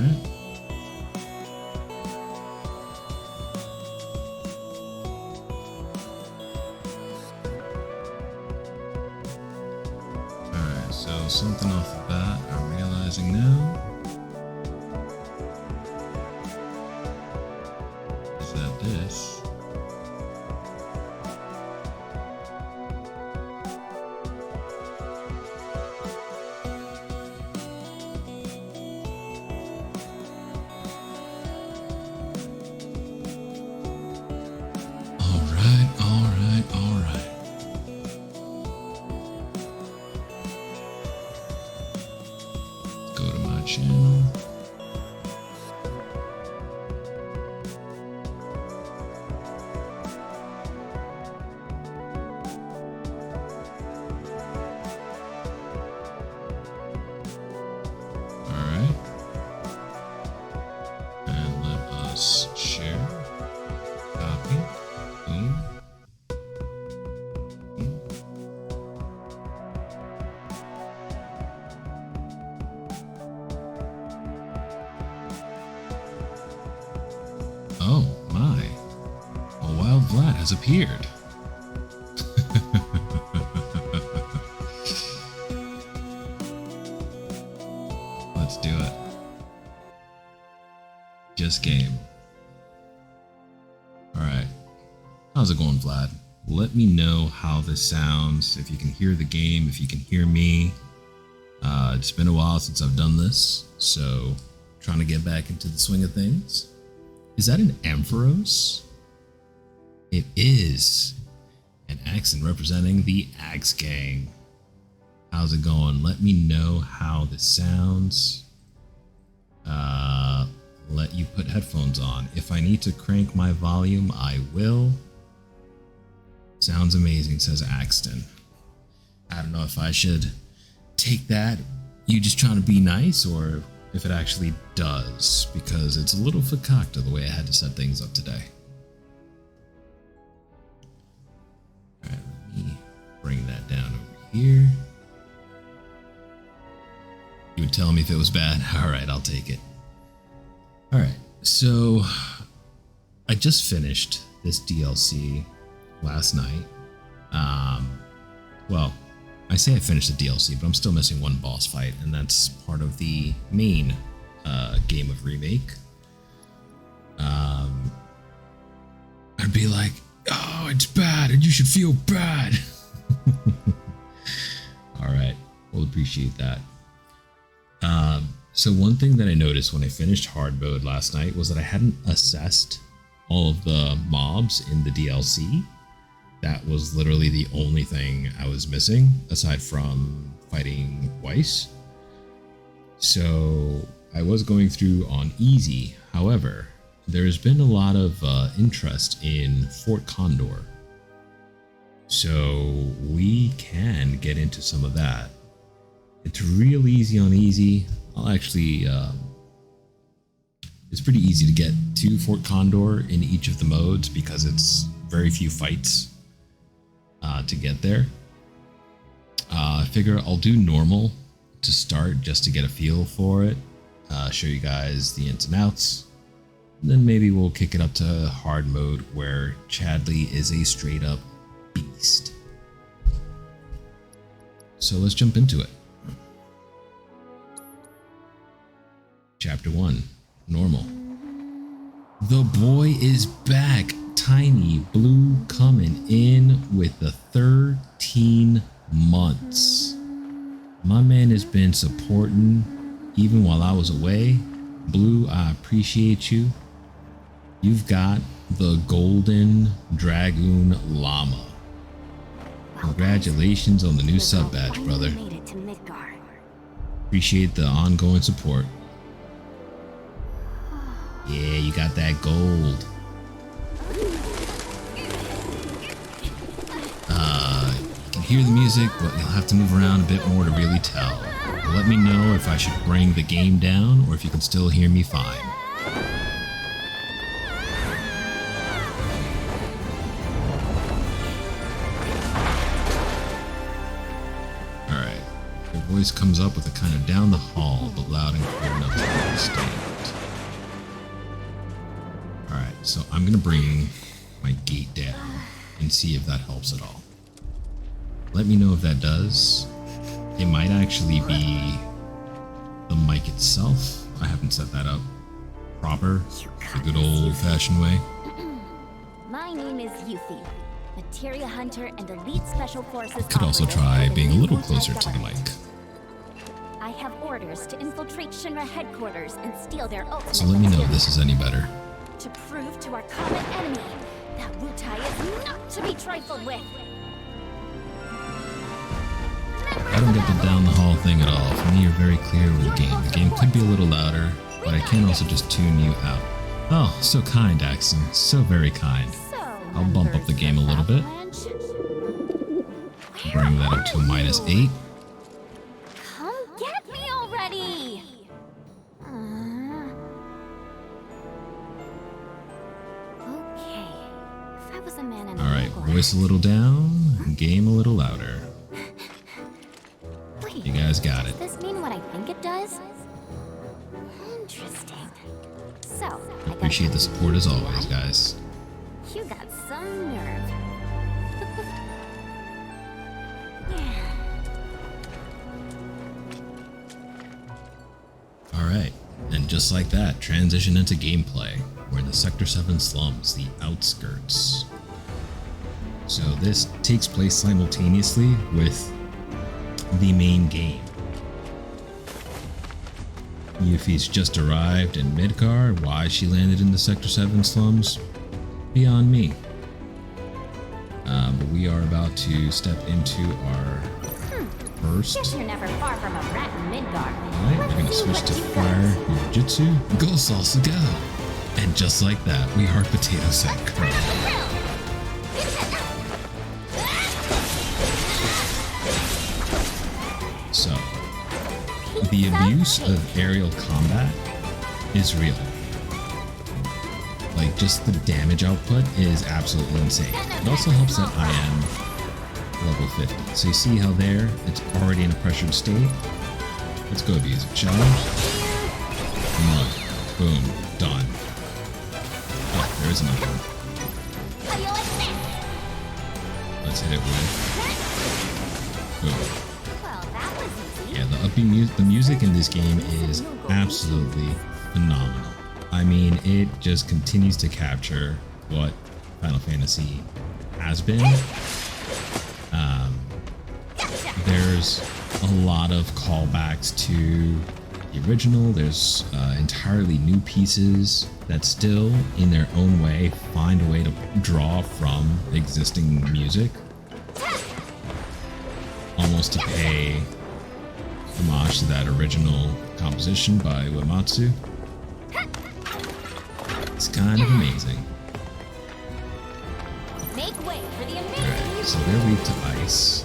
Alright. Alright, so something off the bat I'm realizing now is that this alright. Go to my channel. Alright. And let us share. Copy. Boom. Oh my, a wild Vlad has appeared. Let's do it. Just game. Alright, how's it going, Vlad? Let me know how this sounds, if you can hear the game, if you can hear me. It's been a while since I've done this, so trying to get back into the swing of things. Is that an Ampharos? It is an accent representing the Axe Gang. How's it going? Let me know how this sounds. Let you put headphones on. If I need to crank my volume, I will. Sounds amazing, says Axton. I don't know if I should take that, you just trying to be nice, or if it actually does, because it's a little fakakta the way I had to set things up today. Alright, let me bring that down over here. You would tell me if it was bad? Alright, I'll take it. Alright, so I just finished this DLC last night. Well, I say I finished the DLC, but I'm still missing one boss fight, and that's part of the main game of Remake. I'd be like, oh, it's bad, and you should feel bad. Alright, we'll appreciate that. So one thing that I noticed when I finished hard mode last night was that I hadn't assessed all of the mobs in the DLC. That was literally the only thing I was missing, aside from fighting Weiss. So I was going through on easy. However, there's been a lot of interest in Fort Condor. So we can get into some of that. It's real easy on easy. I'll actually, it's pretty easy to get to Fort Condor in each of the modes because it's very few fights to get there. I figure I'll do normal to start just to get a feel for it, show you guys the ins and outs. And then maybe we'll kick it up to hard mode where Chadley is a straight up beast. So let's jump into it. Chapter 1, Normal. The boy is back. Tiny Blue coming in with the 13 months. My man has been supporting even while I was away. Blue, I appreciate you. You've got the Golden Dragoon Llama. Congratulations on the new sub badge, brother. Appreciate the ongoing support. Yeah, you got that gold. You can hear the music, but you'll have to move around a bit more to really tell. Let me know if I should bring the game down or if you can still hear me fine. Alright. Your voice comes up with a kind of down the hall, but loud and clear enough to understand. Alright, so I'm gonna bring my gate down and see if that helps at all. Let me know if that does. It might actually be the mic itself. I haven't set that up proper, the good old-fashioned way. My name is Yuffie, materia hunter and elite special forces. Could also try being a little closer to the mic. I have orders to infiltrate Shinra headquarters and steal their ultimate. So let me know if this is any better. To prove to our common enemy that Wutai is not to be trifled with. I don't get the down the hall thing at all. For me, you're very clear with the game. The game could be a little louder, but I can also just tune you out. Oh, so kind, Axon. So very kind. I'll bump up the game a little bit. Bring that up to a -8. Come get me already! Okay. If I was a man in a Alright, voice a little down, game a little louder. Wait, You guys got it. does this mean what I think it does? Interesting. So, I got Appreciate the support as always, guys. You got some nerve. Alright, and just like that, transition into gameplay. We're in the Sector 7 slums, the outskirts. So this takes place simultaneously with the main game. Yuffie's just arrived in Midgar. Why she landed in the Sector 7 slums? Beyond me. But we are about to step into our first. Guess you're never far from a rat in Midgar. Alright, we're gonna switch to Fire Jujutsu. Go salsa go! And just like that, we are potato sack curl. So, the abuse of aerial combat is real. Like, just the damage output is absolutely insane. It also helps that I am level 50. So you see how there, it's already in a pressured state? Let's go abuse it. Challenge. Mud. Boom. Done. Oh, there is another one. Let's hit it with. Boom. Yeah, the music in this game is absolutely phenomenal. I mean, it just continues to capture what Final Fantasy has been. There's a lot of callbacks to the original. There's entirely new pieces that still, in their own way, find a way to draw from existing music. Almost to pay homage to that original composition by Uematsu. It's kind of amazing. Alright, so they're weak to ice.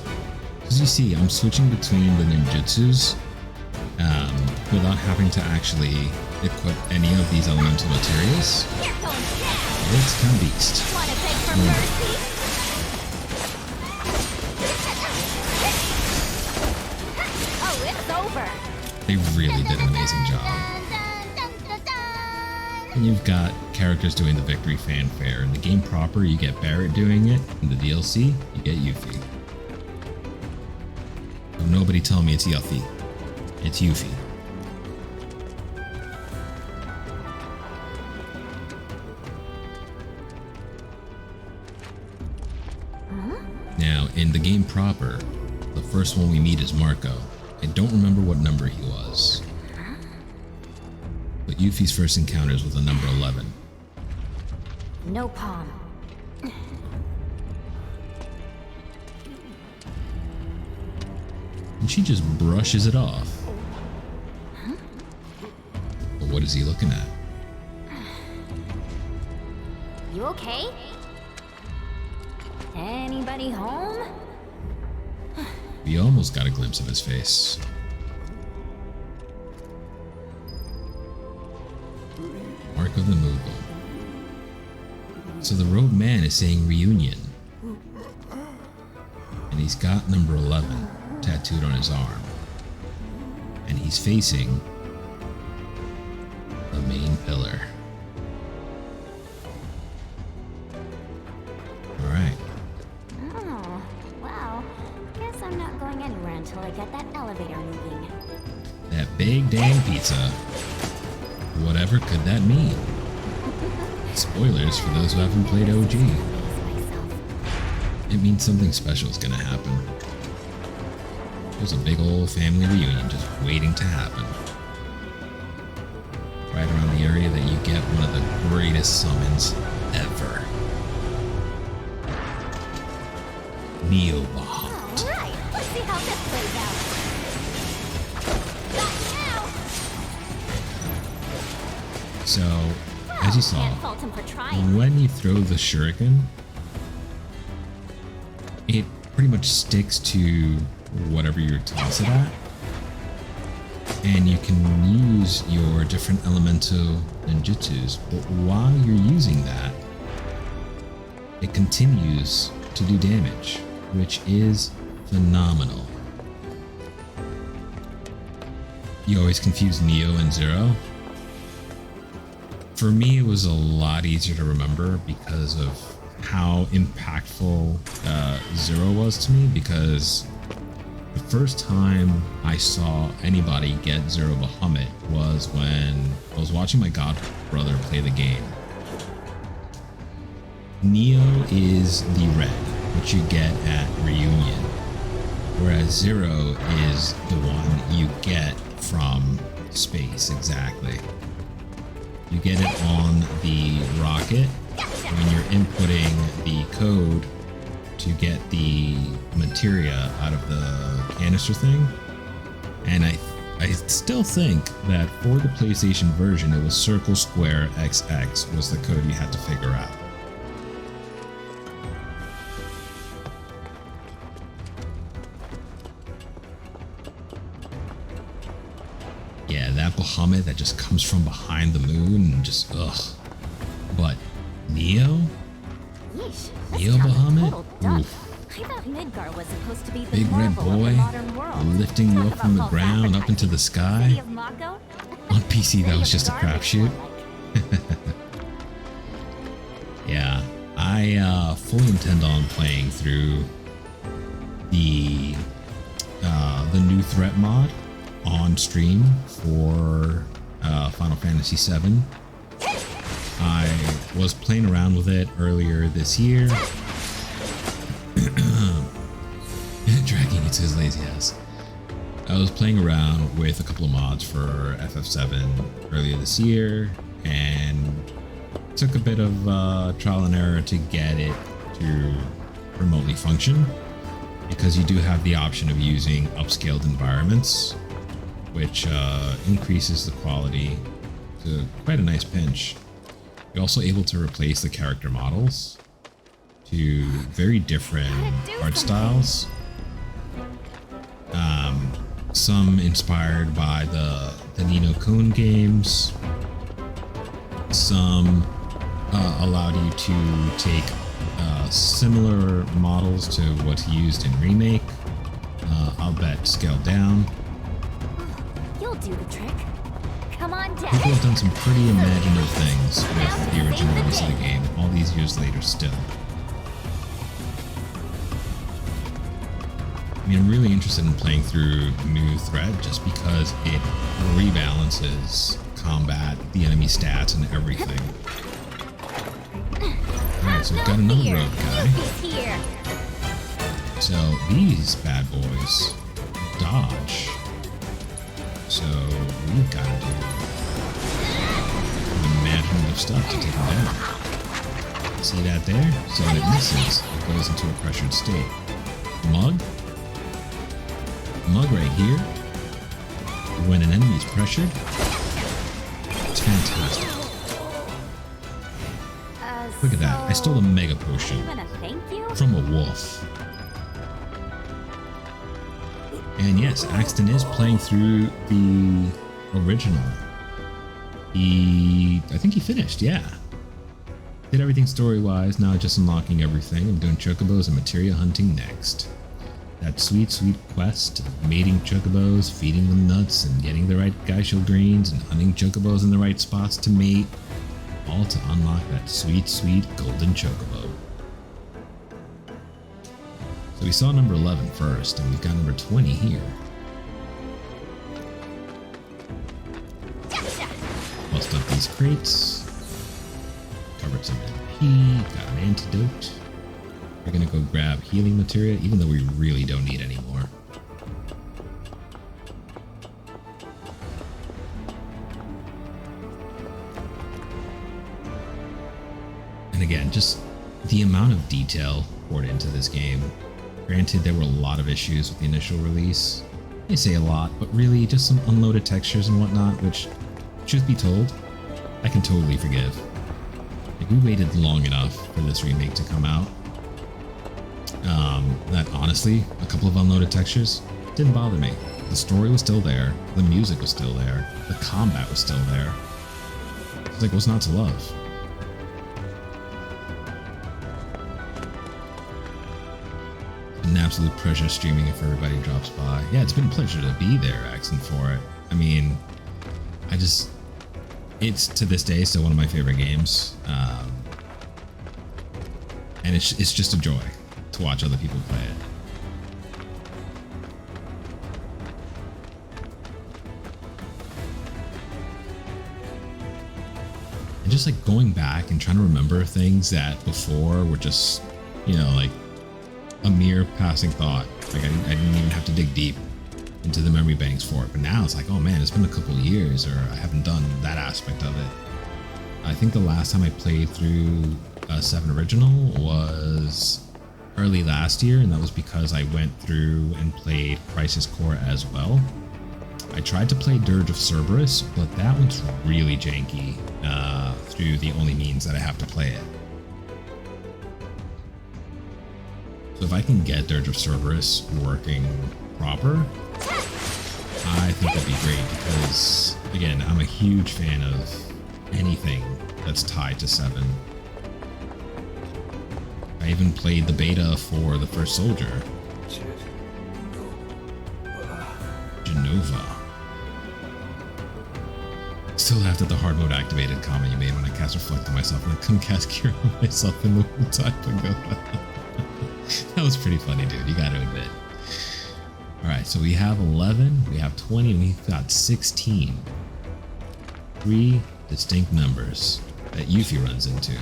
As you see, I'm switching between the ninjutsus without having to actually equip any of these elemental materials. It's kind of beast. They really did an amazing job. And you've got characters doing the victory fanfare. In the game proper, you get Barrett doing it. In the DLC, you get Yuffie. So nobody tell me it's Yuffie. It's Yuffie. Now, in the game proper, the first one we meet is Marco. I don't remember what number he was. But Yuffie's first encounter is with the number 11. No palm. And she just brushes it off. But what is he looking at? You okay? Anybody home? We almost got a glimpse of his face. Marco the Moogle. So the robed man is saying reunion. And he's got number 11 tattooed on his arm. he's facing the main pillar. Alright. Oh, well, guess I'm not going anywhere until I get that elevator moving. That big dang pizza. Whatever could that mean? Spoilers for those who haven't played OG. It means something special is gonna happen. There's a big old family reunion just waiting to happen. Right around the area that you get one of the greatest summons ever. Neo Bahamut. Alright, let's see how this plays out. So, as you saw, Can't fault him for trying. when you throw the shuriken, it pretty much sticks to whatever you toss it at. And you can use your different elemental ninjutsus, but while you're using that, it continues to do damage, which is phenomenal. You always confuse Neo and Zero. For me, it was a lot easier to remember because of how impactful Zero was to me, because the first time I saw anybody get Zero Bahamut was when I was watching my god brother play the game. Neo is the red, which you get at Reunion, whereas Zero is the one you get from space, exactly. You get it on the rocket when you're inputting the code to get the materia out of the canister thing. And I still think that for the PlayStation version, it was circle square XX was the code you had to figure out. Yeah, that Bahamut that just comes from behind the moon and just ugh. But Neo? Yeesh, Neo this town is Bahamut? total duck. Oof. I thought Midgar was supposed to be the Big red marvel of the boy modern world. lifting you Talk up from the about ground false up into the City sky. of Mako? On PC, that was just a Garbage, crapshoot. more like. Yeah, I fully intend on playing through the new threat mod on stream for Final Fantasy VII. I was playing around with it earlier this year, dragging it to his lazy ass. I was playing around with a couple of mods for FF7 earlier this year, and took a bit of trial and error to get it to remotely function, because you do have the option of using upscaled environments, which increases the quality to quite a nice pinch. You're also able to replace the character models to very different art styles. Some inspired by the Ni no Kuni games. Some allowed you to take similar models to what's used in Remake, I'll bet scaled down. You'll do the trick. Come on down. People have done some pretty imaginative things with the original release of the game, all these years later still. I mean, I'm really interested in playing through New Threat just because it rebalances combat, the enemy stats, and everything. Alright, so we've got another rogue guy. Yuffie's here. So these bad boys dodge. So we've got to do imaginative stuff to take them down. See that there? So when it misses, it goes into a pressured state. Mug right here. When an enemy is pressured, it's fantastic. Look at that. I stole a mega potion Even a thank you? from a wolf. And yes, Axton is playing through the original. I think he finished, yeah. Did everything story-wise, now just unlocking everything. I'm doing chocobos and materia hunting next. that sweet, sweet quest of mating chocobos, feeding them nuts, and getting the right gaisho greens, and hunting chocobos in the right spots to mate, all to unlock that sweet, sweet golden chocobo. So we saw number 11 first, and we've got number 20 here. Bust up these crates. Covered some MP, got an antidote. We're gonna go grab healing materia, even though we really don't need any more. And again, just the amount of detail poured into this game. Granted, there were a lot of issues with the initial release. I say a lot, but really just some unloaded textures and whatnot, which, truth be told, I can totally forgive. Like, we waited long enough for this remake to come out. That honestly, a couple of unloaded textures didn't bother me. The story was still there, the music was still there, the combat was still there. It's like, what's not to love? An absolute pleasure streaming if everybody drops by. Yeah, it's been a pleasure to be there, asking for it. I mean, it's to this day still one of my favorite games, and it's just a joy to watch other people play it. And just like going back and trying to remember things that before were just, you know, like a mere passing thought. Like I didn't even have to dig deep into the memory banks for it, but now it's like, oh man, it's been a couple of years, or I haven't done that aspect of it. I think the last time I played through 7 Original was early last year, and that was because I went through and played Crisis Core as well. I tried to play Dirge of Cerberus, but that one's really janky through the only means that I have to play it. So if I can get Dirge of Cerberus working proper, I think that'd be great, because again, I'm a huge fan of anything that's tied to 7. I even played the beta for the First Soldier. Genova. Still laughed at the hard mode activated comment you made when I cast Reflect on myself and I couldn't cast Cure on myself in the whole time ago. That was pretty funny, dude. You gotta admit. Alright, so we have 11, we have 20, and we've got 16. 3 distinct numbers that Yuffie runs into.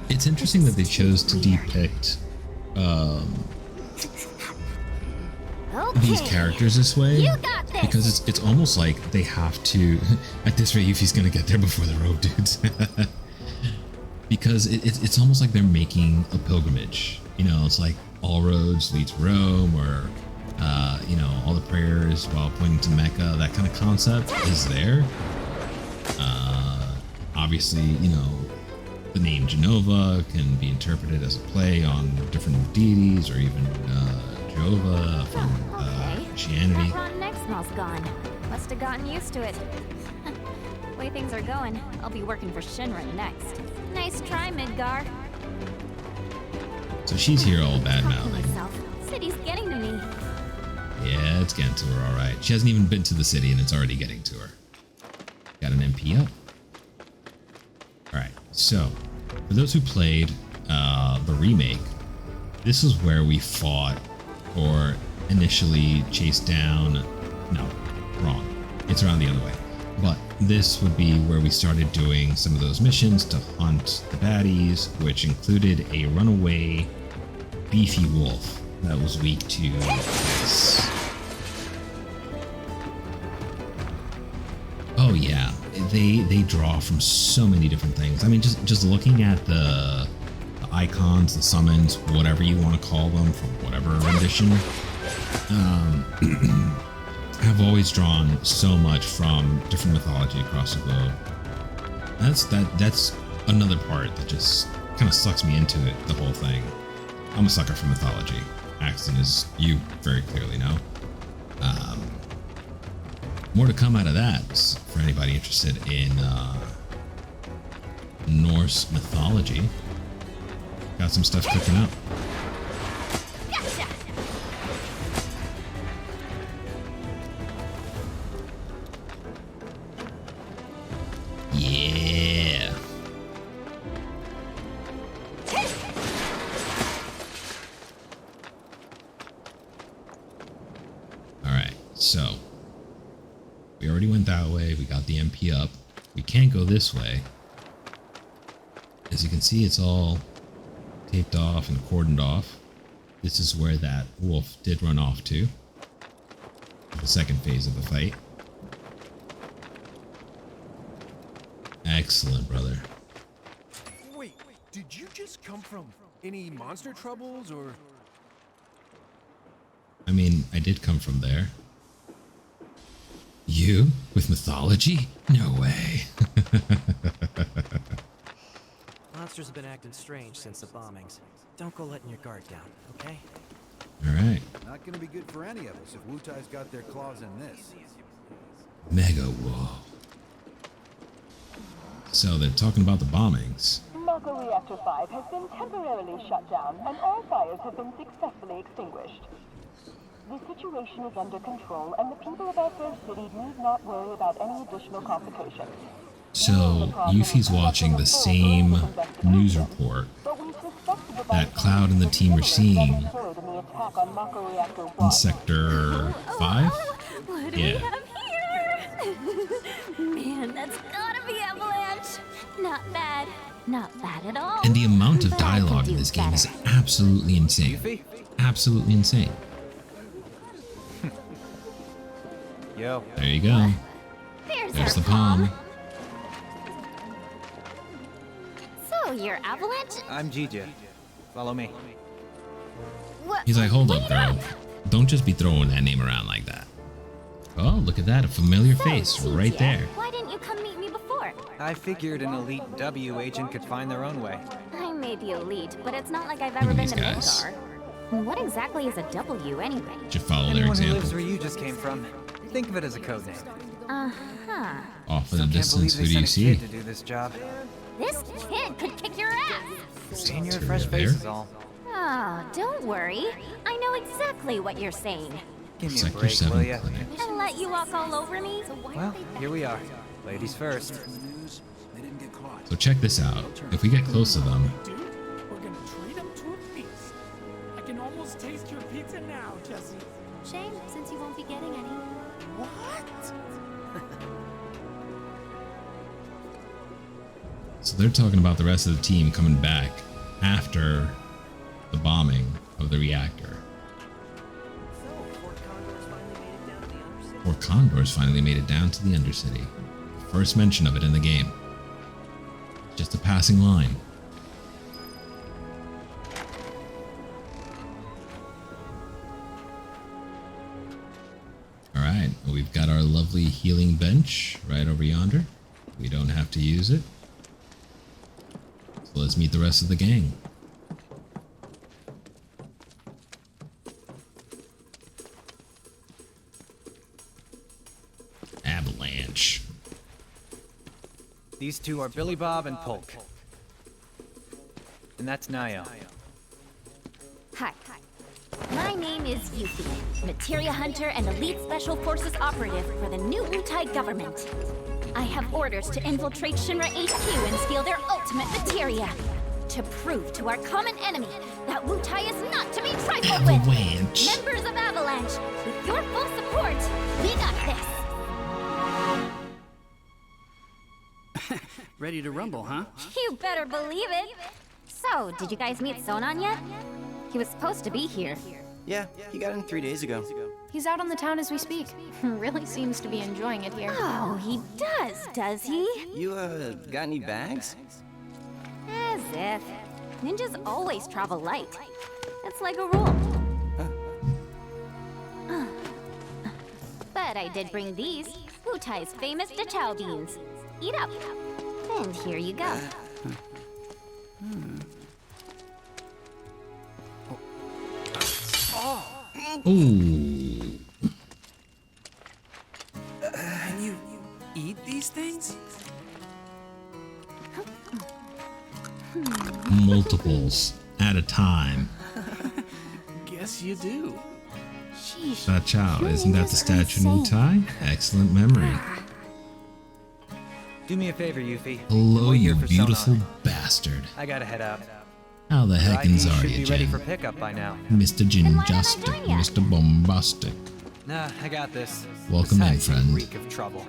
It's interesting that they chose to depict these characters this way, because it's almost like they have to. At this rate, Yuffie's gonna get there before the road dudes. Because it's almost like they're making a pilgrimage. You know, it's like all roads lead to Rome, or you know, all the prayers while pointing to Mecca. That kind of concept is there. Obviously, you know, the name Genova can be interpreted as a play on different deities, or even Jehovah from Christianity. That rotten egg smell's gone. Must have gotten used to it. Way things are going, I'll be working for Shinra next. Nice try, Midgar. So she's here all bad mouthing. City's getting to me. Yeah, it's getting to her all right. She hasn't even been to the city and it's already getting to her. Got an MP up. All right, so for those who played the remake, this is where we fought or initially chased down. No, wrong. It's around the other way. But this would be where we started doing some of those missions to hunt the baddies, which included a runaway beefy wolf that was weak to this. Oh yeah, they draw from so many different things. I mean, just looking at the icons, the summons, whatever you want to call them, from whatever rendition, have always drawn so much from different mythology across the globe. That's another part that just kind of sucks me into it, the whole thing. I'm a sucker for mythology. Axton, is you very clearly know. More to come out of that for anybody interested in Norse mythology. Got some stuff cooking up. Gotcha. Yeah. All right, so we already went that way. We got the MP up. We can't go this way. As you can see, it's all taped off and cordoned off. This is where that wolf did run off to. The second phase of the fight. Excellent, brother. Wait, did you just come from any monster troubles or? I mean, I did come from there. You? With mythology? No way. Monsters have been acting strange since the bombings. Don't go letting your guard down, okay? Alright. Not gonna be good for any of us if Wu-Tai's got their claws in this. Mega whoa. So they're talking about the bombings. Mako Reactor 5 has been temporarily shut down, and all fires have been successfully extinguished. The situation is under control, and the people of our fair city need not worry about any additional complications. So Yuffie's watching the same news report that Cloud and the team are seeing in Sector 5? What do we have here? Man, that's gotta be Avalanche. Not bad. Not bad at all. And the amount of But I could dialogue in do this game is better. absolutely insane. Yuffie? Absolutely insane. Yo. There you go. There's the palm. So, you're Avalanche? I'm Gigi. Follow me. What? He's like, hold up, Wait girl. Don't just be throwing that name around like that. Oh, look at that. A familiar So, face right TJ, there. Why didn't you come meet me before? I figured an elite W agent could find their own way. I may be elite, but it's not like I've Look ever at been these to guys. Midgar. What exactly is a W anyway? Should follow their Anyone who example. lives where you just came from, think of it as a code name. Uh-huh. Off in the Still can't distance, believe who do they you sent a see? kid to do this job. This kid could kick your ass! Seeing your Terry fresh there. face is all. Oh, don't worry. I know exactly what you're saying. Give me a Sector break, will 7 ya? clinic. And let you walk all over me? Well, here we are. Ladies first. They didn't get caught. So check this out. If we get close to them, Dude, we're gonna treat him to a feast. I can almost taste your pizza now, Jesse. Shame, since you won't be getting any. What? so they're talking about the rest of the team coming back after the bombing of the reactor. Or Condors finally made it down to the Undercity. First mention of it in the game. Just a passing line. Alright, we've got our lovely healing bench right over yonder. We don't have to use it. So let's meet the rest of the gang. Avalanche. These two are Billy Bob and Polk. And that's Nio. Hi. My name is Yuffie, materia hunter and elite special forces operative for the new Wu-Tai government. I have orders to infiltrate Shinra HQ and steal their ultimate materia. To prove to our common enemy that Wu-Tai is not to be trifled with. Avalanche. Members of Avalanche, with your full support, we got this. Ready to rumble, huh? You better believe it. So, did you guys meet Sonan yet? He was supposed to be here. Yeah, he got in 3 days ago. He's out on the town as we speak. Really seems to be enjoying it here. Oh, he does he? You, got any bags? As if. Ninjas always travel light. It's like a rule. But I did bring these, Wu-Tai's famous Dachao beans. Eat up. And here you go. Ooh. eat these things? Multiples at a time. Guess you do. Sheesh. Cha Chow, isn't that the statue in Wutai? Excellent memory. Do me a favor, Yuffie. Hello, Wait you here for beautiful sonar. bastard. I gotta head out. How the Your heckins ID are should you, be ready Jen? for pickup by now. Mr. Then why haven't I Ginjustic, joined ya? Mr. Bombastic. Nah, I got this. Welcome in, Besides, you friend. reek of trouble.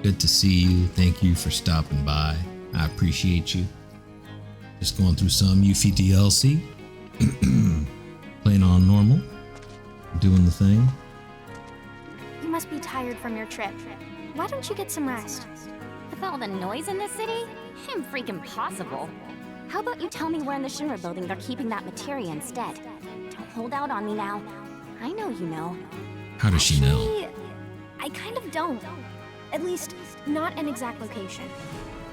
Good to see you. Thank you for stopping by. I appreciate you. Just going through some Yuffie DLC. Playing on normal. Doing the thing. You must be tired from your trip. Why don't you get some rest? With all the noise in this city, I'm freaking possible. How about you tell me where in the Shinra building they're keeping that materia instead? Don't hold out on me now. I know you know. How does she know? Actually, I kind of don't. At least, not an exact location.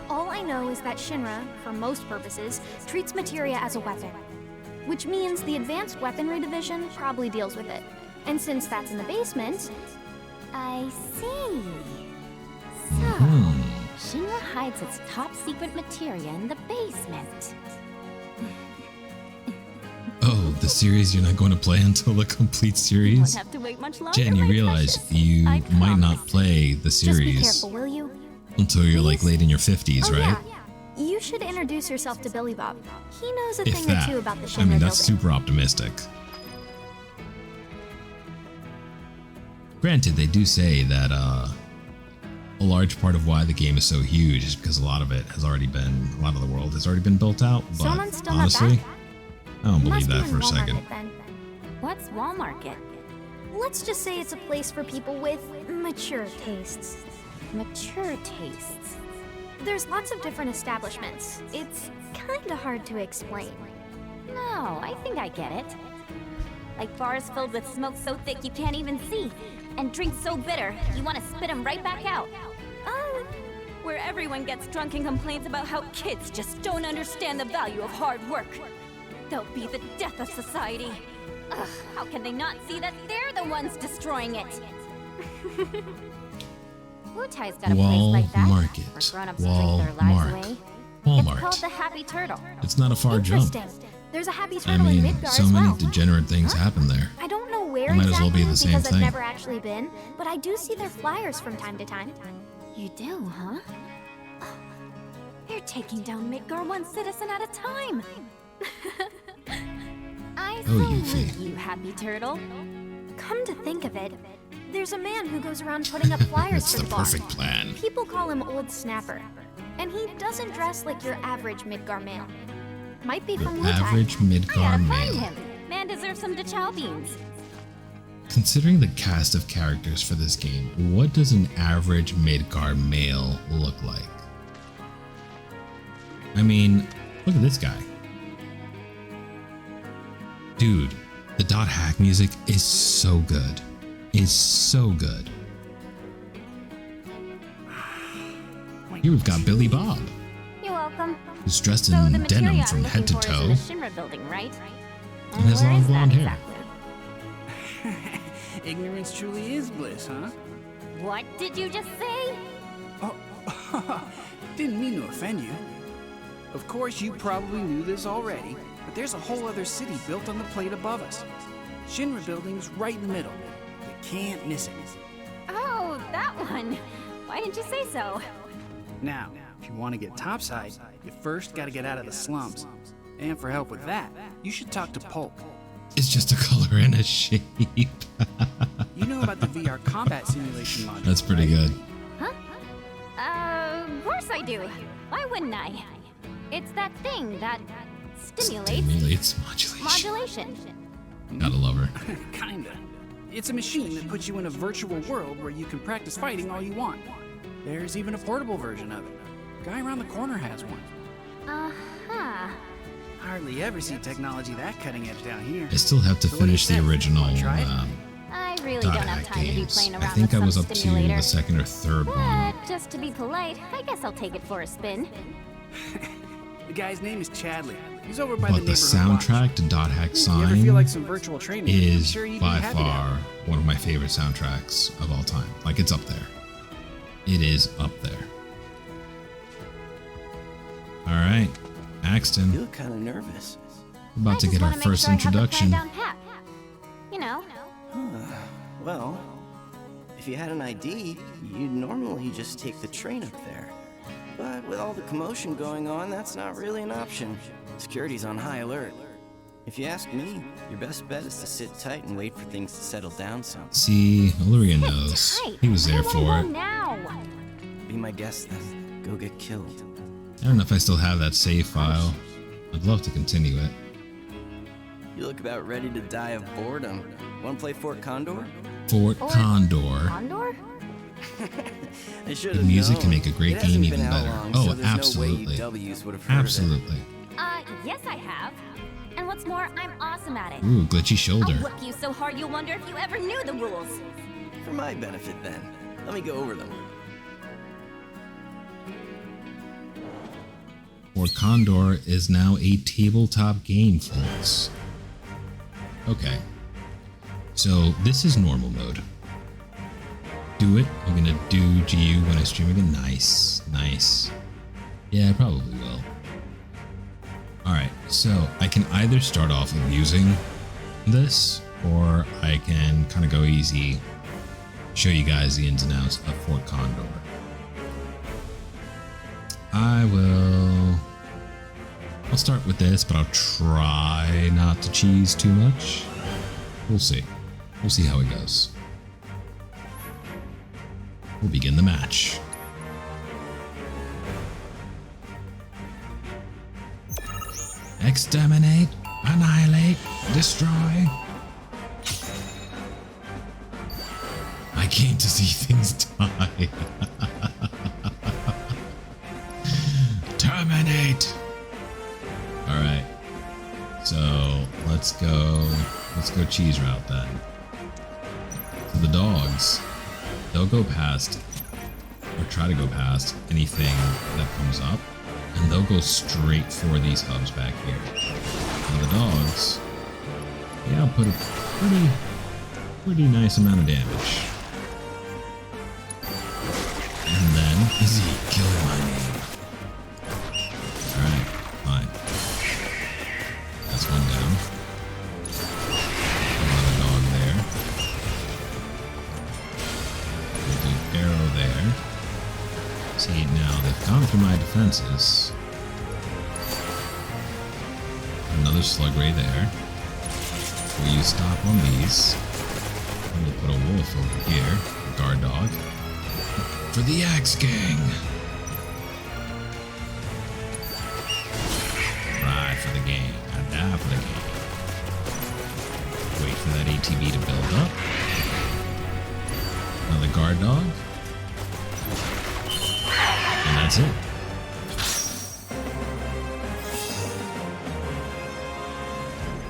All I know is that Shinra, for most purposes, treats materia as a weapon. Which means the Advanced Weaponry Division probably deals with it. And since that's in the basement... I see. So, Shinra hides its top secret materia in the basement. Oh, the series you're not going to play until the complete Won't series? have to wait much longer, Jen, you my realize precious. you I might not promise. play the Just be series careful, will you? until you're like late in your 50s, Oh, right? yeah. You should introduce yourself to Billy Bob. He knows a If thing that. or two about the Shinra I mean, that's building. super optimistic. Granted, they do say that a large part of why the game is so huge is because a lot of the world has already been built out. But Someone's still not honestly, back? I don't Must believe be that in for a Wall second. Market, then. What's Wall Market? Let's just say it's a place for people with mature tastes. Mature tastes. There's lots of different establishments. It's kinda hard to explain. No, I think I get it. Like bars filled with smoke so thick you can't even see, and drinks so bitter you want to spit them right back out. Where everyone gets drunk and complains about how kids just don't understand the value of hard work. They'll be the death of society. Ugh, how can they not see that they're the ones destroying it? Wutai's got a Wall place like that. Market. Where grown-ups Wall drink their lives Mark. away. It's called Walmart. the Happy Turtle. It's not a far jump. Interesting. There's a Happy I Turtle in mean, Midgar so as many well. degenerate things happen there. I don't know where It might as well exactly be the same because thing. I've never actually been, but I do see their flyers from time to time. You do, huh? Oh, they're taking down Midgar one citizen at a time. I Yuffie. salute you, Happy Turtle. Come to think of it, there's a man who goes around putting up flyers That's for the the bar. perfect plan. People call him Old Snapper, and he doesn't dress like your average Midgar male. Might be from Wutai. Average I gotta Midgar find male. him. Man deserves some DeChow beans. Considering the cast of characters for this game, what does an average Midgar male look like? I mean, look at this guy. Dude, the dot hack music is so good. Is so good. Here we've got Billy Bob, You're welcome. who's dressed So the in materia denim I'm from looking head to for is in toe. the Shinra building, right? And has where long is that blonde hair. exactly? Ignorance truly is bliss, huh? What did you just say? Oh, didn't mean to offend you. Of course, you probably knew this already, but there's a whole other city built on the plate above us. Shinra building's right in the middle. You can't miss it. Oh, that one. Why didn't you say so? Now, if you want to get topside, you first got to get out of the slums. And for help with that, you should talk to Polk. It's just a color and a shape. You know about the VR combat simulation module, That's pretty right? good. Of course I do. Why wouldn't I? It's that thing that stimulates Stimulates modulation. modulation. Gotta love her. Kinda. It's a machine that puts you in a virtual world where you can practice fighting all you want. There's even a portable version of it. Guy around the corner has one. Uh-huh. Hardly ever see technology that cutting edge down here. I still have to So what do you finish the think? original Wanna try it? I really dot don't have hack time to be games. playing I around think with I was some up to stimulator. the second or third one. But just to be polite, I guess I'll take it for a spin. The guy's name is Chadley. He's over by But the the neighborhood soundtrack to Dot Hack Watch. If you ever feel Sign like some virtual training, I'm is sure you'd be by happy to far help. one of my favorite soundtracks of all time. Like, it's up there. It is up there. All right, Axton. You look kind of nervous. We're about to get our first introduction. You know. Well, if you had an ID, you'd normally just take the train up there. But with all the commotion going on, that's not really an option. Security's on high alert. If you ask me, your best bet is to sit tight and wait for things to settle down some. See, Illyria knows. He was there for it. Now. Be my guest then. Go get killed. I don't know if I still have that save file. I'd love to continue it. You look about ready to die of boredom. Want to play Fort Condor? Fort Condor. Condor? The music can make a great game even better. Oh, absolutely. Absolutely. Yes I have. And what's more, I'm awesome at it. Ooh, glitchy shoulder. I'll whip you so hard you'll wonder if you ever knew the rules. For my benefit then. Let me go over them. Fort Condor is now a tabletop game, folks. Okay. So this is normal mode. Do it. I'm gonna do GU when I stream again. Nice. Nice. Yeah, I probably will. Alright, so I can either start off with using this, or I can kind of go easy, show you guys the ins and outs of Fort Condor. I'll start with this, but I'll try not to cheese too much. We'll see. We'll see how it goes. We'll begin the match. Exterminate, annihilate, destroy. I came to see things die. Terminate. All right. So let's go cheese route then. So the dogs, they'll go past or try to go past anything that comes up, and they'll go straight for these hubs back here. Now the dogs, yeah, I'll put a pretty nice amount of damage. And then, is he killing my name? Alright, fine. That's one down. Another dog there. We'll do arrow there. See, now they've gone through my defenses. Another slug ray there. We'll use stop on these. And we'll put a wolf over here. A guard dog. For the Axe Gang! Ride for the gang. I die for the gang. Wait for that ATV to build up. Another guard dog. And that's it.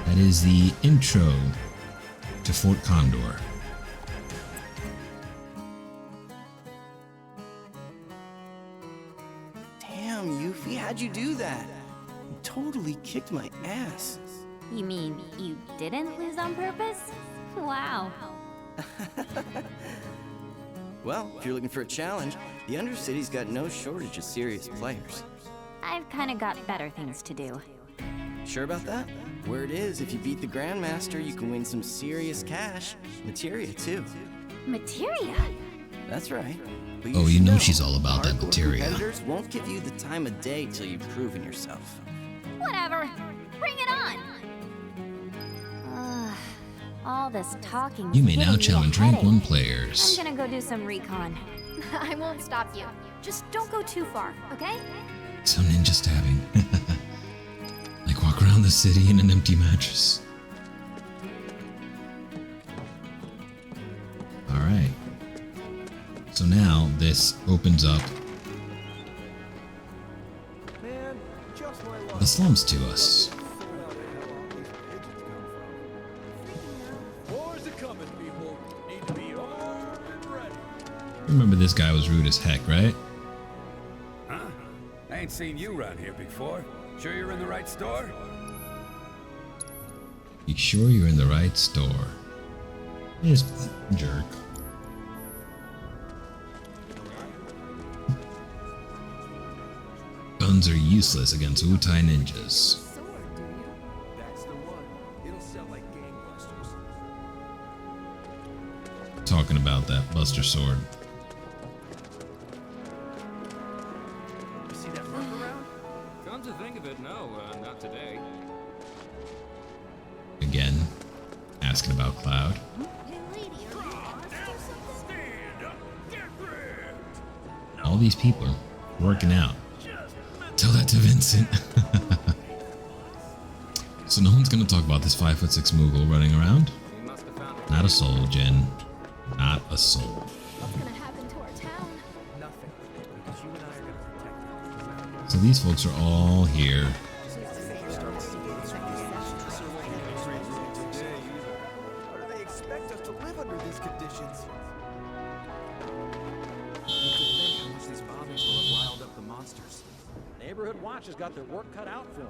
That is the intro to Fort Condor. Damn, Yuffie, how'd you do that? You totally kicked my ass. You mean you didn't lose on purpose? Wow. Well, if you're looking for a challenge, the Undercity's got no shortage of serious players. I've kind of got better things to do. Sure about that? Word is, if you beat the Grandmaster, you can win some serious cash. Materia, too. Materia? That's right. But Oh, you should know she's all about that hardcore materia. Competitors won't give you the time of day till you've proven yourself. Whatever. Bring it on. All this talking. You may now giving me a challenge rank headache. 1 players. I'm gonna go do some recon. I won't stop you. Just don't go too far, okay? Some ninja stabbing. Like walk around the city in an empty mattress. Alright. So now this opens up the slums to us. Remember this guy was rude as heck, right? Huh? I ain't seen you around here before. Sure you're in the right store? You sure you're in the right store? This jerk. Guns are useless against Wutai ninjas. That's the one. It'll sell like gangbusters. Talking about that Buster Sword. You see that mark around? Come to think of it, no, not today. Again, asking about Cloud. All these people working out. Tell that to Vincent. So no one's gonna talk about this 5'6" Moogle running around? Not a soul, Jin. Not a soul. What's gonna happen to our town? Nothing. Because you and I are gonna protect it. So these folks are all here. How do they expect us to live under these conditions? You could think how much these bombings will have riled up the monsters. Neighborhood Watch has got their work cut out for them.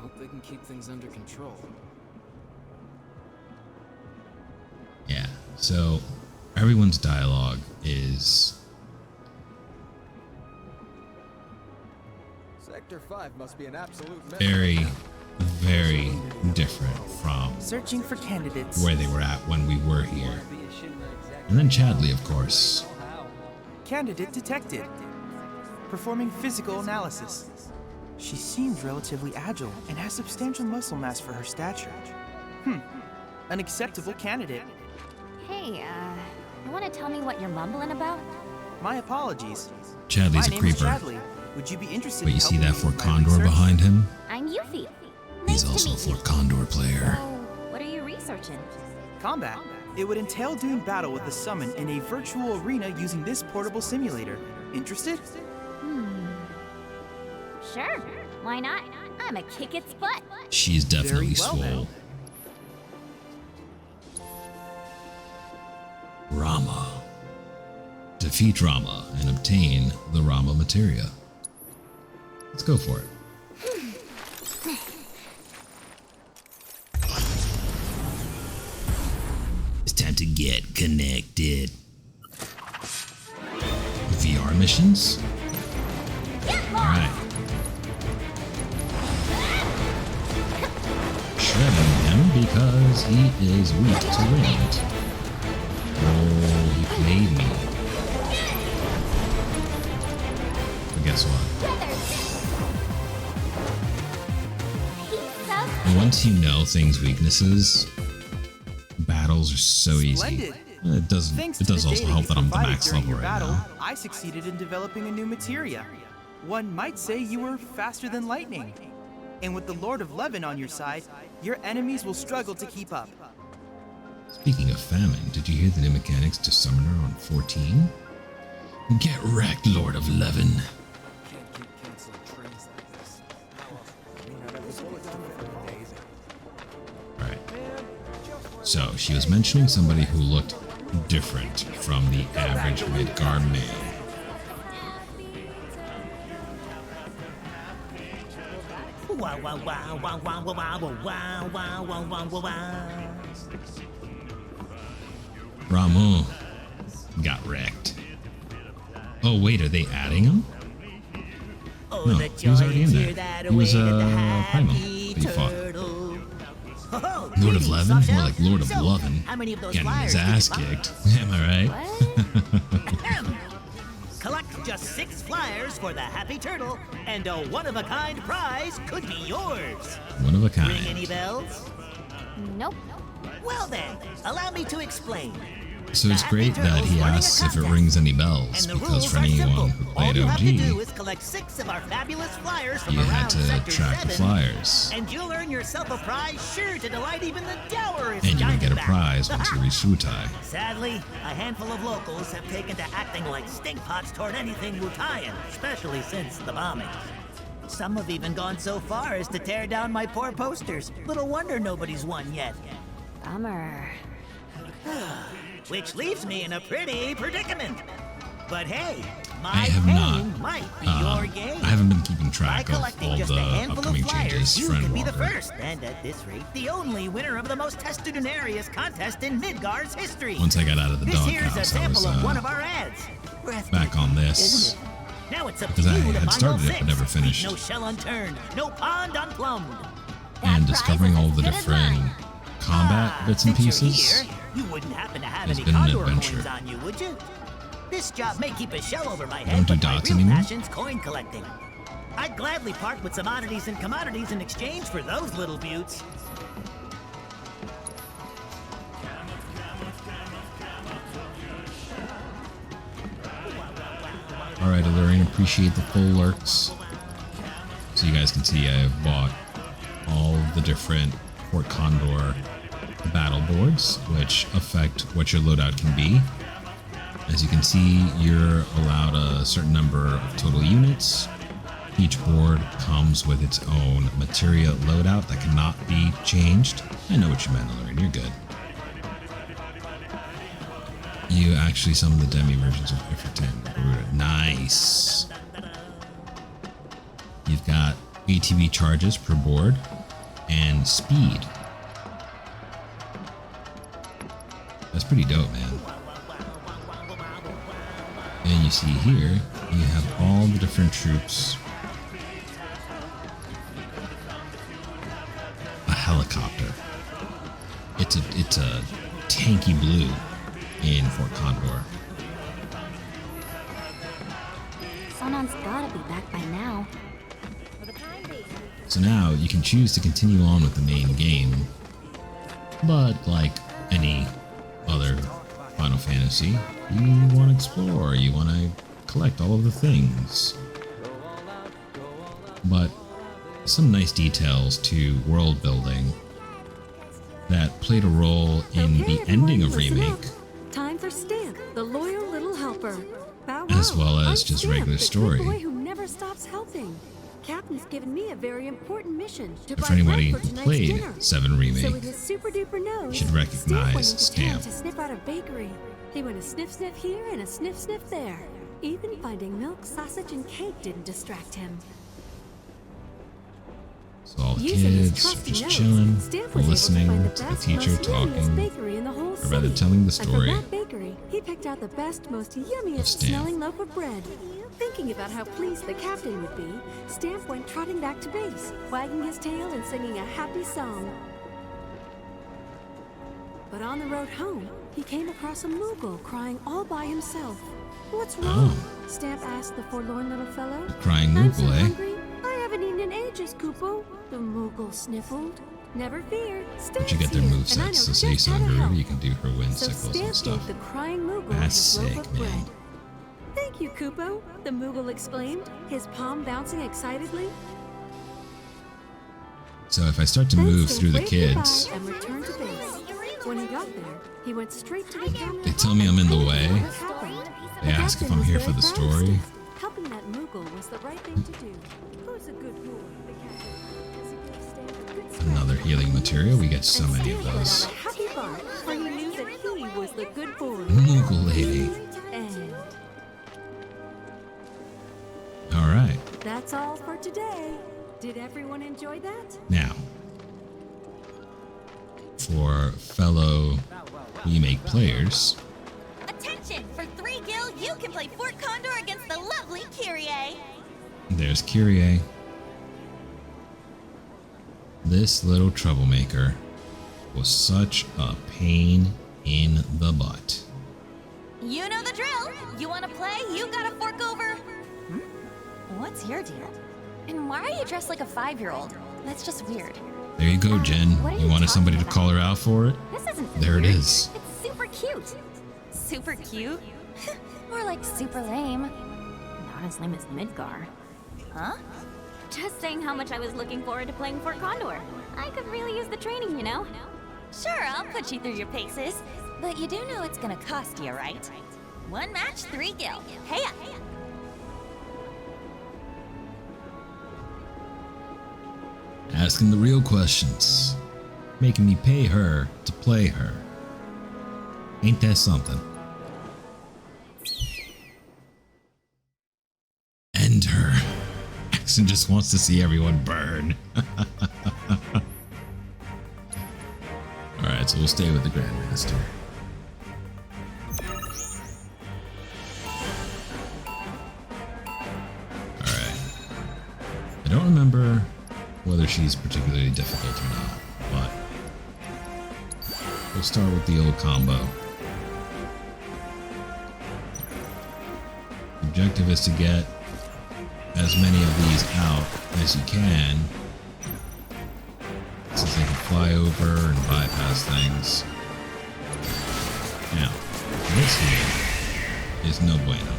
Hope they can keep things under control. Yeah, so everyone's dialogue is Sector 5 must be an absolute mess. very, very different from Searching for candidates. where they were at when we were here. And then Chadley, of course. Candidate detected. Performing physical analysis. She seems relatively agile and has substantial muscle mass for her stature. An acceptable candidate. Hey, you want to tell me what you're mumbling about? My apologies. Chadley's My a name is creeper. Chadley. Would you be interested But in you see helping that me Fort with my Condor research? behind him? I'm Yuffie. He's Nice to also a meet you. Fort Condor player. So, what are you researching? Combat. It would entail doing battle with the summon in a virtual arena using this portable simulator. Interested? Sure, why not? I'm a kick its butt. She's definitely Very well, then. swole. Rama. Defeat Rama and obtain the Rama materia. Let's go for it. It's time to get connected. VR missions? Alright. Shredding him because he is weak to wind. Oh, he played me. But guess what? Once you know things' weaknesses, battles are so easy. Splendid. It does Thanks it to does the also data help you that I'm the provided max during level your right battle, now. I succeeded in developing a new materia. One might say you were faster than lightning. And with the Lord of Levin on your side, your enemies will struggle to keep up. Speaking of famine, did you hear the new mechanics to Summoner on 14? Get wrecked, Lord of Levin. Can't keep canceling trains like this. Alright. So, she was mentioning somebody who looked different from the average Midgar maid. Wow, wow, wow, wow, wow, wow, wow, wow, wow, wow, wow, wow. Ramu got wrecked. Oh wait, are they adding him? Oh, No, the he was already in joy there. is that He was awaited the Primal happy that you fought. turtle. Oh, Lord of greetings, Levin? soft More shell. like Lord of So, Lovin'. how many of those Getting his flyers ass did you kicked. Am I right? Collect just 6 flyers for the happy turtle, and a one-of-a-kind prize could be yours. One of a Ring kind. any bells? Nope. Well then, allow me to explain. So it's great that he asks if it rings any bells, And the because rules for are anyone simple. who All played you have to do OG, is collect 6 of our fabulous flyers from you had around to Sector track the 7, flyers. and you'll earn yourself a prize sure to delight even the dourest And you would get a Diamondback. prize once you reach Wutai. Sadly, a handful of locals have taken to acting like stinkpots toward anything Wutaian, especially since the bombing. Some have even gone so far as to tear down my poor posters. Little wonder nobody's won yet. Bummer. Which leaves me in a pretty predicament. But hey, my I have pain not might be your game. I haven't been keeping track By of collecting all just the a handful upcoming of flyers, changes you for could be the Endwalker. first, and at this rate, the only winner of the most testudinarious contest in Midgar's history. Once I got out of the This here's a doghouse, I was sample of one of our ads. back on this Now it's up because to I you to had buy started all it but never six. finished. No shell unturned, no pond unplumbed. And discovering all the different combat bits and pieces Here, you wouldn't happen to have has any been an condor adventure. coins on you, would you? This job may keep a shell over my I head, don't do but my dots real anymore. passion's coin collecting. I'd gladly part with some oddities and commodities in exchange for those little beauts. Alright, Illyrian, appreciate the full lurks. So you guys can see I've bought all the different Fort Condor battle boards, which affect what your loadout can be. As you can see, you're allowed a certain number of total units. Each board comes with its own materia loadout that cannot be changed. I know what you meant, Illyrian, you're good. You actually summon the demi versions of Ifrit. Nice. You've got ATB charges per board and speed. That's pretty dope, man. And you see here, you have all the different troops. A helicopter. It's a tanky blue in Fort Condor. Sonon's gotta be back by now. So now you can choose to continue on with the main game, but like any other Final Fantasy, you want to explore, you want to collect all of the things. But some nice details to world building that played a role in the ending of Remake, Time for Stamp, the loyal little helper. Bow wow. as well as I'm just Stamp, regular the story. good boy who never stops helping. Captain's given me a very important mission to For buy anybody bread for who tonight's played dinner. 7 So Remake, with his super duper nose, should recognize Stamp went into Stamp. town to sniff out a bakery. He went a sniff sniff here and a sniff sniff there. Even finding milk, sausage, and cake didn't distract him. so all the Using his kids are trusty just nose, chilling, Stamp or was able to listening find the to the best, teacher most yummiest talking, bakery in the whole or rather city. telling the And story. from that bakery, he picked out the best, most yummiest Stamp. smelling loaf of bread. Thinking about how pleased the captain would be, Stamp went trotting back to base, wagging his tail and singing a happy song. But on the road home, he came across a Moogle crying all by himself. What's wrong? Stamp asked the forlorn little fellow. Crying I'm so Moogle, eh? hungry. I haven't eaten in ages, Kupo. The Moogle sniffled. Never fear, But you get their movesets, so say Sanguru, you can do her wind So sickles Stamp and stuff. gave the crying Moogle That's his loaf sick, of bread. man. Thank you, Kupo, the Moogle exclaimed, his palm bouncing excitedly. So if I start to move through the Waved kids, goodbye and returned to base. When he got there, he went straight to the captain. they tell me I'm in the way. What happened? They The ask if captain I'm was here very for the proud of story. Stamp. Helping that Moogle was the right thing to do. Who's a good boy? The captain. As he gave Stamp a good smack. Another healing material, we get so And many of Stamp went those. on a happy bark, for he knew that he was the good boy. Moogle lady. And Alright, that's all for today. Did everyone enjoy that? now, for fellow remake players, Attention! For 3 gil, you can play Fort Condor against the lovely Kyrie. there's Kyrie. This little troublemaker was such a pain in the butt. You know the drill. You want to play? You gotta fork over. What's your deal? And why are you dressed like a 5-year-old? That's just weird. There you go, Jen. what are You you wanted somebody to talking call her out for it? This isn't There it weird. is. It's super cute. Super cute? More like super lame. Not as lame as Midgar. Huh? Just saying how much I was looking forward to playing Fort Condor. I could really use the training, you know? Sure, I'll put you through your paces. But you do know it's gonna cost you, right? 1 match, 3 gil. Hey-ya! Asking the real questions. Making me pay her to play her. Ain't that something? person just wants to see everyone burn. Alright, so we'll stay with the Grandmaster. Alright. I don't remember whether she's particularly difficult or not, but we'll start with the old combo. The objective is to get as many of these out as you can, since they can fly over and bypass things. Now, this here is no bueno,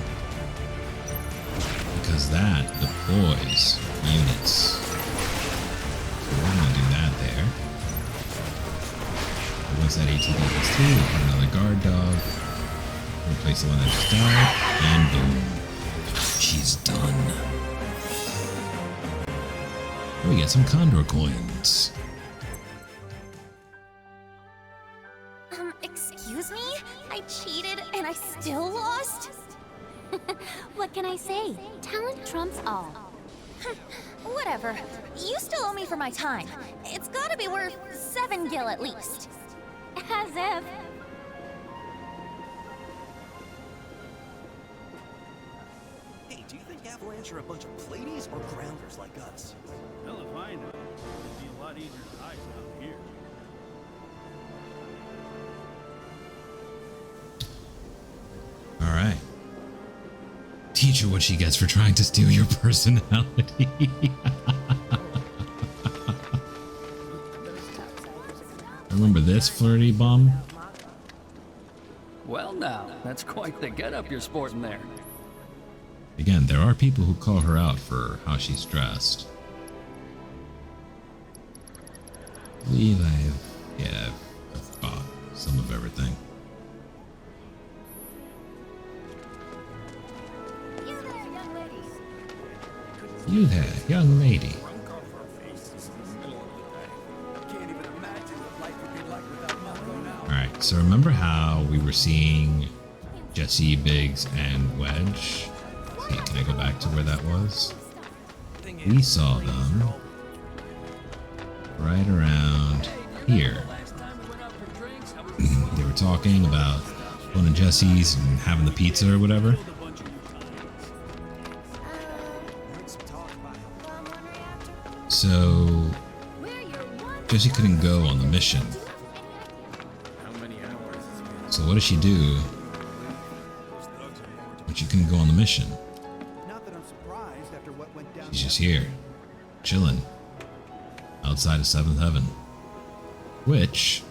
because that deploys units. So we're going to do that there. Once that ATV gets through, we'll put another guard dog, replace the one that just died, and boom. She's done. We get some Condor coins. Excuse me? I cheated and I still lost? What can I say? Talent trumps all. Whatever. You still owe me for my time. It's gotta be worth 7 gil at least. As if. Hey, do you think Avalanche are a bunch of platies or grounders like us? Hell if I know. It'd be a lot easier to hide down here. Alright. Teach her what she gets for trying to steal your personality. Remember this, flirty bum? Well now, that's quite the get-up you're sporting there. Again, there are people who call her out for how she's dressed. I believe I've bought some of everything. You there, young lady. Alright, so remember how we were seeing Jesse, Biggs, and Wedge? See, can I go back to where that was? We saw them right around here. They were talking about going to Jesse's and having the pizza or whatever. So Jesse couldn't go on the mission. So what does she do when she couldn't go on the mission? She's just here, chilling, outside of 7th Heaven, which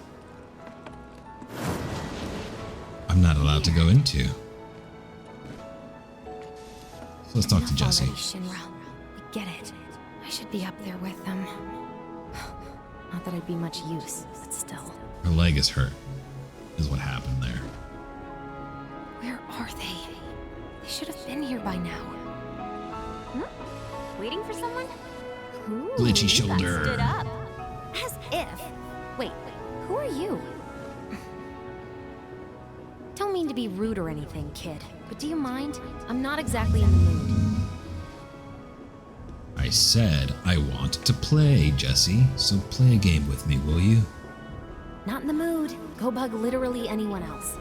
I'm not allowed to go into. So let's talk to Jesse. Shinra. I get it. I should be up there with them. Not that I'd be much use, but still. Her leg is hurt, is what happened there. Where are they? They should have been here by now. Waiting for someone? Ooh, Glitchy you got shoulder. stood up. As if. Wait, who are you? Don't mean to be rude or anything, kid, but do you mind? I'm not exactly in the mood. I said I want to play, Jesse, so play a game with me, will you? Not in the mood. Go bug literally anyone else.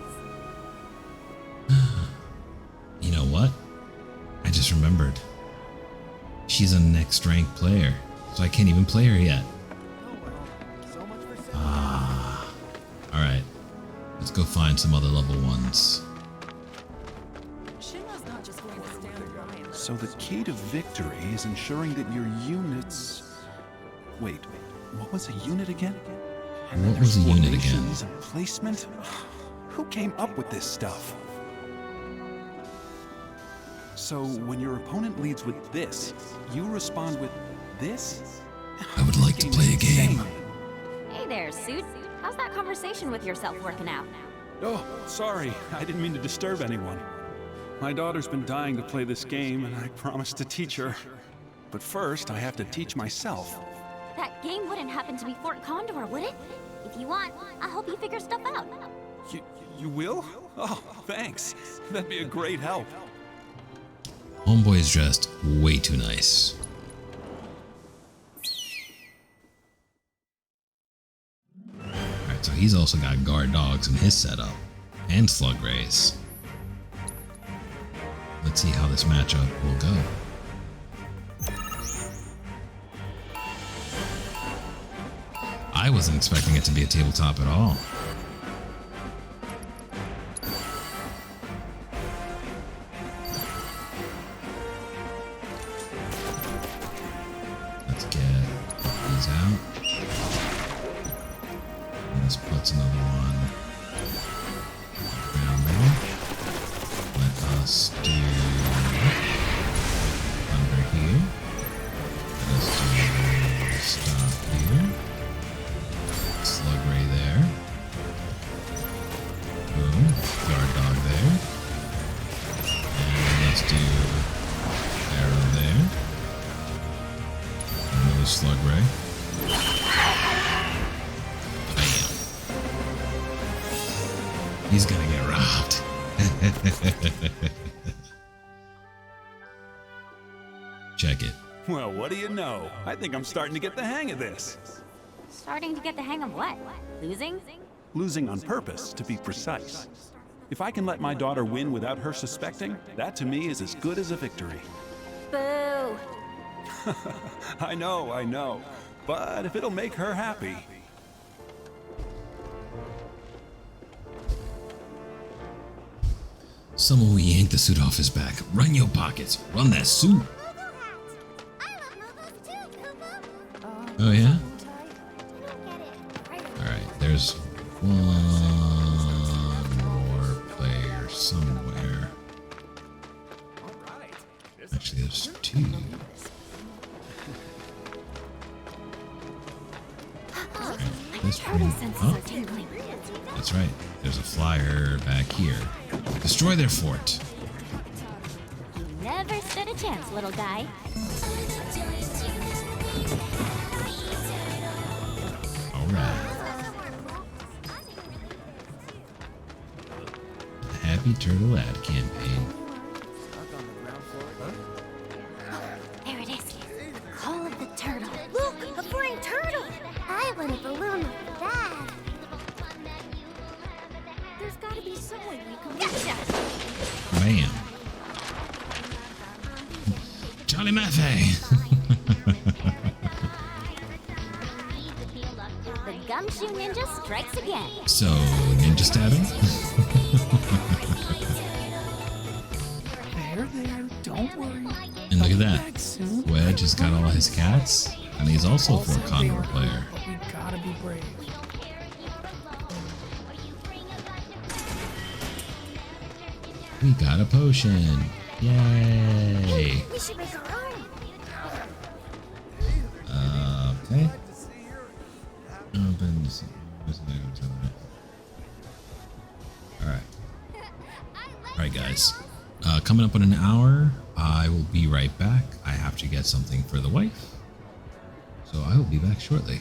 You know what? I just remembered. She's a next rank player, so I can't even play her yet. Ah. Alright. Let's go find some other level ones. So the key to victory is ensuring that your units... Wait, what was a unit again? And What was a unit again? formations and placement? Who came up with this stuff? So when your opponent leads with this, you respond with this? I would like to play a game. Hey there, Suit. How's that conversation with yourself working out? Oh, sorry. I didn't mean to disturb anyone. My daughter's been dying to play this game, and I promised to teach her. But first, I have to teach myself. That game wouldn't happen to be Fort Condor, would it? If you want, I'll help you figure stuff out. You will? Oh, thanks. That'd be a great help. Homeboy is dressed way too nice. he's also got guard dogs in his setup. And slug rays. Let's see how this matchup will go. I wasn't expecting it to be a tabletop at all. Let's get these out. And this puts another one down there. Let us do under here. Let us do stop here. Slug ray there. Boom. Guard dog there. And let's do arrow there. Another slug ray. Bam. He's gonna get robbed. Check it. Well, what do you know? I think I'm starting to get the hang of this. Starting to get the hang of what? Losing? Losing on purpose, to be precise. If I can let my daughter win without her suspecting, that to me is as good as a victory. Boo! I know. But if it'll make her happy. Someone will yank the suit off his back. Run your pockets. Run that suit. Oh yeah? Alright, there's one more player somewhere. Actually, there's two. This oh, that's right. There's a flyer back here. Destroy their fort. You never stood a chance, little guy. Alright. The Happy Turtle ad campaign. There it is. Call of the turtle. Look, a flying turtle. I want a balloon like that. There's got to be some way we can gotcha. Bam. Charlie Maffei. The Gumshoe Ninja strikes again. So, ninja stabbing? There, don't worry. And look at that. Wedge has got all his cats, and he's also a Fort Condor player. But we gotta be brave. We got a potion. Yay. We should make our own. Okay. Open. Alright. Alright, guys. Coming up in an hour, I will be right back. I have to get something for the wife. So I will be back shortly.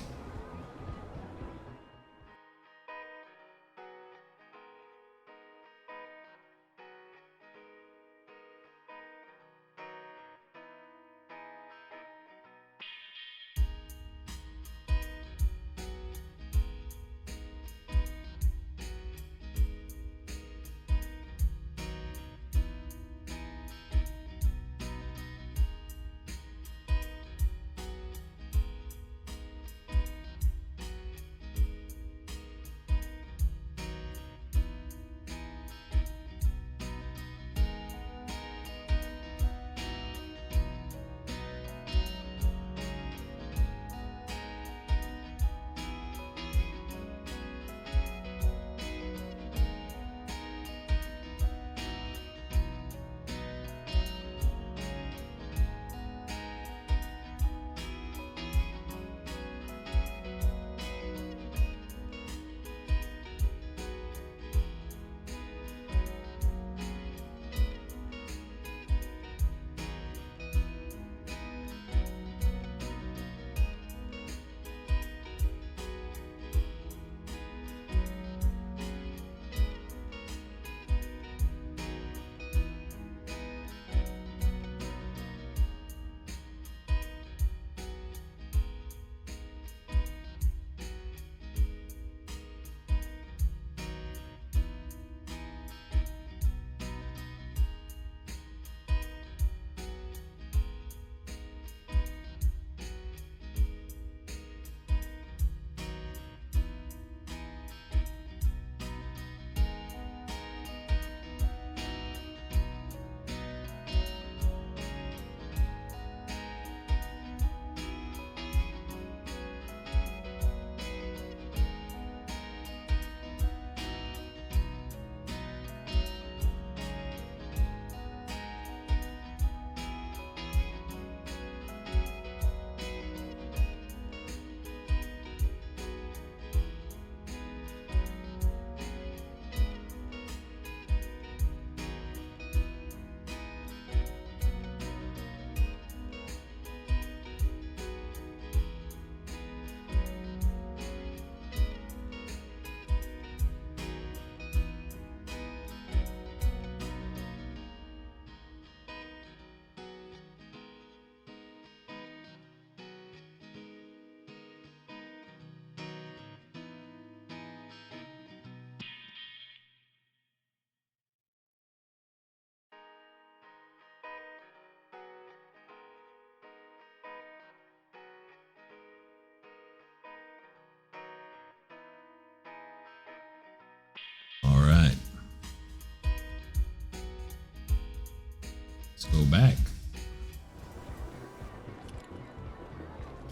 Let's go back.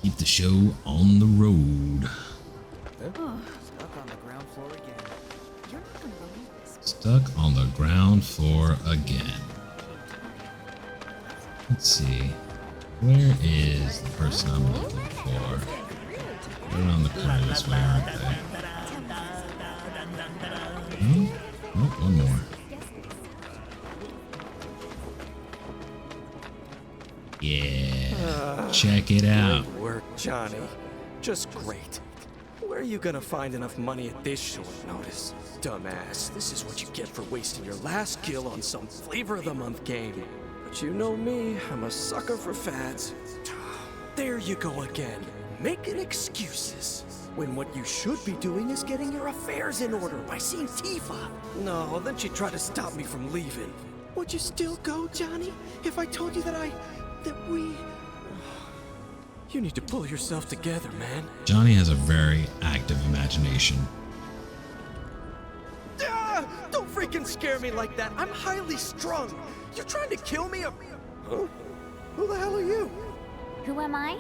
Keep the show on the road. Stuck on the ground floor again. You're not gonna believe this. Stuck on the ground floor again. Let's see. Where is the person I'm looking for? They're around the corner this way, aren't they? Hmm? Oh, one more. Yeah. Check it out. Great work, Johnny. Just great. Where are you gonna find enough money at this short notice? Dumbass, this is what you get for wasting your last kill on some flavor of the month game. But you know me, I'm a sucker for fads. There you go again, making excuses. When what you should be doing is getting your affairs in order by seeing Tifa. No, then she tried to stop me from leaving. Would you still go, Johnny, if I told you that we... You need to pull yourself together, man. Johnny has a very active imagination. Ah, don't freaking scare me like that. I'm highly strung. You're trying to kill me? Huh? Who the hell are you? Who am I?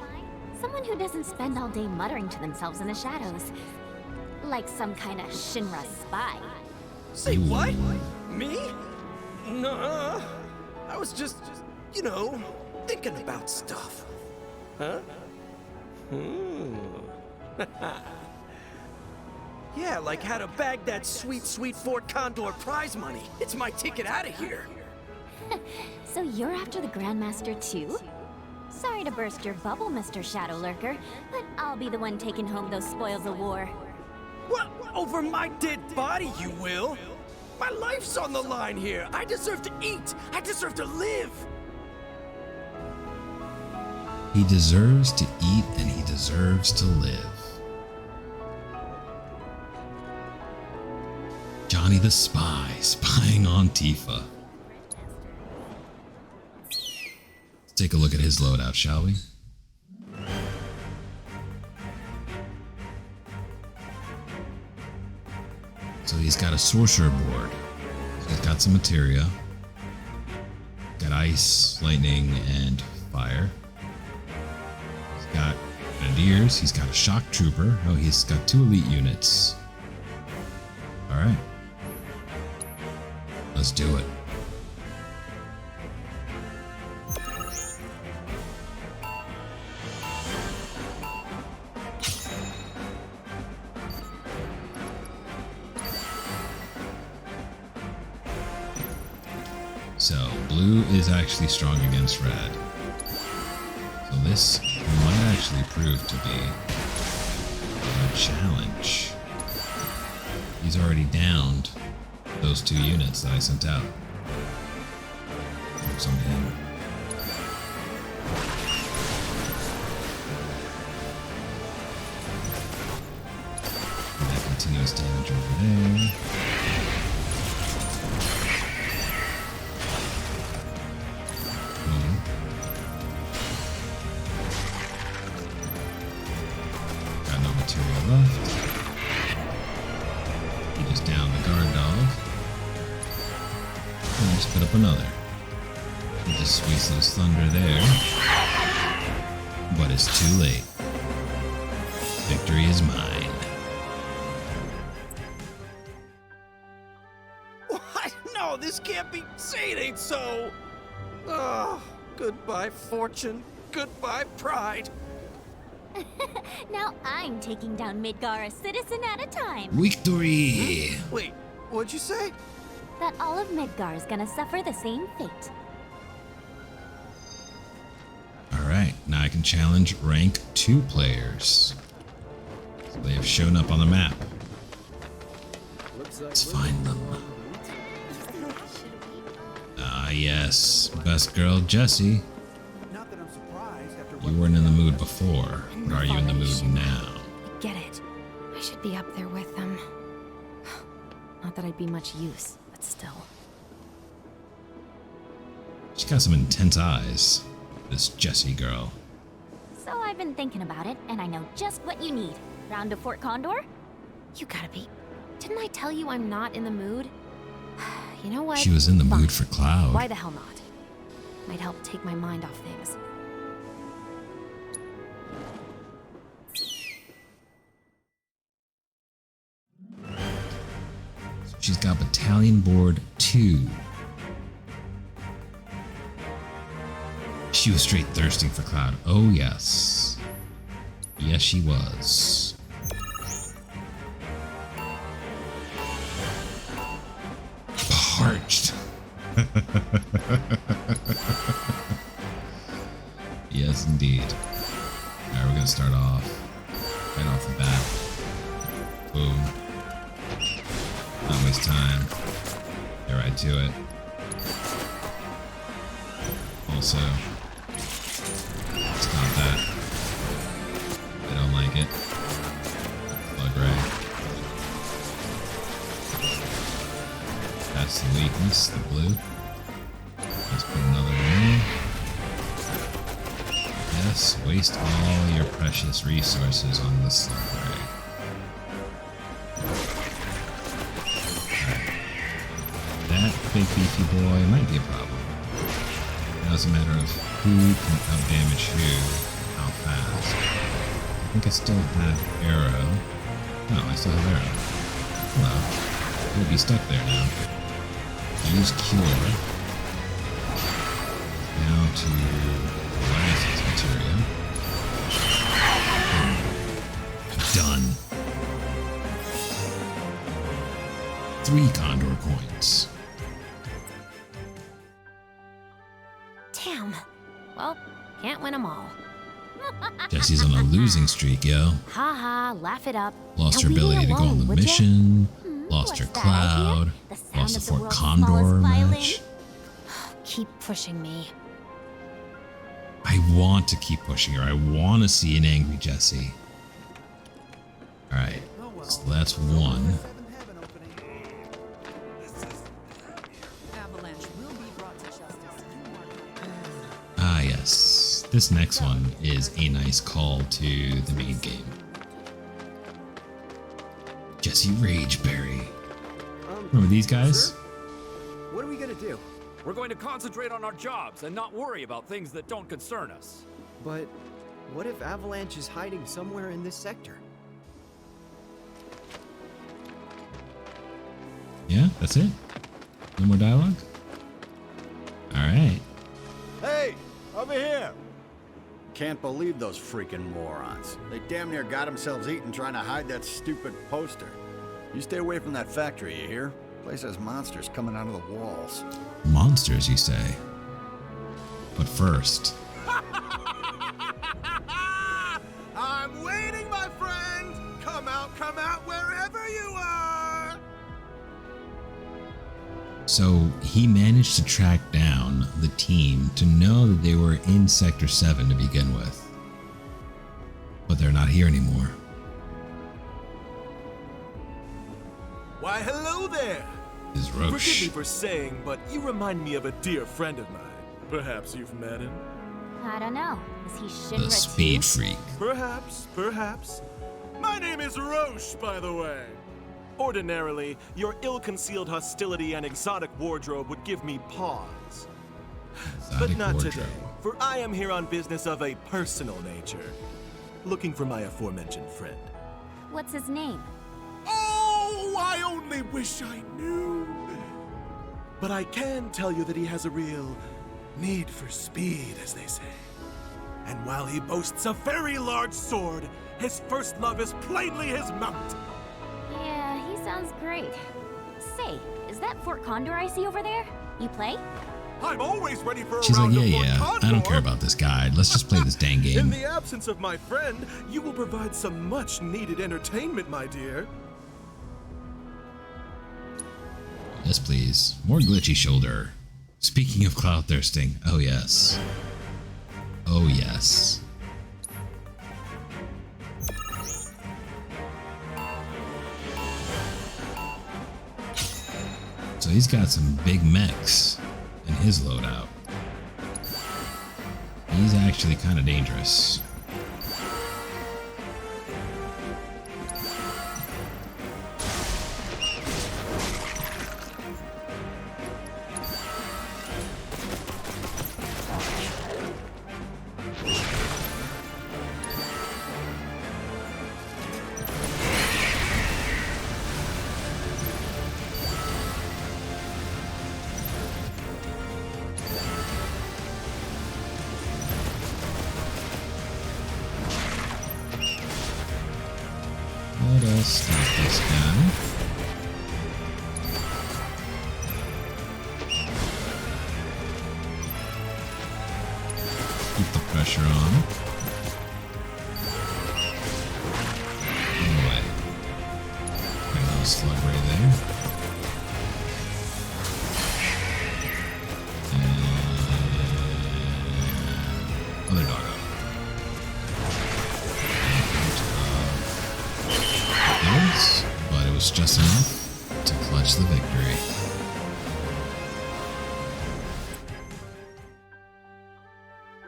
Someone who doesn't spend all day muttering to themselves in the shadows. Like some kind of Shinra spy. Say what? Me? Nuh-uh. I was just, you know, thinking about stuff. Huh? Yeah, like how to bag that sweet, sweet Fort Condor prize money. It's my ticket out of here. So you're after the Grandmaster too? Sorry to burst your bubble, Mr. Shadow Lurker, but I'll be the one taking home those spoils of war. What? Over my dead body, you will? My life's on the line here. I deserve to eat. I deserve to live. He deserves to eat and he deserves to live. Johnny the Spy, spying on Tifa. Let's take a look at his loadout, shall we? So he's got a sorcerer board. So he's got some materia. Got ice, lightning, and fire. He's got grenadiers. He's got a shock trooper. Oh, he's got 2 elite units. Alright. Let's do it. So, blue is actually strong against red. So this might actually prove to be a challenge. He's already downed those 2 units that I sent out. Focus on him. And that continuous damage over there. Another. He just wasted his thunder there. But it's too late. Victory is mine. What? No, this can't be. Say it ain't so. Oh, goodbye, fortune. Goodbye, pride. Now I'm taking down Midgar a citizen at a time. Victory! Wait, what'd you say? That all of Midgar is gonna suffer the same fate. Alright, now I can challenge rank 2 players. So they have shown up on the map. Let's find them. Ah yes, best girl Jessie. You weren't in the mood before, but are you in the mood now? Get it. I should be up there with them. Not that I'd be much use. Still. She's got some intense eyes, this Jessie girl. So I've been thinking about it, and I know just what you need. Round to Fort Condor? You gotta be. Didn't I tell you I'm not in the mood? You know what? She was in the mood for Cloud. Why the hell not? Might help take my mind off things. She's got Battalion Board 2. She was straight thirsting for Cloud. Oh, yes. Yes, she was. Parched. Yes, indeed. Alright, we're gonna start off right off the bat. Boom. Not waste time. Get right to it. Also, stop that. I don't like it. Plug right. That's the weakness, the blue. Let's put another one in. Yes, waste all your precious resources on this slug ray. That big beefy boy might be a problem. Now it's a matter of who can outdamage who, how fast. I think I still have arrow. No, I still have arrow. Well, we'll be stuck there now. Use cure. Now to last materia. Done. 3 Condor coins. Damn. Well, can't win them all. Jesse's on a losing streak, yo. Haha, laugh it up. Lost Now her leave me ability to go alone, on the would ya? mission. Lost her what's that cloud. idea? The sound Lost the of the Fort world's Condor smallest violin? match. Keep pushing me. I want to keep pushing her. I want to see an angry Jesse. Alright, so that's 1. Ah, yes. This next one is a nice call to the main game. Jesse Rageberry. Remember these guys? Sir? What are we gonna do? We're going to concentrate on our jobs and not worry about things that don't concern us. But what if Avalanche is hiding somewhere in this sector? Yeah, that's it? No more dialogue? Alright. Hey, over here! Can't believe those freaking morons. They damn near got themselves eaten trying to hide that stupid poster. You stay away from that factory, you hear? Place has monsters coming out of the walls. Monsters, you say? But first... I'm waiting, my friend! Come out wherever you are! So he managed to track down the team to know that they were in Sector 7 to begin with. But they're not here anymore. Why, hello there! Is Roche. Forgive me for saying, but you remind me of a dear friend of mine. Perhaps you've met him? I don't know. Is he Shinra The speed too? freak. Perhaps. My name is Roche, by the way. Ordinarily, your ill-concealed hostility and exotic wardrobe would give me pause. But not today, for I am here on business of a personal nature. Looking for my aforementioned friend. What's his name? Oh, I only wish I knew. But I can tell you that he has a real need for speed, as they say. And while he boasts a very large sword, his first love is plainly his mount. Yeah, he sounds great. Say, is that Fort Condor I see over there? You play? I'm always ready for a She's like, round yeah, of yeah, Fort I don't Condor. care about this guide. Let's just play this dang In game. the absence of my friend, you will provide some much-needed entertainment, my dear. Yes, please. More glitchy shoulder. Speaking of cloud thirsting, oh yes. Oh yes. So he's got some big mechs in his loadout. He's actually kind of dangerous. Keep the pressure on. Anyway. Another slug right there. Other doggo. But it was just enough to clutch the victory.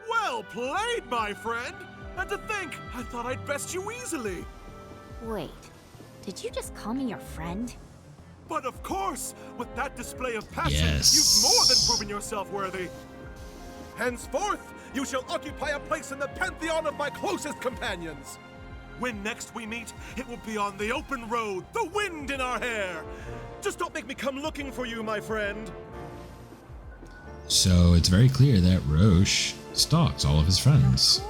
Well played, my friend! And to think, I thought I'd best you easily. Wait, did you just call me your friend? But of course, with that display of passion, Yes. you've more than proven yourself worthy. Henceforth, you shall occupy a place in the pantheon of my closest companions. When next we meet, it will be on the open road, the wind in our hair. Just don't make me come looking for you, my friend. So it's very clear that Roche stalks all of his friends.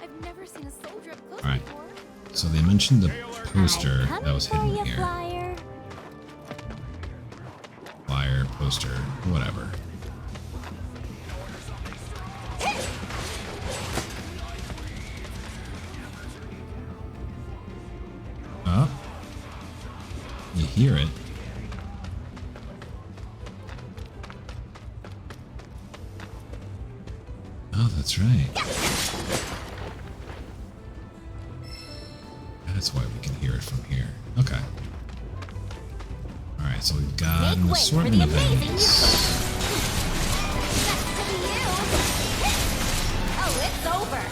I've never seen a soldier up close Alright, before. so they mentioned the poster that was hidden here. Flyer. Flyer, poster, whatever. Oh. You hear it. Oh, that's right. That's why we can hear it from here. Okay. Alright, so we've got an assortment of enemies. Oh, it's over.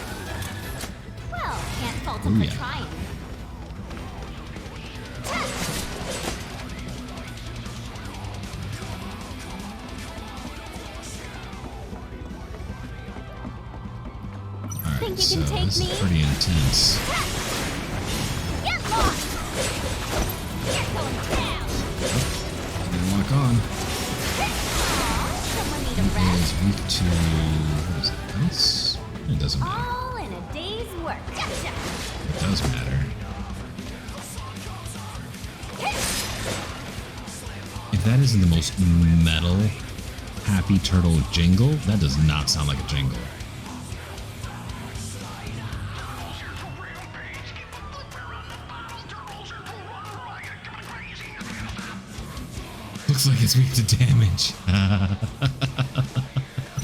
Well, can't fault him for trying. Alright, you so can take this me? is pretty intense. Get lost! You're going down! Didn't lock on. Aw, someone need a It rest? is weak to... what is it? Ice? It doesn't matter. All in a day's work. Gotcha! It does matter. If that isn't the most metal Happy Turtle jingle, that does not sound like a jingle. Looks like it's weak to damage.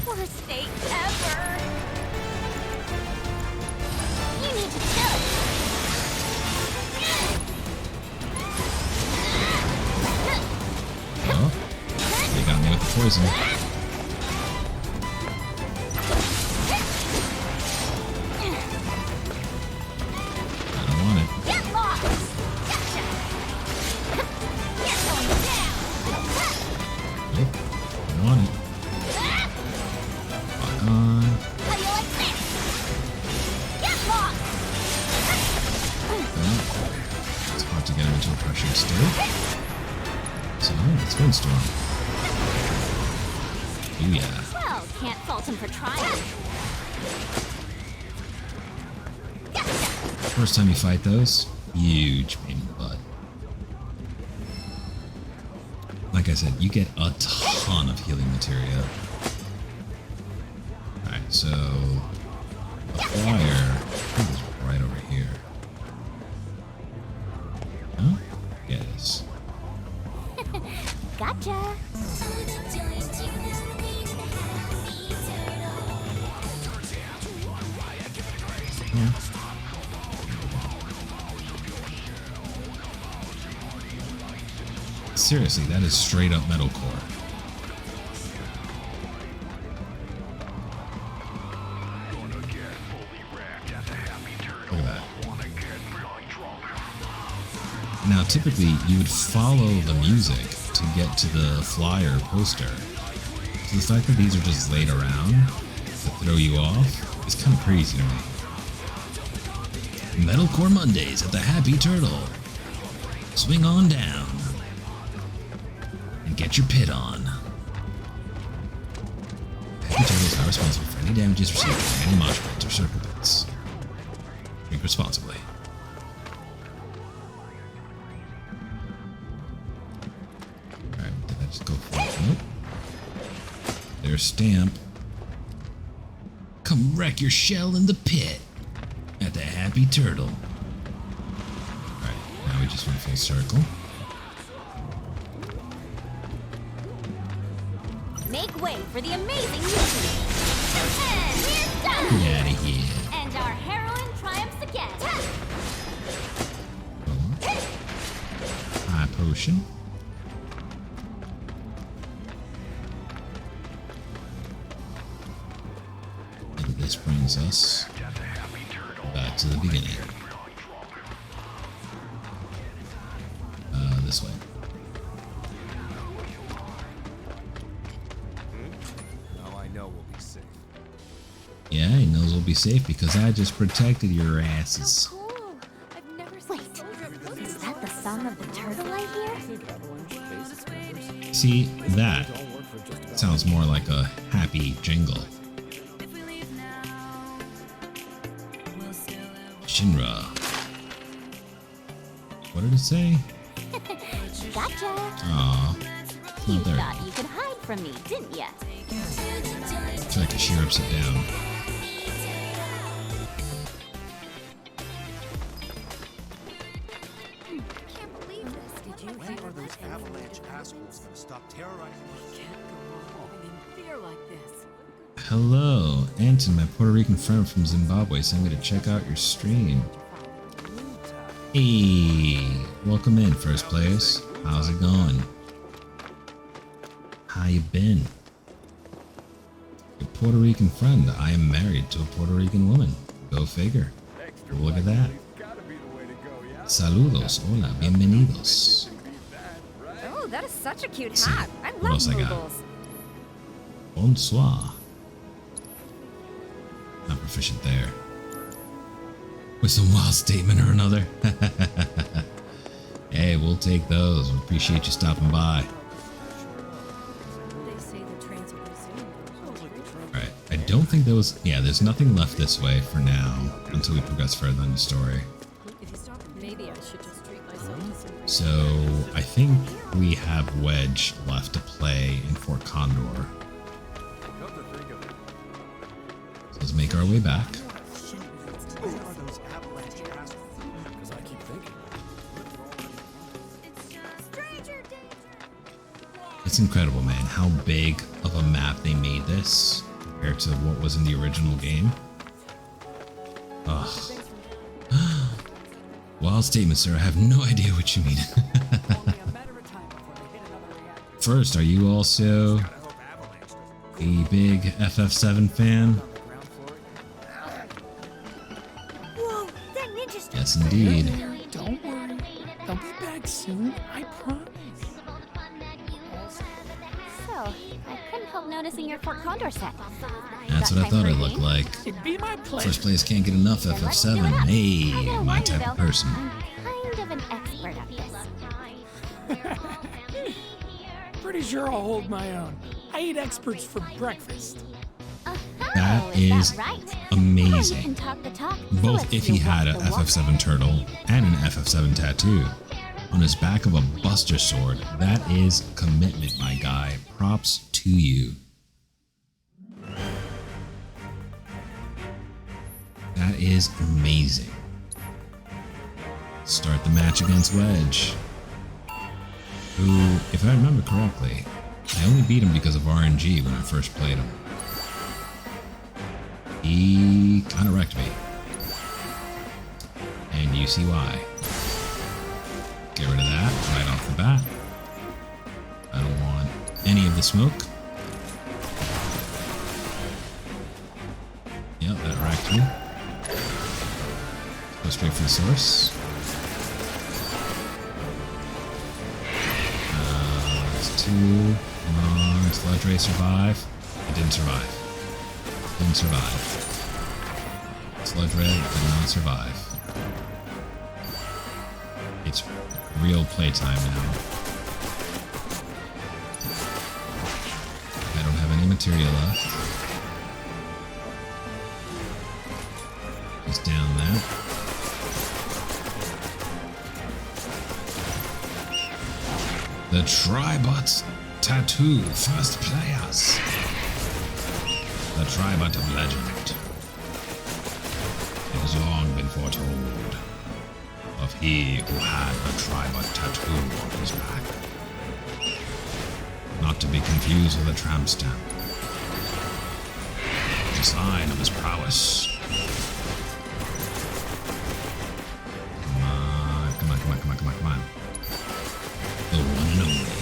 Worst day ever. You need to chill. Oh, they got me with the poison. I don't want it. Get lost! Gotcha! You're going down! Nope, I don't want it. Lock on. How you like this? Get lost! Oh, it's hard to get him into a pressured state. So, it's Windstorm. Ooh, yeah. Well, can't fault him for trying. First time you fight those, huge pain in the butt. Like I said, you get a ton of healing materia. Alright, so the flyer is right over here. Huh? Yeah, it is. Gotcha! Seriously, that is straight up metalcore. Look at that. Now, typically, you would follow the music to get to the flyer poster. So the fact that these are just laid around to throw you off is kind of crazy to me. Metalcore Mondays at the Happy Turtle. Swing on down and get your pit on. Happy Turtles are responsible for any damages received from any mosh pits or circle pits. Drink responsibly. Alright, did I just go for it? Nope. Their stamp. Come Come wreck your shell in the pit at the Happy Turtle. Alright, now we just went full circle. Make way for the amazing Yuffie! And we're done! Get out of here. And our heroine triumphs again! High potion. And this brings us back to the beginning. This way. Now I know we'll be safe. Yeah, he knows we'll be safe because I just protected your asses. Wait, is that the song of the turtle I hear? See, that sounds more like a happy jingle. Shinra. What did it say? Gotcha. Aw, it's not there. Thought you could hide from me, didn't ya? Try to shear upside down. When are those avalanche assholes gonna stop terrorizing us? Can't go on living in fear like this. Hello, Anton, my Puerto Rican friend from Zimbabwe, sent me to check out your stream. Hey, welcome in, first players. How's it going? How you been? Your Puerto Rican friend. I am married to a Puerto Rican woman. Go figure. Look at that. Saludos. Hola. Bienvenidos. Oh, that is such a cute See, hat. I what love else I got? Moogles. Bonsoir. Not proficient there. With some wild statement or another. Hey, we'll take those. We appreciate you stopping by. They say the trains will resume. Alright, I don't think there was... Yeah, there's nothing left this way for now until we progress further in the story. If you stop, maybe I should just treat myself to some. So, I think we have Wedge left to play in Fort Condor. So let's make our way back. It's incredible, man, how big of a map they made this compared to what was in the original game. Ugh. Wild statement, sir. I have no idea what you mean. First, are you also a big FF7 fan? Whoa, that ninja's Yes, indeed. Don't worry. They'll be back soon, I promise. So, I couldn't help noticing your Fort Condor set. That's what I thought it looked like. It'd be my pleasure. First players can't get enough FF7. Hey, my type of person. I'm kind of an expert at this. Pretty sure I'll hold my own. I eat experts for breakfast. That is amazing. You can talk the talk, Both so if he had a FF7 turtle and an FF7 tattoo on his back of a Buster Sword. That is commitment, my guy. Props to you. That is amazing. Start the match against Wedge, who, if I remember correctly, I only beat him because of RNG when I first played him. He kind of wrecked me. And you see why. Get rid of that right off the bat. I don't want any of the smoke. Yep, that wrecked me. Go straight for the source. That's two. Come on, Sludge Ray survive. It didn't survive. Didn't survive. Sludge Ray did not survive. It's real playtime now. I don't have any material left. Just down that. The Tribot Tattoo, first players. The Tribot of Legend. It has long been foretold of he who had the Tribut tattoo on his back. Not to be confused with a tramp stamp. It's a sign of his prowess. Come on, come on, come on, come on, come on, come on. The one and only.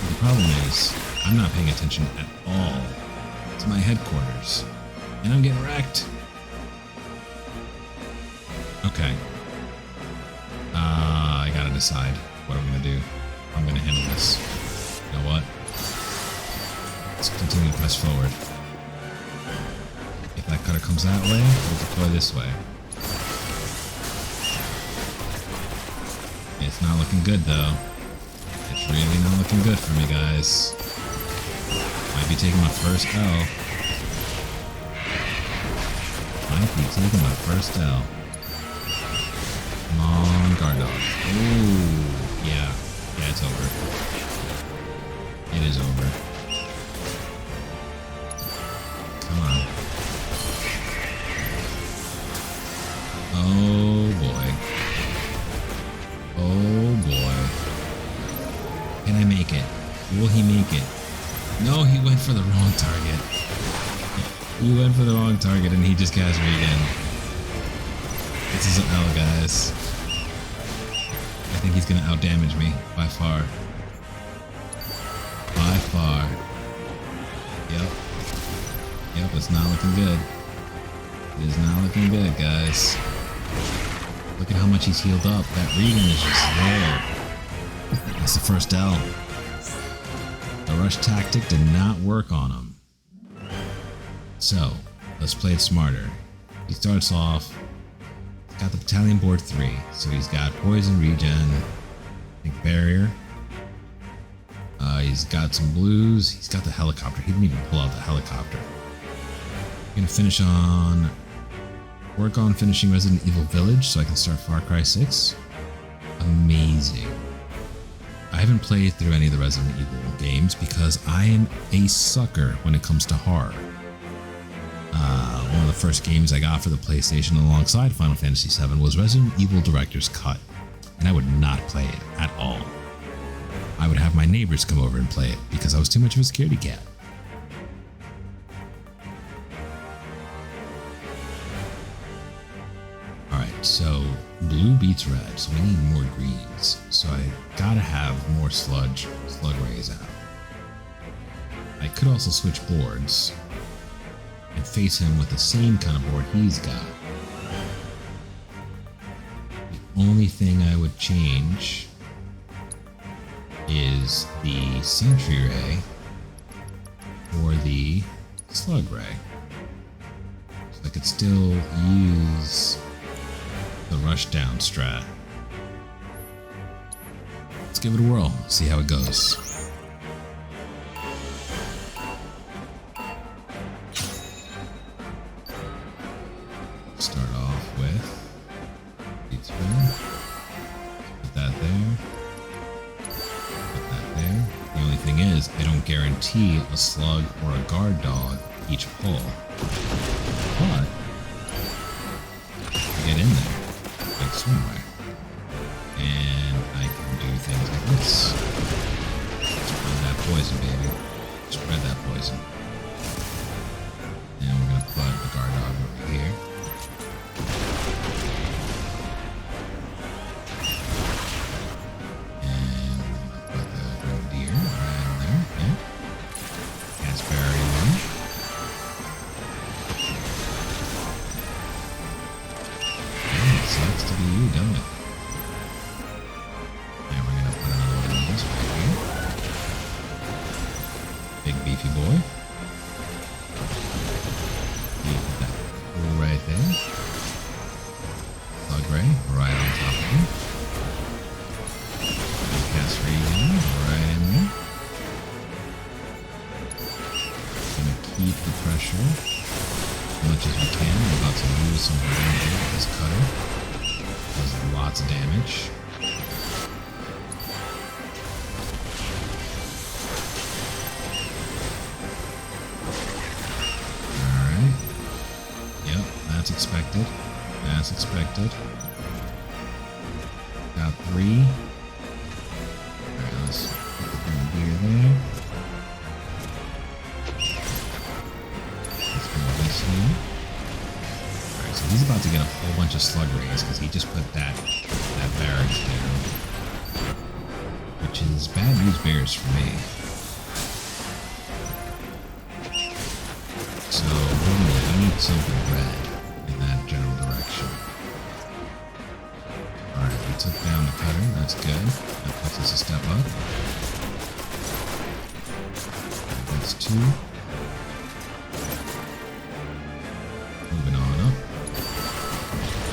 The problem is, I'm not paying attention at all to my headquarters. And I'm getting wrecked. Okay. I gotta decide what I'm gonna do. I'm gonna handle this. You know what? Let's continue to press forward. If that cutter comes that way, we'll deploy this way. It's not looking good though. It's really not looking good for me, guys. Might be taking my first L. Might be taking my first L. Come on, guard dog. Ooh, yeah. Yeah, it's over. It is over. Come on. Oh boy. Oh boy. Can I make it? Will he make it? No, he went for the wrong target. He went for the wrong target and he just cast me again. This is an L, guys. I think he's gonna outdamage me by far. By far. Yep. Yep, it's not looking good. It is not looking good, guys. Look at how much he's healed up. That Regan is just there. That's the first L. The rush tactic did not work on him. So, let's play it smarter. He starts off, he's got the battalion board 3, so he's got poison regen, I think barrier. He's got some blues, he's got the helicopter. He didn't even pull out the helicopter. I'm gonna work on finishing Resident Evil Village so I can start Far Cry 6. Amazing. I haven't played through any of the Resident Evil games because I am a sucker when it comes to horror. One of the first games I got for the PlayStation alongside Final Fantasy VII was Resident Evil Director's Cut, and I would not play it at all. I would have my neighbors come over and play it because I was too much of a scaredy cat. Alright, so blue beats red, so we need more greens. So I gotta have more slug rays out. I could also switch boards and face him with the same kind of board he's got. The only thing I would change is the sentry ray or the slug ray. So I could still use the rush down strat. Let's give it a whirl, see how it goes. Start off with beat spin. Put that there. Put that there. The only thing is, I don't guarantee a slug or a guard dog each pull. But I get in there like swimwear, and I can do things like this. Spread that poison, baby. Spread that poison. And we're gonna put the guard dog over here. And we're gonna put the grenadier right in there. Yeah. Cast barrier one. Yeah, it sucks to be you, don't it? And we're gonna put another one of these right here. Big beefy boy. Put that right there. Slug ray right on top of him. Cast regen right in there. Gonna keep the pressure as much as we can. We're about to lose some range with this cutter. Does lots of damage. Alright. Yep. expected. As expected. Got 3. Alright, let's put the green gear there. Let's go this way. Alright, so he's about to get a whole bunch of slug rays because he just put that barrage down. Which is bad news bears for me. So, I need something red in that general direction. Alright, we took down the cutter, that's good. That puts us a step up. That's 2. Moving on up.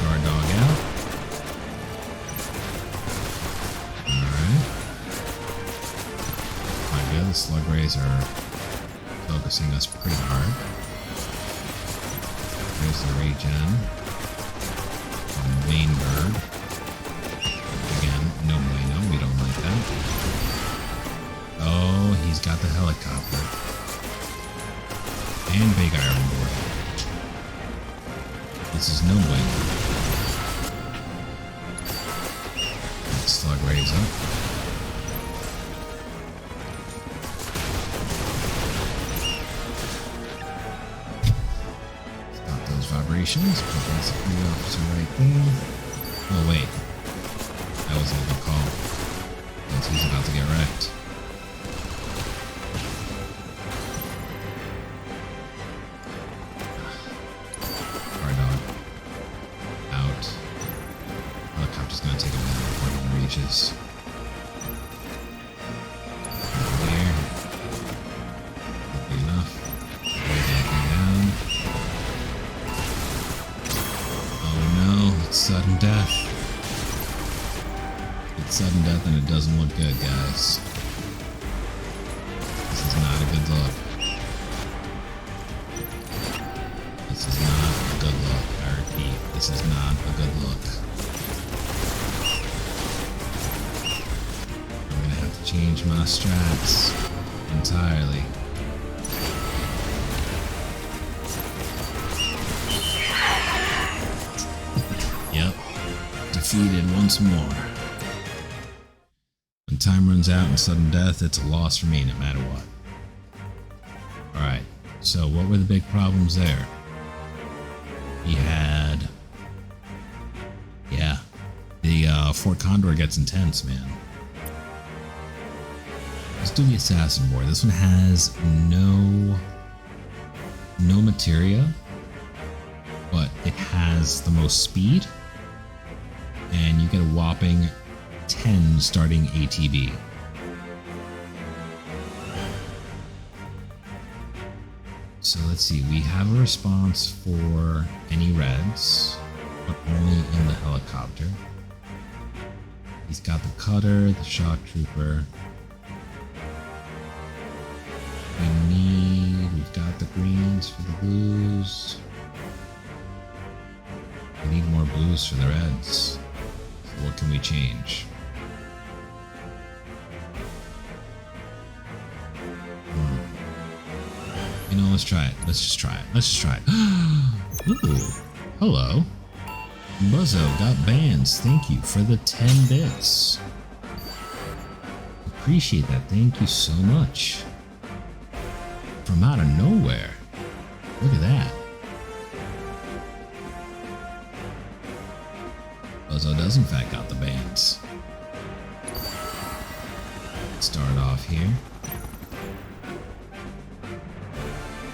Guard dog out. Alright. Quite good, the slug rays are focusing us pretty hard. There's the regen on the main bird. Again, no bueno, we don't like that. Oh, he's got the helicopter. And big iron board. This is no bueno. Slug rays up. Vibrations, put that security officer right there. Oh wait, that was a good call. Because he's about to get wrecked. Guard dog. Out. Helicopter's gonna take him down before he reaches. There. Good enough. Way back down. Sudden death. It's sudden death and it doesn't look good, guys. This is not a good look. This is not a good look. I repeat, this is not a good look. I'm gonna have to change my strats entirely. Defeated once more. When time runs out in sudden death, it's a loss for me no matter what. Alright, so what were the big problems there? He had... Yeah, the Fort Condor gets intense, man. Let's do the Assassin Board. This one has no materia, but it has the most speed. And you get a whopping 10 starting ATB. So let's see, we have a response for any reds, but only in the helicopter. He's got the cutter, the shock trooper. We've got the greens for the blues. We need more blues for the reds. What can we change? You know, let's try it. Let's just try it. Let's just try it. Ooh, hello. Buzzo got bands. Thank you for the 10 bits. Appreciate that. Thank you so much. From out of nowhere. Look at that. Buzzo does in fact got the bands. Let's start off here.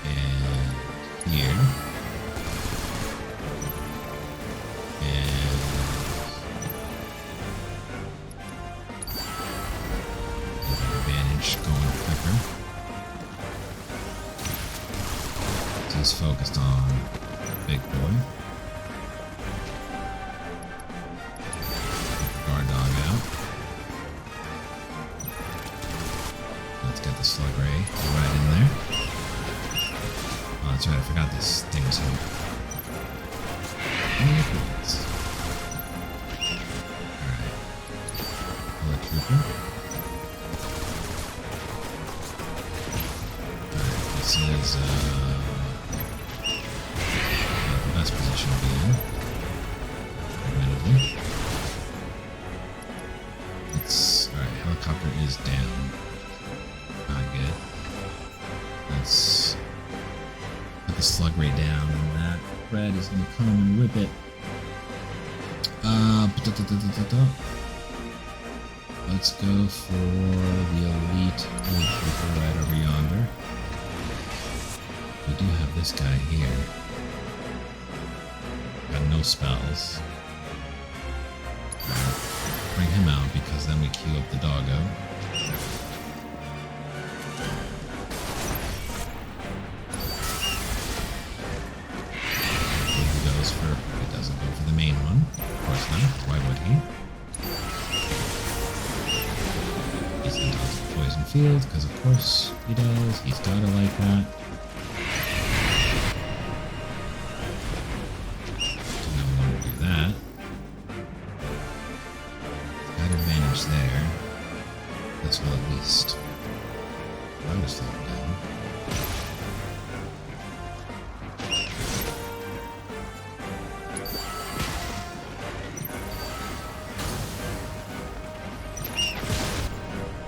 And here. And advantage going quicker. So he's focused on Big Boy. Slug ray right in there. Oh, that's right, I forgot this thing was here. Alright. Alert trooper. Alright, this is not the best position to be in. down. Not good. Let's put the slug ray down, and that red is gonna come and rip it. Let's go for the elite old trooper right over yonder. We do have this guy here. Got no spells. Bring him out because then we queue up the doggo. He doesn't go for the main one. Of course not. Why would he? He's entitled to poison field because of course he does. He's gotta like that. Didn't want to do that. Got advantage there. This will at least try to slow him down.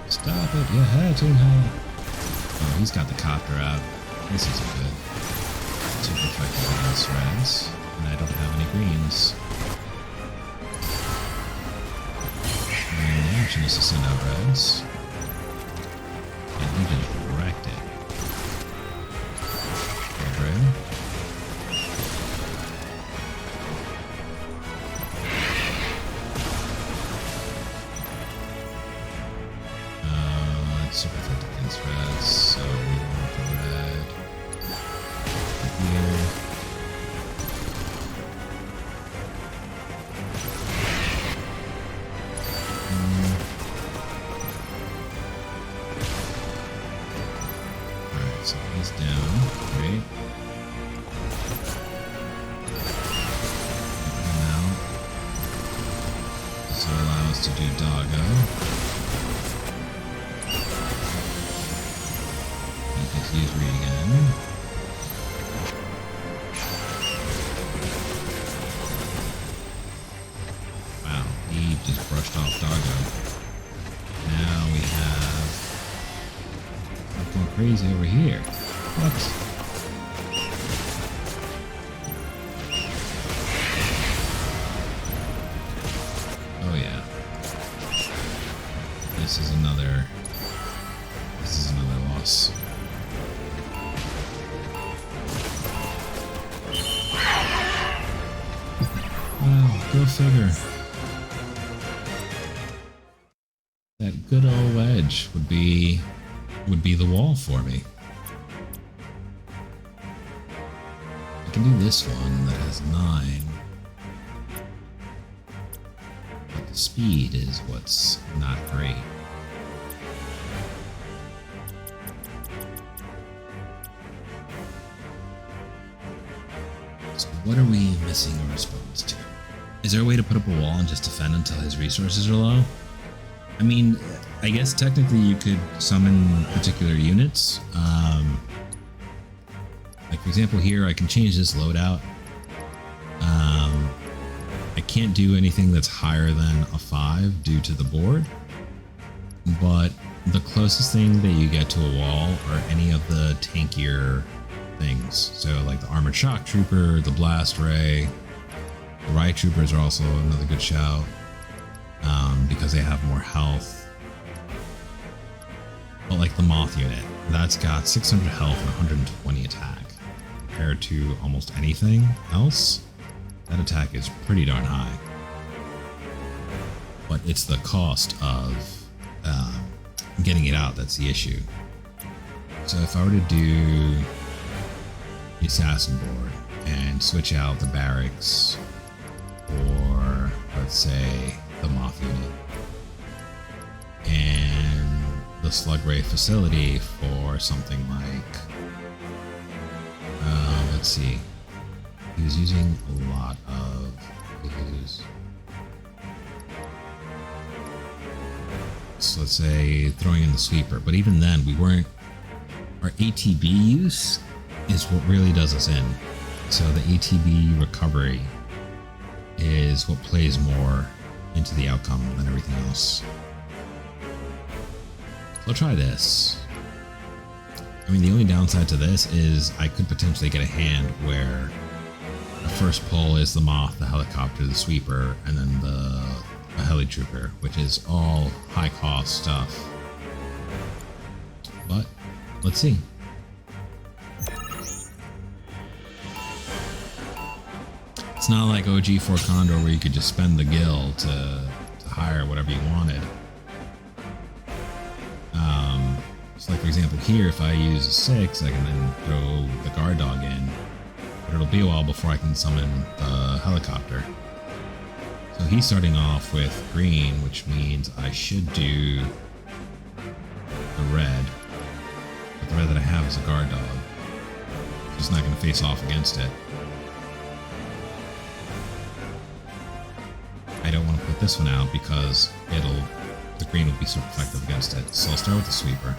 Stop it, you had to have. Oh, he's got the copter out. This isn't good. Super effective against reds, and I don't have any greens. And the action is to send out reds. And he just wrecked it. Red red. Super effective against reds, so we want the red here. Alright, so he's down. Great. Get him out. This will allow us to do doggo. Use read again. Wow, he just brushed off doggo. Now we have I'm going crazy over here. What? Oh yeah. This is another loss. Go figure. That good old wedge would be the wall for me. I can do this one that has 9. But the speed is what's not great. So what are we missing a response to? Is there a way to put up a wall and just defend until his resources are low? I mean, I guess technically you could summon particular units. Like for example here, I can change this loadout. I can't do anything that's higher than a 5 due to the board. But the closest thing that you get to a wall are any of the tankier things. So like the Armored Shock Trooper, the Blast Ray. The Riot Troopers are also another good shout, because they have more health. But like the Moth unit, that's got 600 health and 120 attack. Compared to almost anything else, that attack is pretty darn high. But it's the cost of getting it out that's the issue. So if I were to do the Assassin board and switch out the barracks, or let's say the Moth unit, and the Slug Ray facility for something like, let's see, he was using a lot of his, so let's say throwing in the sweeper, but even then we weren't, our ATB use is what really does us in. So the ATB recovery is what plays more into the outcome than everything else. I'll try this. I mean, the only downside to this is I could potentially get a hand where the first pull is the Moth, the helicopter, the sweeper, and then the heli trooper, which is all high cost stuff. But let's see. It's not like OG 4 Condor where you could just spend the gil to hire whatever you wanted. So like for example here, if I use a 6, I can then throw the guard dog in, but it'll be a while before I can summon the helicopter. So he's starting off with green, which means I should do the red. But the red that I have is a guard dog. So it's not going to face off against it. I don't want to put this one out because the green will be super effective against it. So I'll start with the sweeper.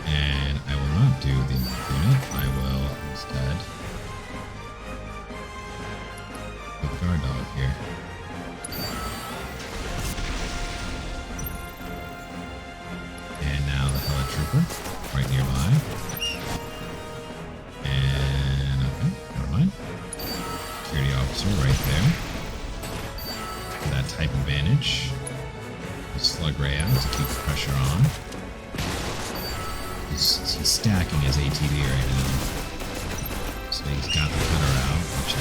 And I will not do the unit. I will instead put the guard dog here. And now the heli trooper right nearby. And okay, never mind. Security officer right there. That type advantage. The slug ray out to keep the pressure on. He's stacking his ATV right now. So he's got the cutter out, which is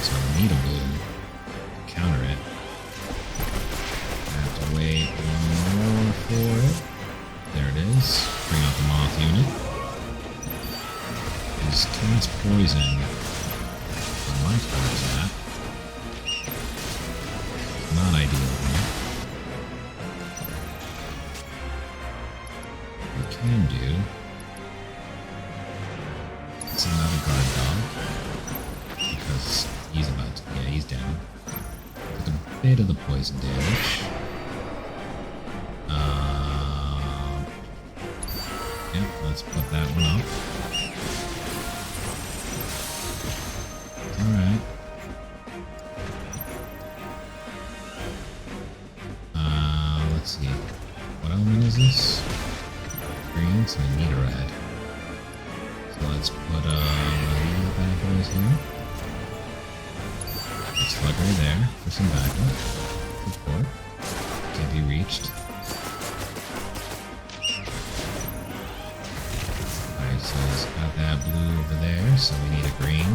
so I need a blue to counter it. I have to wait one more for it. There it is. Bring out the Moth unit. His cast poison on my cards that. Not ideal here. What we can do, send out a guard dog because he's about to, yeah, he's down. Took a bit of the poison damage. Yep, let's put that one up. Alright. Let's see. What element is this? Green, so I need a red. So let's put the bad boys here. Put Slugger there for some backup. Support. Can't be reached. Alright, so he's got that blue over there, so we need a green.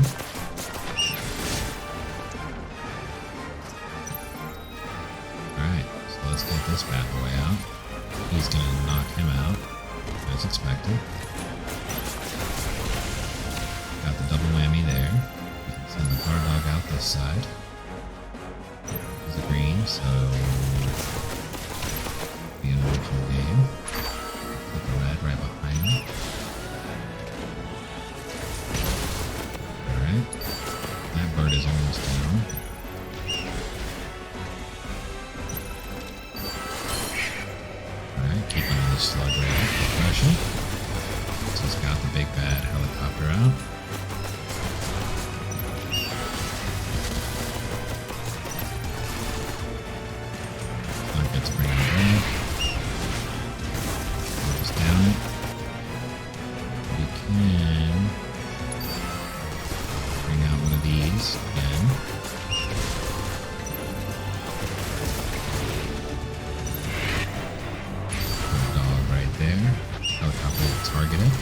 Alright, so let's get this bad boy out. He's gonna knock him out, as expected. Got the double whammy there. We can send the guard dog out this side. He's a green, so be an original game. Put the red right behind him. Alright. That bird is almost down. Alright, keeping the slug right up for pressure. So he's got the big bad helicopter out. Slug gets bring out red. Goes down it. We can bring out one of these again. There. Helicopter will target it.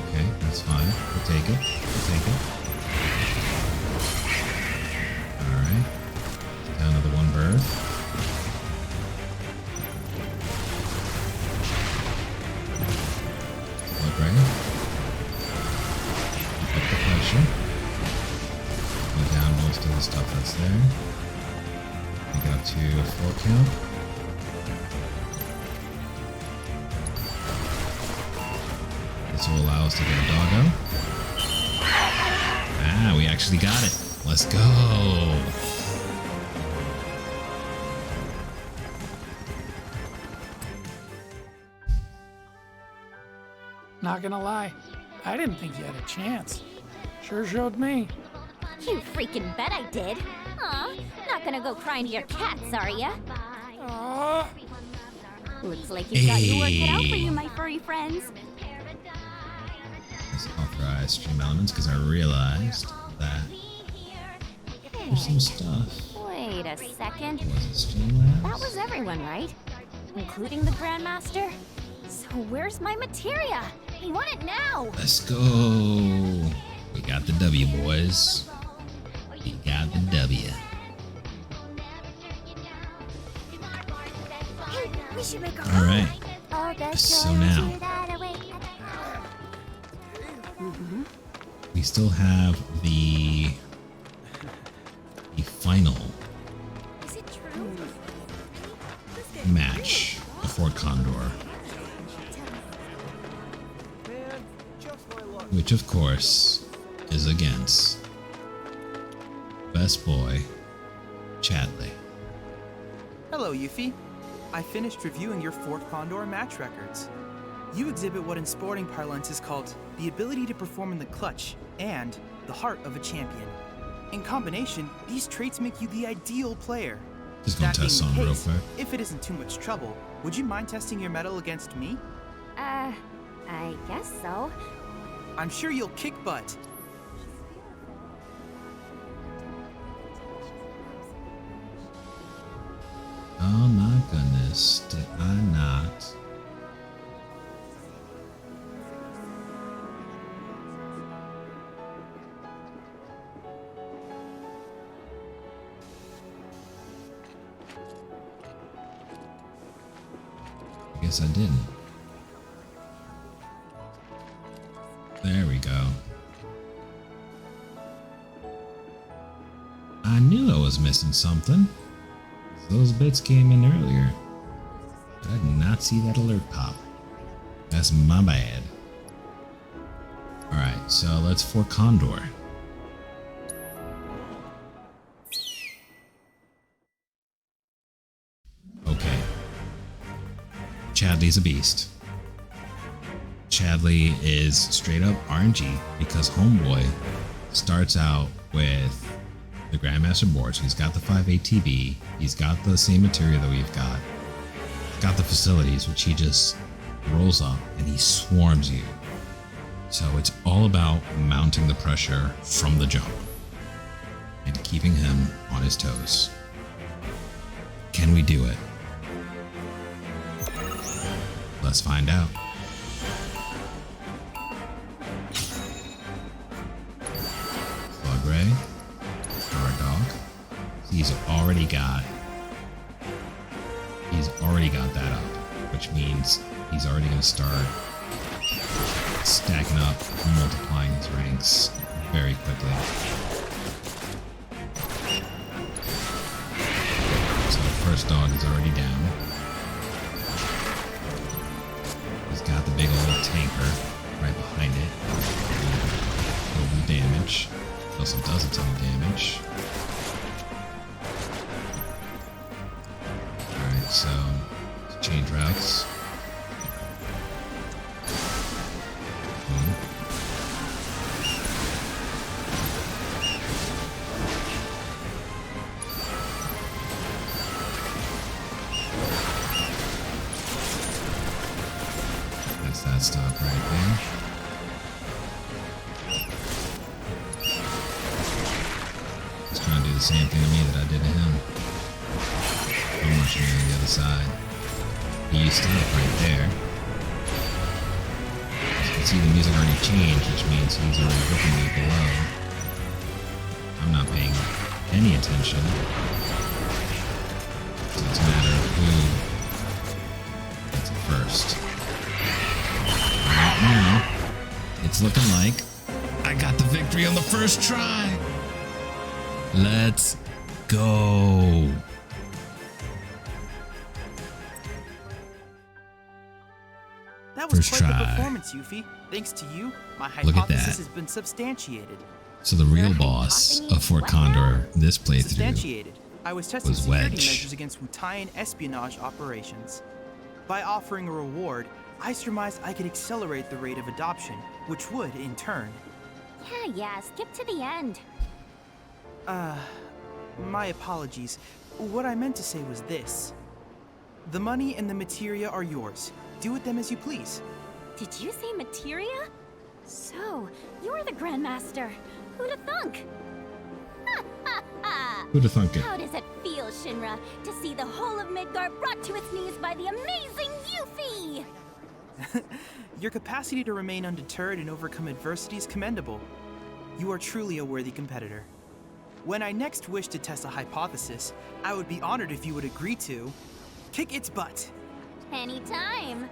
Okay, that's fine. We'll take it. We'll take it. Alright. Down to the one bird. Look right. Keep up the pressure. Go down most of the stuff that's there. Get up to a 4 count. This will allow us to get a doggo. Ah, we actually got it. Let's go. Not gonna lie, I didn't think you had a chance. Sure showed me. You freaking bet I did. Aw, not gonna go crying to your cats, are ya? Looks like you've got your work cut out for you, my furry friends. Let's authorize stream elements because I realized that there's some stuff. Wait a second. Was it Streamlabs? That was everyone, right? Including the Grandmaster? So where's my materia? I want it now! Let's go. We got the W, boys. We got the W. Hey, we should make a All right. So now we still have the final match of Fort Condor, which of course is against Best Boy Chadley. Hello, Yuffie. I finished reviewing your Fort Condor match records. You exhibit what in sporting parlance is called the ability to perform in the clutch and the heart of a champion. In combination, these traits make you the ideal player. Just gonna test some real quick. If it isn't too much trouble, would you mind testing your mettle against me? I guess so. I'm sure you'll kick butt. Oh my goodness, did I not? I guess I didn't. There we go. I knew I was missing something. Those bits came in earlier. But I did not see that alert pop. That's my bad. Alright, so let's Fort Condor. Okay. Chadley's a beast. Chadley is straight up RNG because Homeboy starts out with the Grandmaster board. So he's got the 5 ATB, he's got the same material that we've got, he's got the facilities, which he just rolls up and he swarms you. So it's all about mounting the pressure from the jump and keeping him on his toes. Can we do it? Let's find out. Slug Ray, Guard Dog. He's already got that up, which means he's already going to start stacking up, multiplying his ranks very quickly. So the first dog is already down. He's got the big old tanker right behind it. Over the damage. Also does a ton of damage. Alright, so change routes. That's that stop right there. He's trying to do the same thing to me that I did to him. I'm rushing on the other side. He used to stop right there. As you can see, the music already changed, which means he's already whipping me below. I'm not paying any attention. So it's a matter of who gets it first. Right now, it's looking like I got the victory on the first try. Let's go. That was First quite the try. performance, Yuffie. Thanks to you, my Look at hypothesis that. has been substantiated. So the real boss of Fort Condor this playthrough Substantiated. I was testing was security Wedge. measures against Wutaian espionage operations. By offering a reward, I surmised I could accelerate the rate of adoption, which would, in turn... Yeah, skip to the end. My apologies. What I meant to say was this. The money and the materia are yours. Do with them as you please. Did you say materia? So, you're the Grandmaster. Who'da thunk? Who'da thunk it? How does it feel, Shinra, to see the whole of Midgar brought to its knees by the amazing Yuffie? Your capacity to remain undeterred and overcome adversity is commendable. You are truly a worthy competitor. When I next wish to test a hypothesis, I would be honored if you would agree to kick its butt. Anytime.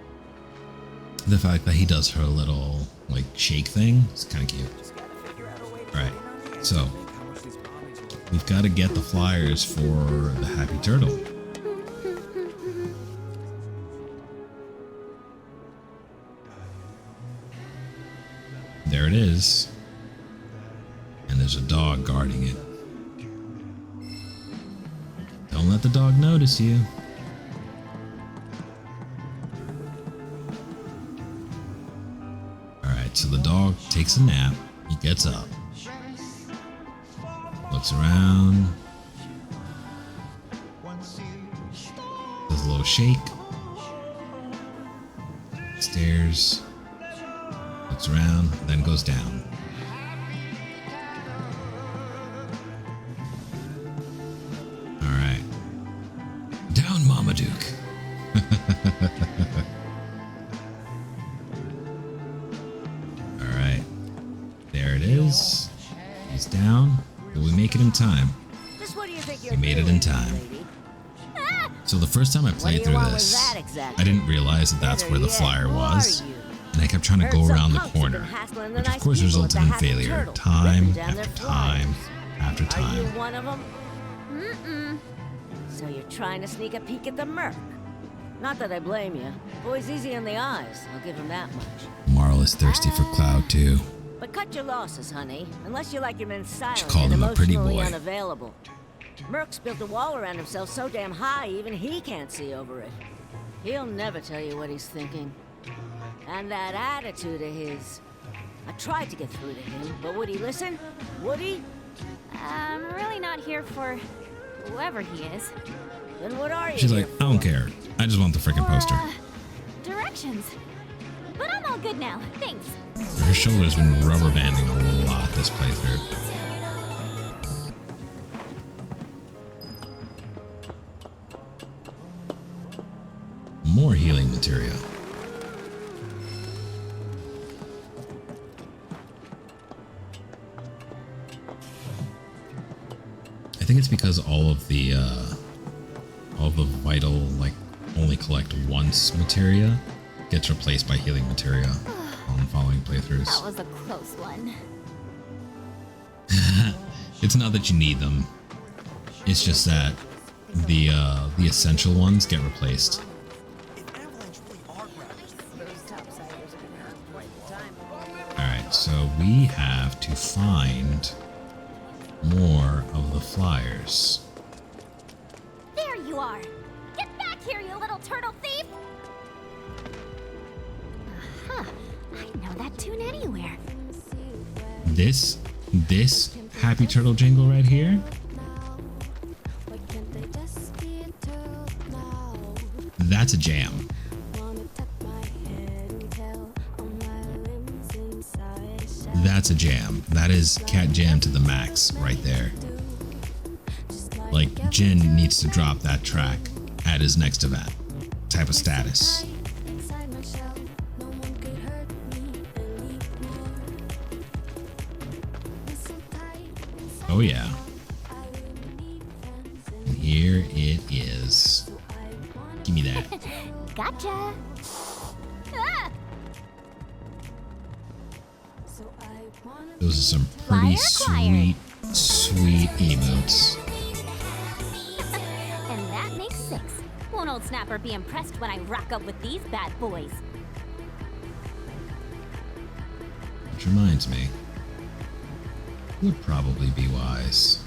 The fact that he does her little, like, shake thing is kind of cute. Alright, so we've got to get the flyers for the Happy Turtle. There it is. And there's a dog guarding it. Don't let the dog notice you. Alright, so the dog takes a nap. He gets up. Looks around. Does a little shake. Stares. Looks around, then goes down. Alright. Down, Marmaduke. Alright. There it is. He's down. But we make it in time. Just what do you think We made it in time. So the first time I played through this, I didn't realize that that's where the flyer was. And I kept trying to go around the corner, which of course resulted in failure, time after time after Are you time. one of them? Mm-mm. So you're trying to sneak a peek at the Merc? Not that I blame you. Boy's easy on the eyes, I'll give him that much. Marl is thirsty for Cloud too. But cut your losses, honey. Unless you like your men silent called and him a pretty emotionally boy. unavailable. Merc's built a wall around himself so damn high, even he can't see over it. He'll never tell you what he's thinking. And that attitude of his. I tried to get through to him, but would he listen? Would he? I'm really not here for whoever he is. Then what are you She's here like, I don't care. I just want the freaking poster. Directions. But I'm all good now, thanks. Her shoulder's been rubber banding a lot this playthrough. More healing material. I think it's because all of the vital, like, only collect once materia gets replaced by healing materia on following playthroughs. That was a close one. It's not that you need them. It's just that the essential ones get replaced. Alright, so we have to find more of the flyers. There you are! Get back here, you little turtle thief! Huh. I know that tune anywhere. This Happy Turtle jingle right here. That's a jam. That's a jam. That is cat jam to the max right there. Like, Jin needs to drop that track at his next event. Type of status. Oh yeah. And here it is. Give me that. Gotcha! Ah! Those are some pretty sweet emotes. And that makes 6. Won't old Snapper be impressed when I rock up with these bad boys? Which reminds me, would probably be wise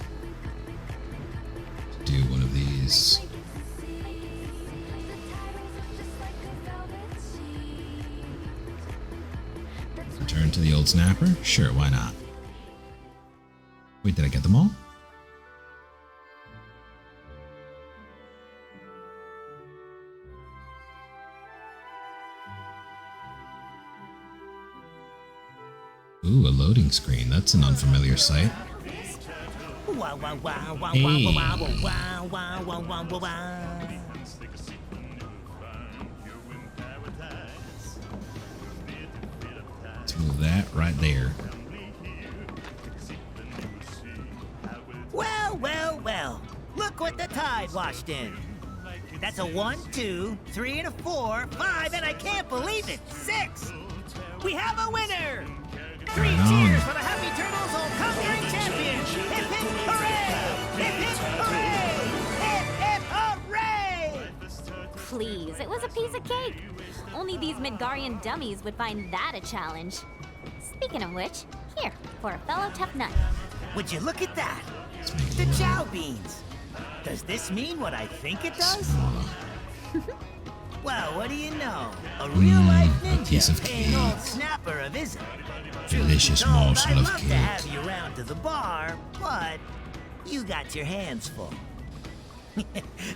to do one of these. to the old snapper? Sure, why not? Wait, did I get them all? Ooh, a loading screen. That's an unfamiliar sight. Hey. Let's move that right there. Well, well, well. Look what the tide washed in. That's a 1, 2, 3, and a 4, 5, and I can't believe it, 6. We have a winner. 3 cheers for the Happy Turtles all-conquering champions! Hip hip hooray! Hip hip hooray! Hip hip hooray! Please, it was a piece of cake. Only these Midgarian dummies would find that a challenge. Speaking of which, here, for a fellow tough nut. Would you look at that? The chow beans. Does this mean what I think it does? Well, what do you know? A real-life ninja piece of paying cake. old Snapper a visit. Delicious Truth be told, morsel I'd of love cake. to have you round to the bar, but you got your hands full.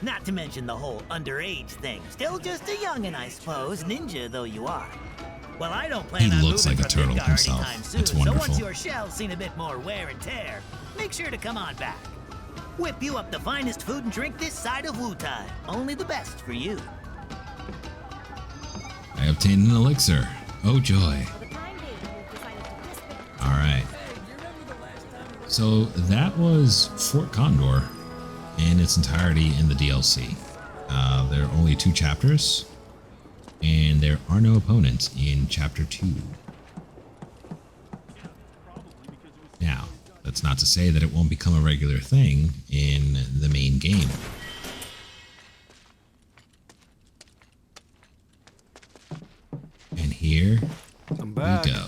Not to mention the whole underage thing. Still just a youngin', I suppose, ninja though you are. Well, I don't plan He on looks moving like a from turtle Midgar himself. anytime soon, It's so wonderful. once your shell's seen a bit more wear and tear, make sure to come on back. Whip you up the finest food and drink this side of Wutai. Only the best for you. I obtained an elixir. Oh joy. Alright. So that was Fort Condor in its entirety in the DLC. There are only 2 chapters, and there are no opponents in Chapter 2. Now, that's not to say that it won't become a regular thing in the main game. And here I'm we back. go.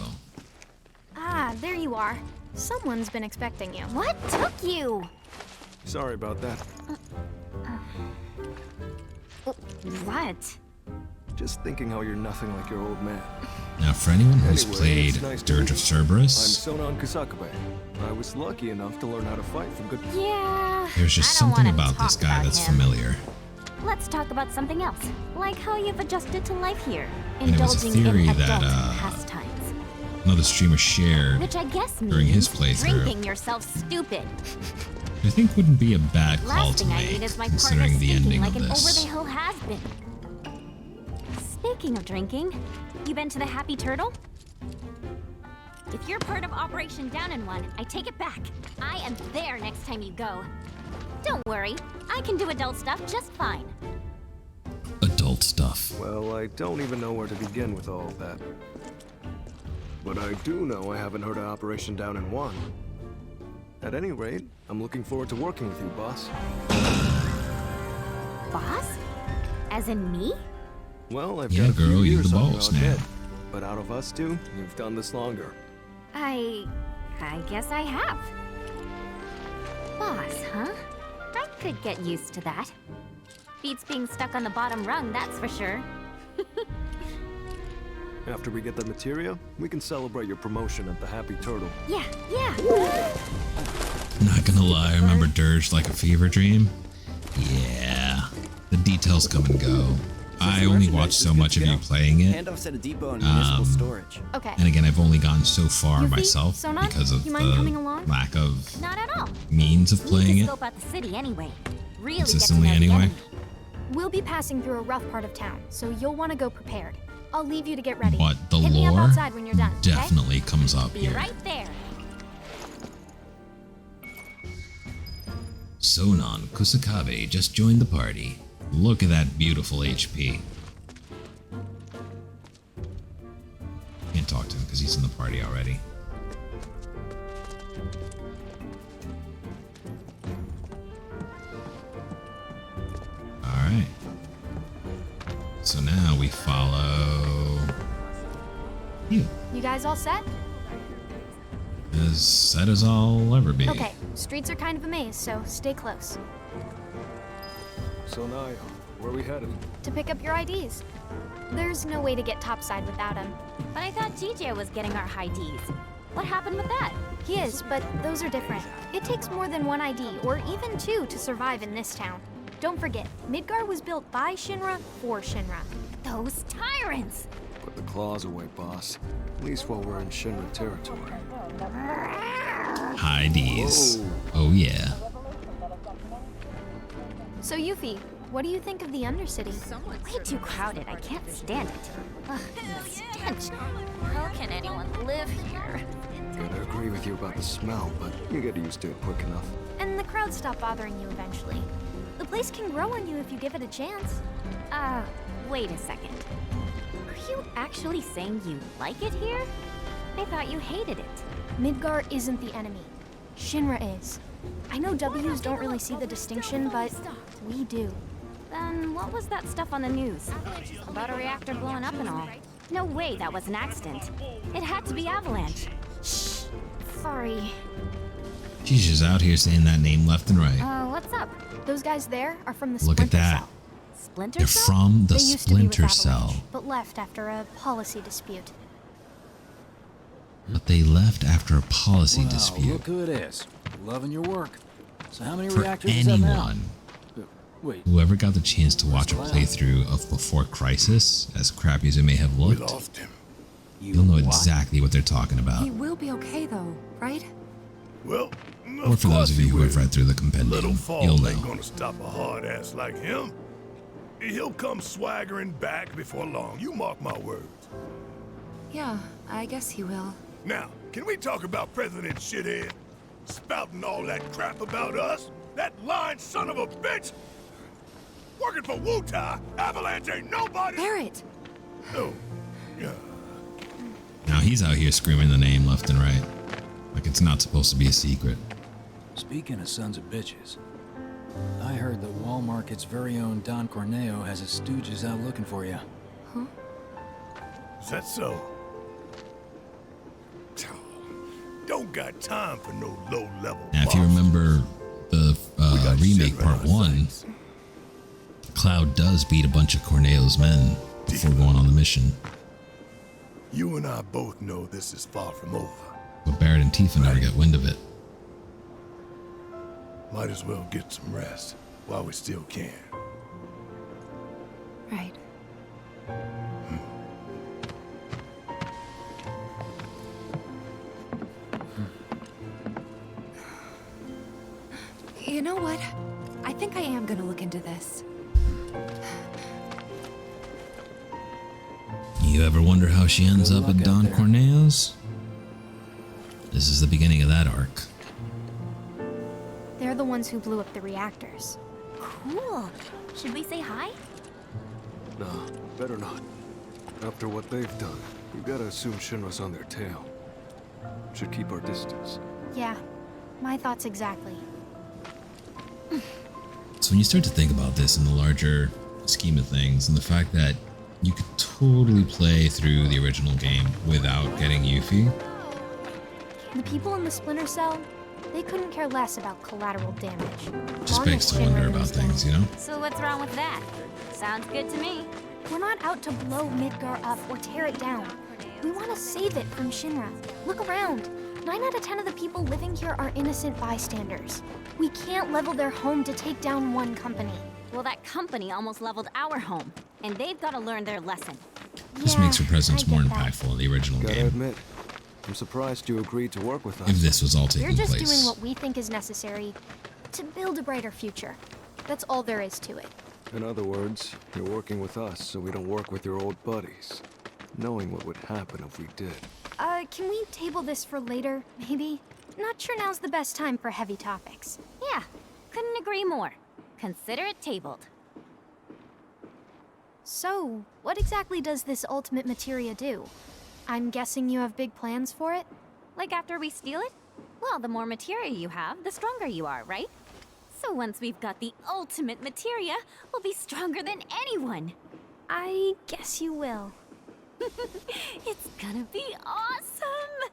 Ah, there you are. Someone's been expecting you. What took you? Sorry about that. What? Just thinking how you're nothing like your old man. Now, for anyone who's Anyway, played it's nice to Dirge of meet you. Cerberus, I'm Sonan Kusakabe. I was lucky enough to learn how to fight from good. Yeah. there's just I don't something wanna about this talk guy about that's him. familiar. Let's talk about something else, like how you've adjusted to life here, And it was a indulging theory in that, adult pastimes. Another streamer shared, Which I guess means during his playthrough. drinking yourself stupid. I think wouldn't be a bad call Last to thing I make, need is my partner considering the speaking ending like of an this. over-the-hill has-been. Speaking of drinking, you been to the Happy Turtle? If you're part of Operation Down in One, I take it back. I am there next time you go. Don't worry, I can do adult stuff just fine. Adult stuff. Well, I don't even know where to begin with all of that. But I do know I haven't heard of Operation Down in One. At any rate, I'm looking forward to working with you, boss. Boss? As in me? Well, I've Yeah, got a few girl, you years the on you, boss I'll now. admit. But out of us two, you've done this longer. I guess I have. Boss, huh? I could get used to that. Beats being stuck on the bottom rung, that's for sure. After we get the materia, we can celebrate your promotion at the Happy Turtle. Yeah. Not gonna lie, I remember Dirge like a fever dream. Yeah, the details come and go. I only watched so much of you playing it. Handoffs at a depot and municipal storage. Okay. And again, I've only gone so far Yuffie, myself Sonan, because of you mind coming the along? lack of Not at all. means of playing Need it to scope out the city anyway. Really consistently get to know the anyway. enemy. We'll be passing through a rough part of town, so you'll want to go prepared. I'll leave you to get ready. But the Hit me up lore outside when you're done, okay? definitely comes up Be here. right there. Sonan Kusakabe just joined the party. Look at that beautiful HP. Can't talk to him because he's in the party already. Alright. So now we follow you. You guys all set? As set as I'll ever be. Okay, streets are kind of a maze, so stay close. So Naya, Where are we headed? To pick up your IDs. There's no way to get topside without him. But I thought GJ was getting our high Ds. What happened with that? He is, but those are different. It takes more than one ID, or even two, to survive in this town. Don't forget, Midgar was built by Shinra for Shinra. Those tyrants! Put the claws away, boss. At least while we're in Shinra territory. IDs. Oh yeah. So Yuffie, what do you think of the Undercity? Way too crowded. I can't stand it. Ugh, the stench. How can anyone live here? Gotta agree with you about the smell, but you get used to it quick enough. And the crowds stop bothering you eventually. The place can grow on you if you give it a chance. Wait a second. Are you actually saying you like it here? I thought you hated it. Midgar isn't the enemy. Shinra is. I know W's don't really see the distinction, but we do. Then what was that stuff on the news? About a reactor blowing up and all. No way that was an accident. It had to be Avalanche. Shh. Sorry. She's just out here saying that name left and right. What's up? Those guys there are from the Look Splinter at that. Cell. Splinter They're Cell? from the They used to be with Splinter Avalanche, Cell. but left after a policy dispute. But they left after a policy Wow, dispute. Look who it is. Loving your work. So how many For reactors is that now? anyone, Wait. whoever got the chance to watch a playthrough of Before Crisis, as crappy as it may have looked, you'll know exactly what they're talking about. He will be okay though, right? Well, Or for those of you who have read through the compendium, you'll Fall ain't know. gonna stop a hard ass like him. He'll come swaggering back before long. You mark my words. Yeah, I guess he will. Now, can we talk about President Shithead? Spouting all that crap about us? That lying son of a bitch? Working for Wutai, Avalanche ain't nobody. Barrett! Oh, yeah. Now he's out here screaming the name left and right. Like it's not supposed to be a secret. Speaking of sons of bitches, I heard that Wall Market's very own Don Corneo has his stooges out looking for you. Huh? Is that so? Don't got time for no low-level. Now, if you remember the remake part 1, Cloud does beat a bunch of Corneo's men before going on the mission. You and I both know this is far from over. But Barrett and Tifa never get wind of it. Might as well get some rest while we still can. Right. You know what? I think I am gonna look into this. You ever wonder how she ends up at Don Corneo's? This is the beginning of that arc. They're the ones who blew up the reactors. Cool. Should we say hi? Nah, better not. After what they've done, you gotta assume Shinra's on their tail. Should keep our distance. Yeah, my thoughts exactly. So when you start to think about this in the larger scheme of things, and the fact that you could totally play through the original game without getting Yuffie, The people in the Splinter Cell, they couldn't care less about collateral damage. just Long begs as to wonder Shinra about is things, you know? So what's wrong with that? Sounds good to me. We're not out to blow Midgar up or tear it down. We want to save it from Shinra. Look around. 9 out of 10 of the people living here are innocent bystanders. We can't level their home to take down one company. Well, that company almost leveled our home, and they've got to learn their lesson. This makes her presence more impactful in the original Gotta game. admit, I'm surprised you agreed to work with us. If this was all We're taking just place. doing what we think is necessary to build a brighter future. That's all there is to it. In other words, you're working with us so we don't work with your old buddies, knowing what would happen if we did. Can we table this for later, maybe? Not sure now's the best time for heavy topics. Yeah, couldn't agree more. Consider it tabled. So, what exactly does this ultimate materia do? I'm guessing you have big plans for it? Like after we steal it? Well, the more materia you have, the stronger you are, right? So once we've got the ultimate materia, we'll be stronger than anyone. I guess you will. It's gonna be awesome!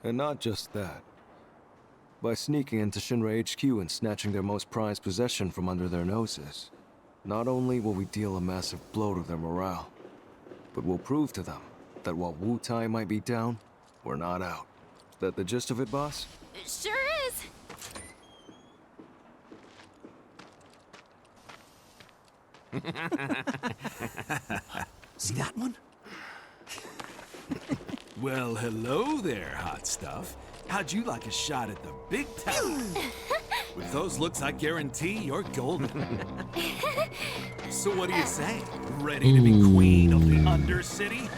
And not just that. By sneaking into Shinra HQ and snatching their most prized possession from under their noses. Not only will we deal a massive blow to their morale, but we'll prove to them that while Wu-Tai might be down, we're not out. That the gist of it, boss? It sure is. See that one? Well, hello there, hot stuff. How'd you like a shot at the big time? With those looks, I guarantee you're golden. So what do you say? Ready to be queen of the Undercity?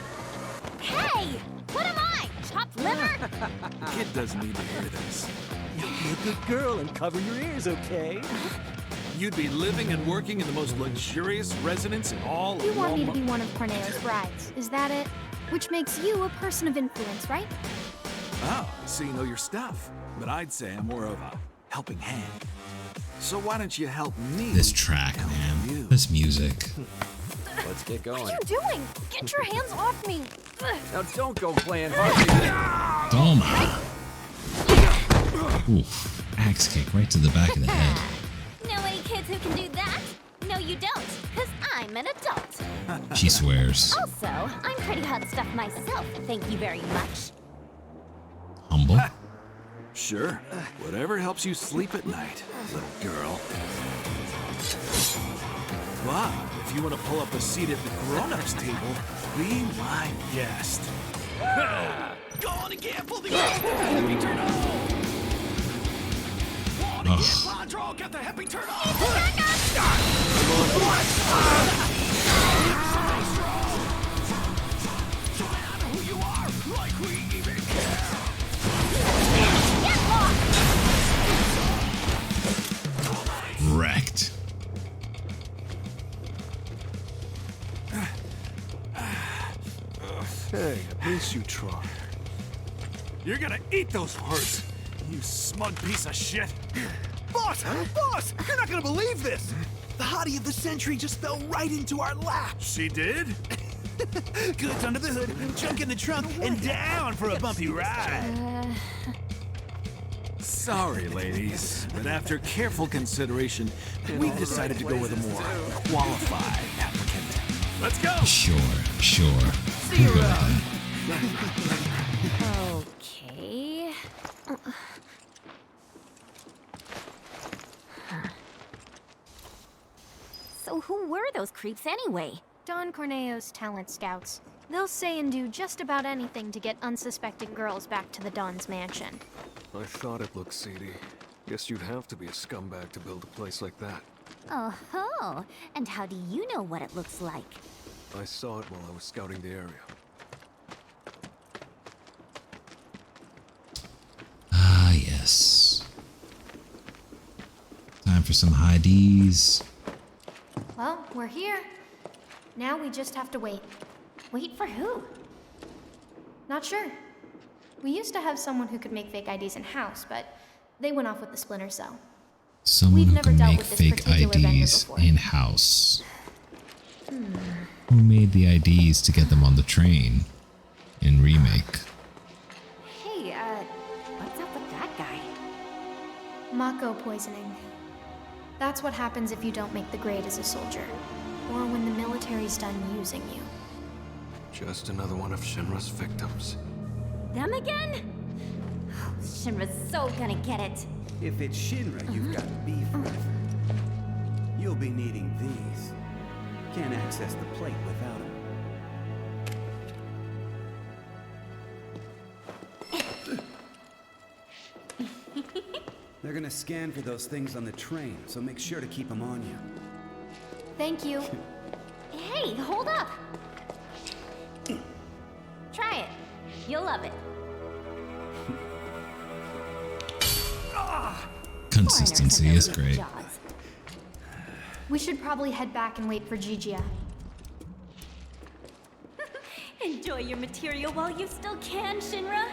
Hey! What am I? Chopped liver? Kid doesn't need to hear this. You be a good girl and cover your ears, okay? You'd be living and working in the most luxurious residence in all You of want me to Walmart. be one of Corneo's brides, is that it? Which makes you a person of influence, right? Oh, so you know your stuff. But I'd say I'm more of a helping hand. So why don't you help me? This track, man. This music. Let's get What going. are you doing? Get your hands off me! Ugh. Now don't go playing hard. Toma. Oof. Axe kick right to the back of the head. Know any kids who can do that? No, you don't, because I'm an adult. She swears. Also, I'm pretty hot stuff myself, thank you very much. Humble. Sure. Whatever helps you sleep at night, little girl. But if you want to pull up a seat at the grown-ups table, be my guest. Go on and gamble the happy turn off. Want to Ugh. get Quadro, get the happy turn off. So matter who you are, like we even care. Wrecked. Hey, at least you tried. You're gonna eat those words, you smug piece of shit. Boss! Boss! You're not gonna believe this! The hottie of the century just fell right into our lap! She did? Goods under the hood, junk in the trunk, and down for a bumpy ride! Sorry, ladies, but after careful consideration, we decided to go with a more qualified applicant. Let's go! Sure. We'll go with that. Okay. So who were those creeps anyway? Don Corneo's talent scouts. They'll say and do just about anything to get unsuspecting girls back to the Don's mansion. I thought it looked seedy. Guess you'd have to be a scumbag to build a place like that. Oh-ho! And how do you know what it looks like? I saw it while I was scouting the area. Ah, yes. Time for some high D's. Well, we're here. Now we just have to wait. Wait for who? Not sure. We used to have someone who could make fake IDs in-house, but they went off with the Splinter Cell. Someone We've who never can dealt make with this fake particular vendor IDs before. in-house. Who made the IDs to get them on the train in Remake? Hey, what's up with that guy? Mako poisoning. That's what happens if you don't make the grade as a soldier, or when the military's done using you. Just another one of Shinra's victims. Them again? Shinra's so gonna get it. If it's Shinra you've got beef with, you'll be needing these. Can't access the plate without them. They're gonna scan for those things on the train, so make sure to keep them on you. Thank you. Hey, hold up! Try it. You'll love it. Consistency is great. We should probably head back and wait for Gigia. Enjoy your material while you still can, Shinra,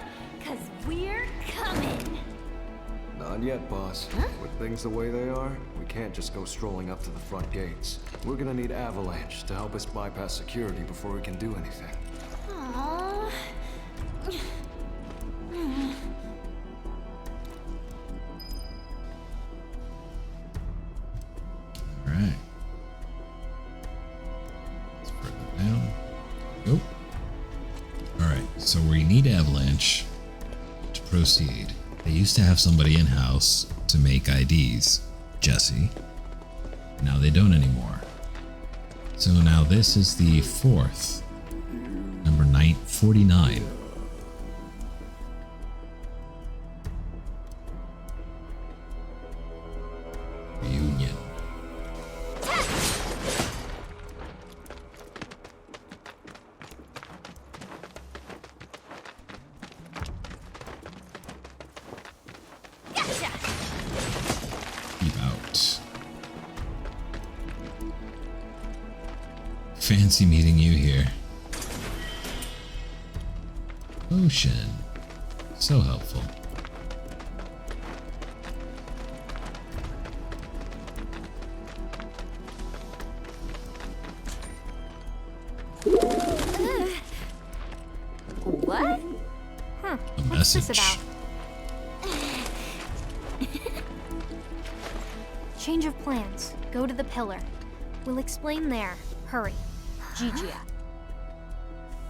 'cause we're coming. Not yet, boss. With things the way they are, we can't just go strolling up to the front gates. We're gonna need Avalanche to help us bypass security before we can do anything. Aww. Alright. So we need Avalanche to proceed. They used to have somebody in-house to make IDs, Jesse. Now they don't anymore. So now this is the 4th, number 49. Reunion. Keep out. Fancy meeting you here. Ocean. So helpful. What? Huh. A What's this message. about? Change of plans. Go to the pillar. We'll explain there. Hurry. Gigia.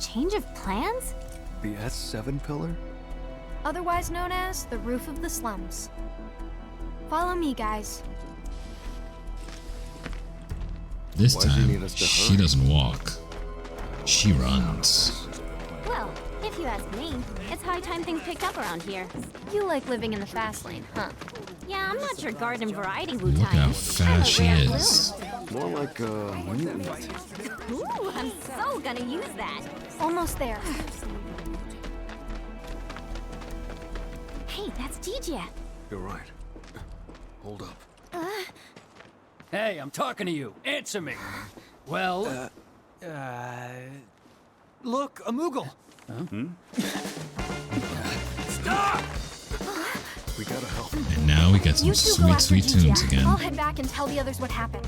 Change of plans? The S7 pillar? Otherwise known as the roof of the slums. Follow me, guys. This Why'd you time, need us to she hurry? doesn't walk. She runs. Well, if you ask me, it's high time things picked up around here. You like living in the fast lane, huh? Yeah, I'm not your garden variety Look Wu-Tai. how fast she is. More like a mutant. Ooh, I'm so gonna use that. Almost there. Hey, that's Gigia. You're right. Hold up. Hey, I'm talking to you. Answer me. Well, Look, a Moogle. stop! We gotta help. And now we get some You two go sweet, after sweet Gigia. tunes again. I'll head back and tell the others what happened.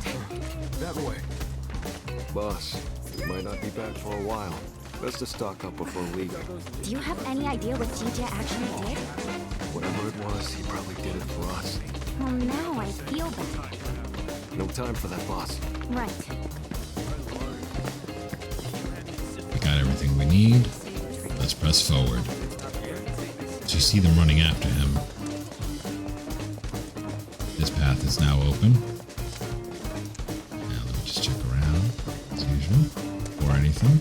That way. Boss, we might not be back for a while. Best to stock up before leaving. Do you have any idea what Gigia actually did? Whatever it was, he probably did it for us. Well, now I feel bad. No time for that, boss. Right. We got everything we need. Let's press forward. So you see them running after him. This path is now open. Now let me just check around, as usual, or anything.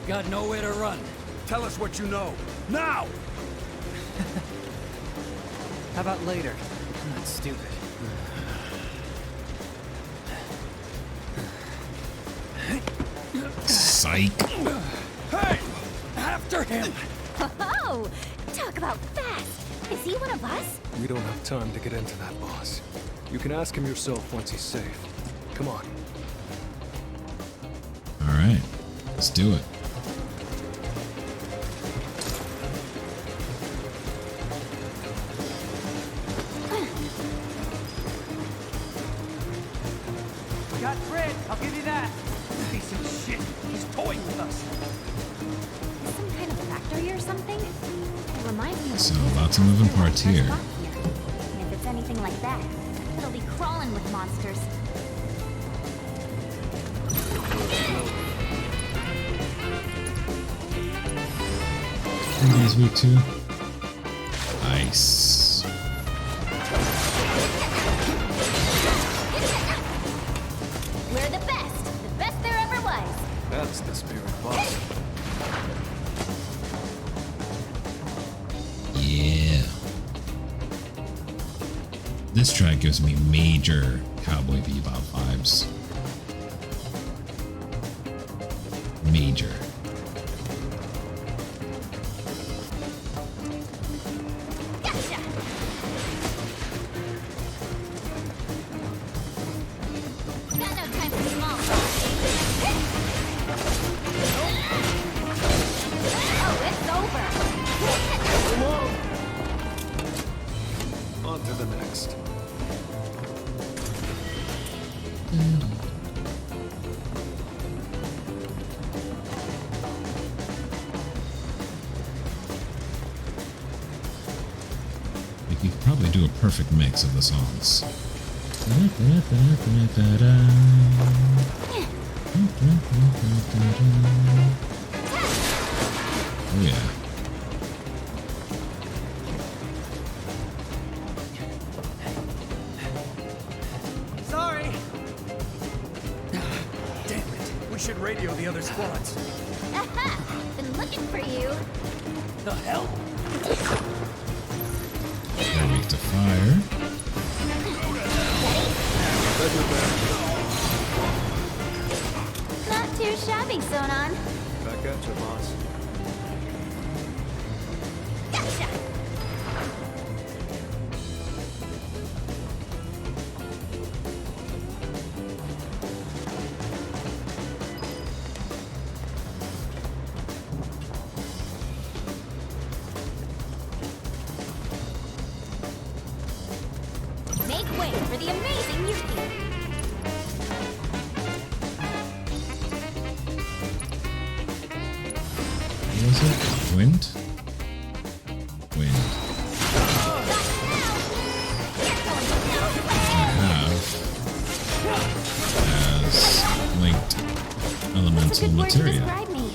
Got nowhere to run. Tell us what you know. Now! How about later? I'm not stupid. Psych. Hey! After him! Oh, talk about fast. Is he one of us? We don't have time to get into that, boss. You can ask him yourself once he's safe. Come on. All right, let's do it. We got Fred, I'll give you that. Piece of shit. He's toying with us. Some kind of factory or something? It reminds me of So lots of moving parts here. And if it's anything like that, it'll be crawling with monsters. These week too. Nice. We're the best there ever was. That's the spirit, boss. Yeah. This track gives me major Cowboy Bebop vibes. Major. Gotcha. Got no time for small talk. Oh, it's over. On to the next. We could probably do perfect mix of the songs. Oh yeah. Sorry! Damn it. We should radio the other squads. Aha! Been looking for you. The hell? They're weak to fire. Not too shabby, Sonon. Back at you, boss. Gotcha! Make way for the amazing Yuffie! What was it? Wind? Wind. I have as linked elemental materia. Describe me.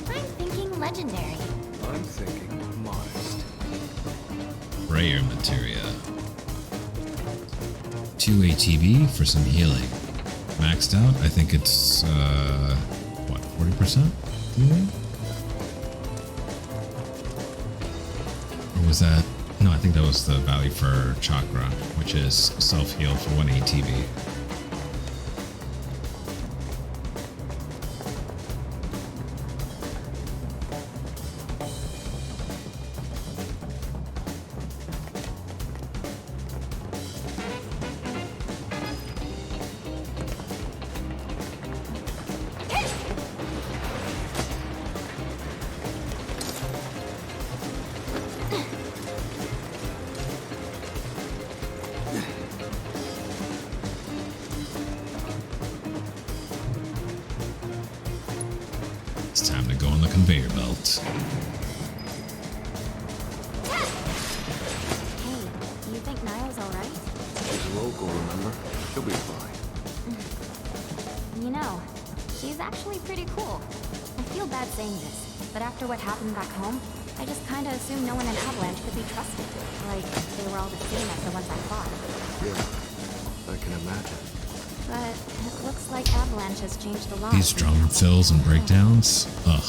I'm thinking legendary. I'm thinking modest. Rare materia. 2 ATB for some healing. Maxed out, I think it's, what, 40% healing? Or was that? No, I think that was the value for chakra, which is self-heal for 1 ATB. It's time to go on the conveyor belt. Hey, you think Niall's alright? She's local, remember? She'll be fine. You know, she's actually pretty cool. I feel bad saying this, but after what happened back home, I just kinda assumed no one in Avalanche could be trusted. Like, they were all the same as the ones I fought. Yeah, I can imagine. But it looks like Avalanche has changed a lot. These drum fills and breakdowns, ugh.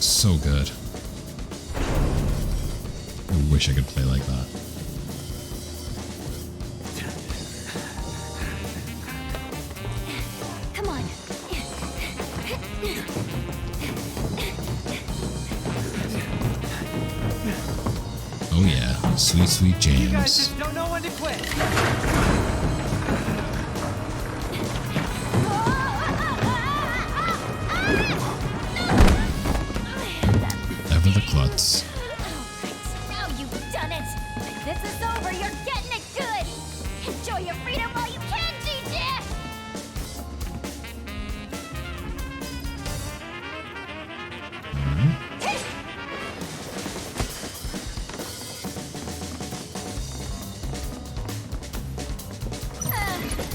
So good. I wish I could play like that. Come on. Oh yeah, sweet, sweet jams. You guys just don't know when to quit. Ever the klutz. Now you've done it! This is over, you're getting it good! Enjoy your freedom while you can, DJ!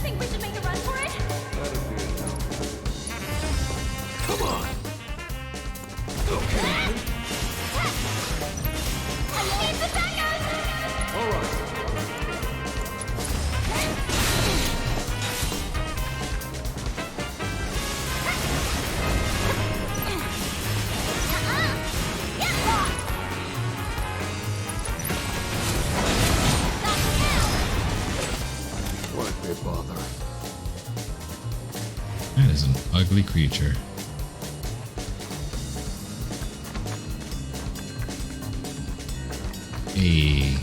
Think we should make a run for it? Come on. I need some backup! All right. Why they bother? That is an ugly creature. Hey.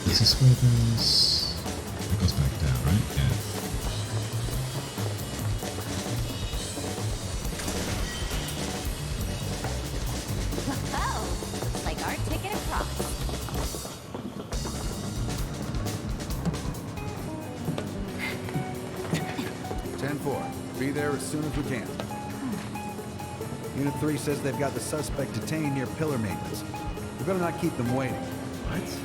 Is this where it goes? It goes back down, right? Yeah. Oh, looks like our ticket across. 10-4. Be there as soon as we can. Unit 3 says they've got the suspect detained near pillar maintenance. We better not keep them waiting. What?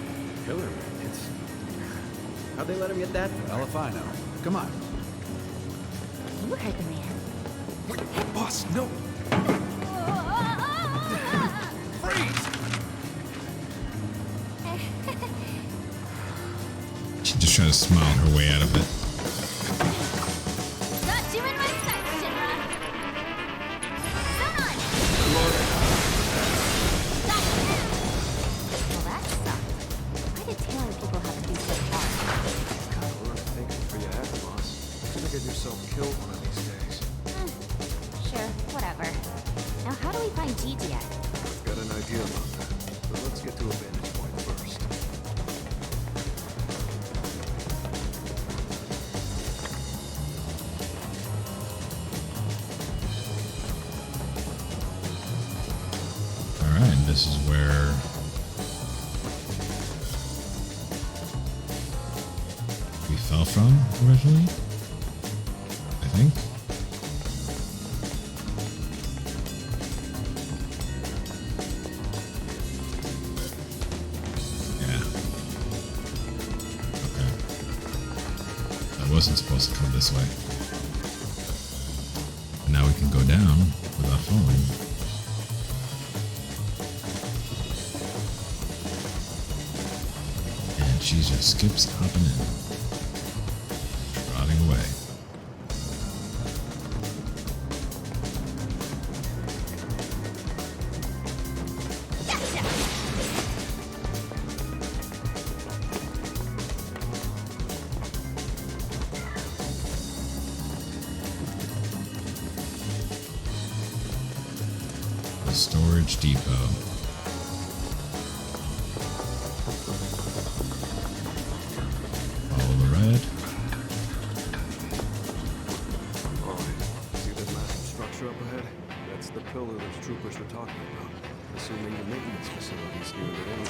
Pillar maintenance? How'd they let him get that? Well, if I know. Come on. You heard the man. Boss, no! She just trying to smile her way out of it. Got you in my sights, Shinra. Come on. Well, that sucked. Why did Taylor people have to be so hard? We're thinking for your head, boss. You're gonna get yourself killed one of these days. Sure, whatever. Now, how do we find Gigi at? I've got an idea about that, but let's get to a vantage point first. Alright, this is where we fell from originally, I think. Yeah. Okay. I wasn't supposed to come this way. But now we can go down without falling. She just skips hopping in, trotting away. The storage depot. Pillar those troopers were talking about. Assuming the maintenance facility's near the end.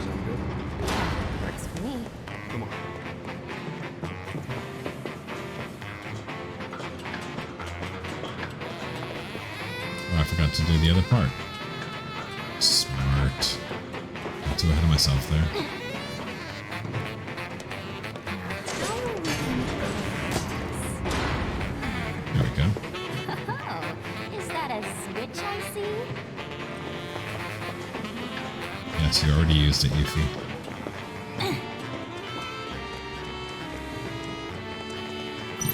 Sound good? Works for me. Come on. Oh, I forgot to do the other part. Smart. Got too ahead of myself there. There we go. Yes, you already used it, Yuffie.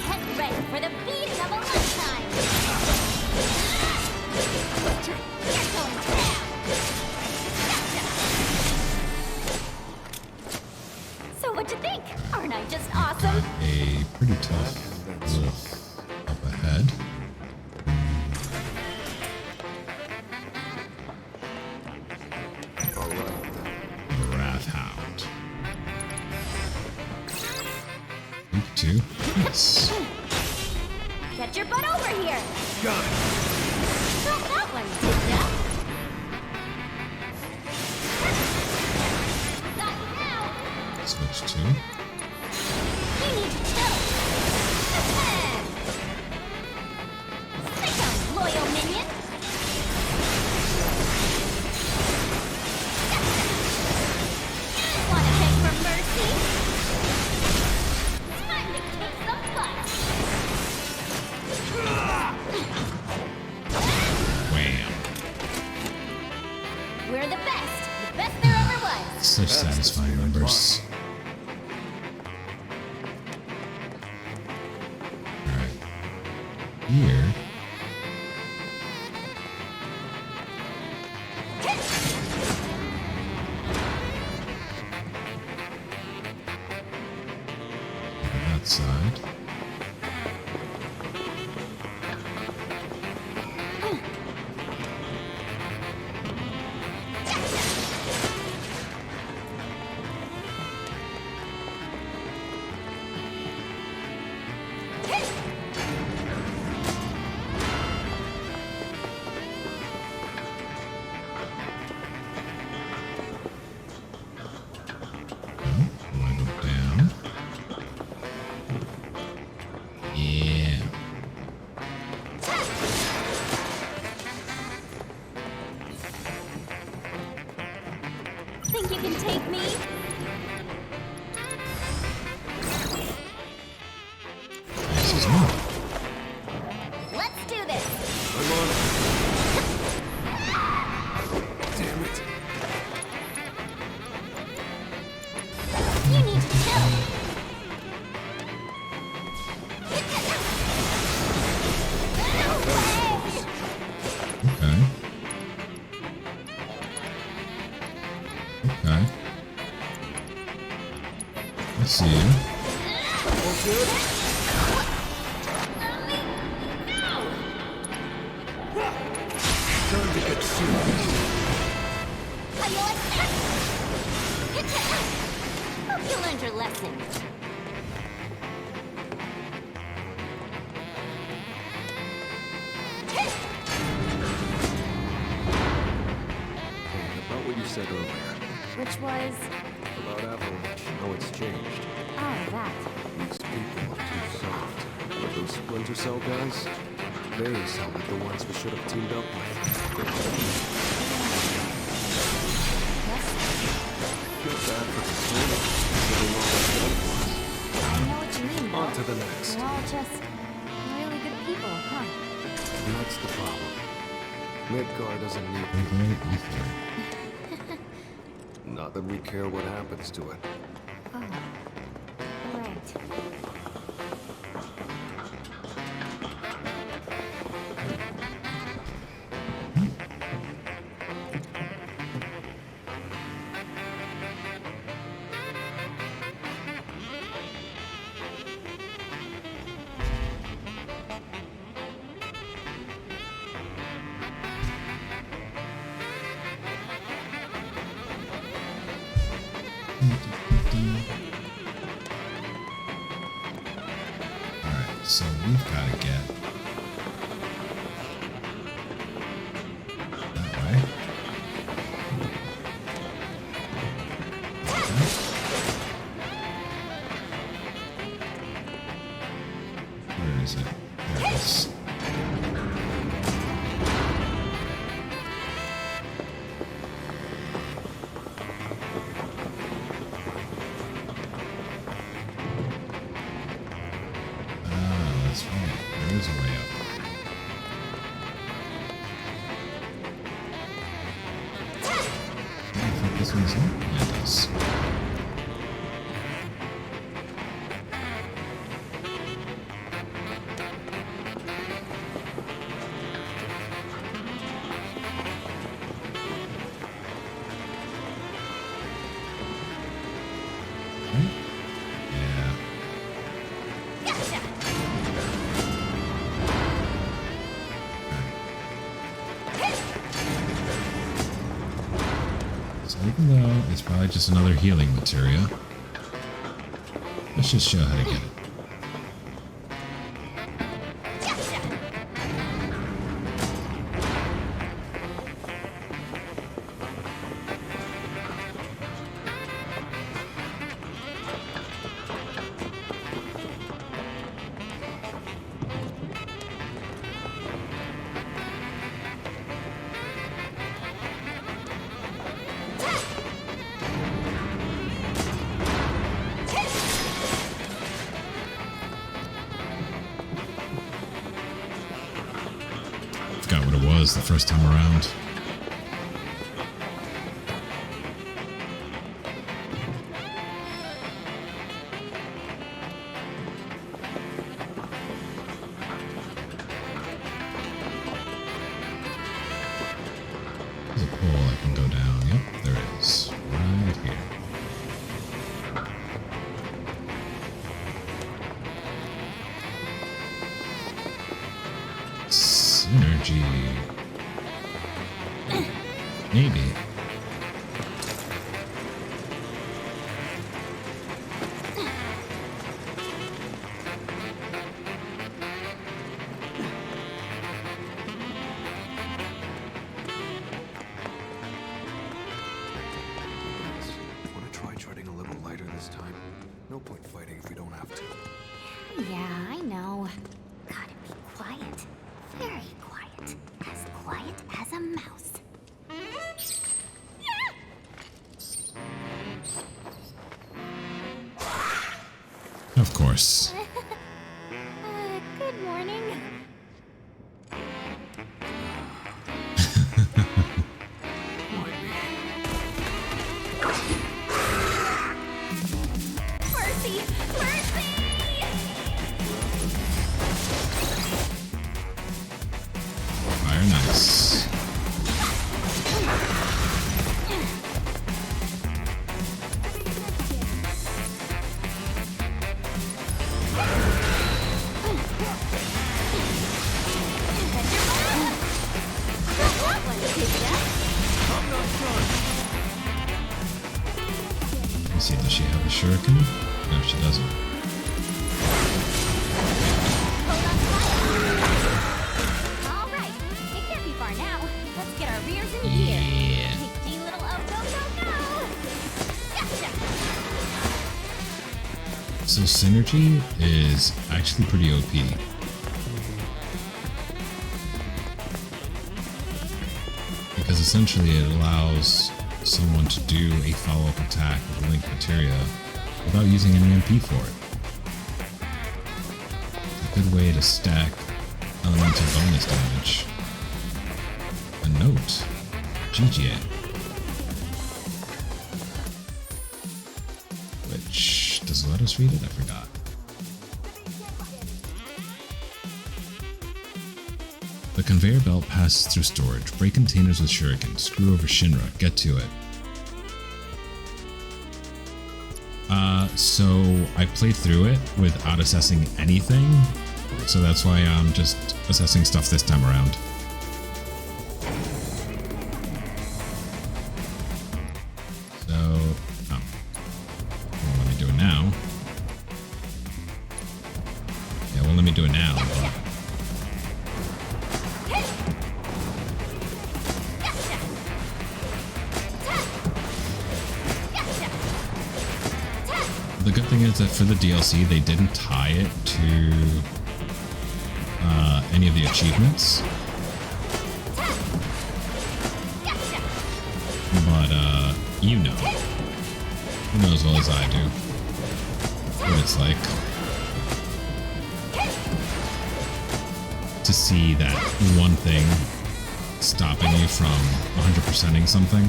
Get ready for the beating of a lifetime! You're going down! So what'd you think? Aren't I just awesome? A pretty tough wolf up ahead. Yes. Get your butt over here! Got it! Got that one, did ya? Got you now! Switch to. You need to chill! Sit down, loyal minion! Wanna beg for mercy? We're the best there ever was. Such satisfying numbers. Alright. Here. That side. see you. All good? Turn to get serious. Hope you learned your lesson. About what you said earlier. Which was... About Avalanche, how it's changed. Oh, that. These people are too soft. But those Splinter Cell guys, they sound like the ones we should have teamed up with. Feel bad for Persona. Getting all that done for us. I know what you mean, On though. to the next. We're all just really good people, huh? That's the problem. Midgar doesn't need Ether. Not that we care what happens to it. Oh, right. Alright, so we've got to get that way. Where is it? There it is. That's right. There is a way up. I think this one's up. Yeah, it does. Yeah. So even though it's probably just another healing materia, let's just show how to get it. Forgot what it was the first time around. There's a pole I can go down. Yep, there it is. Right here. Synergy. Maybe. Want to try treading a little lighter this time? No point fighting if we don't have to. Yeah, I know. Gotta be quiet. Very quiet. As quiet as a mouse. Of course. Good morning. Mercy! Mercy! Fire nice. Let's see, does she have a shuriken? No, she doesn't. All right, it can't be far now. Let's get our rears in gear. Yeah. Picky little go. Gotcha. So synergy is actually pretty OP. Because essentially it allows someone to do a follow-up attack with Link Materia without using an MP for it. It's a good way to stack elemental bonus damage. A note. GGA. Which, does it let us read it? I forgot. The conveyor belt passes through storage. Break containers with shuriken. Screw over Shinra. Get to it. So I played through it without assessing anything. So that's why I'm just assessing stuff this time around. So, oh. Well, let me do it now. Yeah, well, let me do it now. But the good thing is that for the DLC, they didn't tie it to any of the achievements. But, you know as well as I do what it's like to see that one thing stopping you from 100%ing something.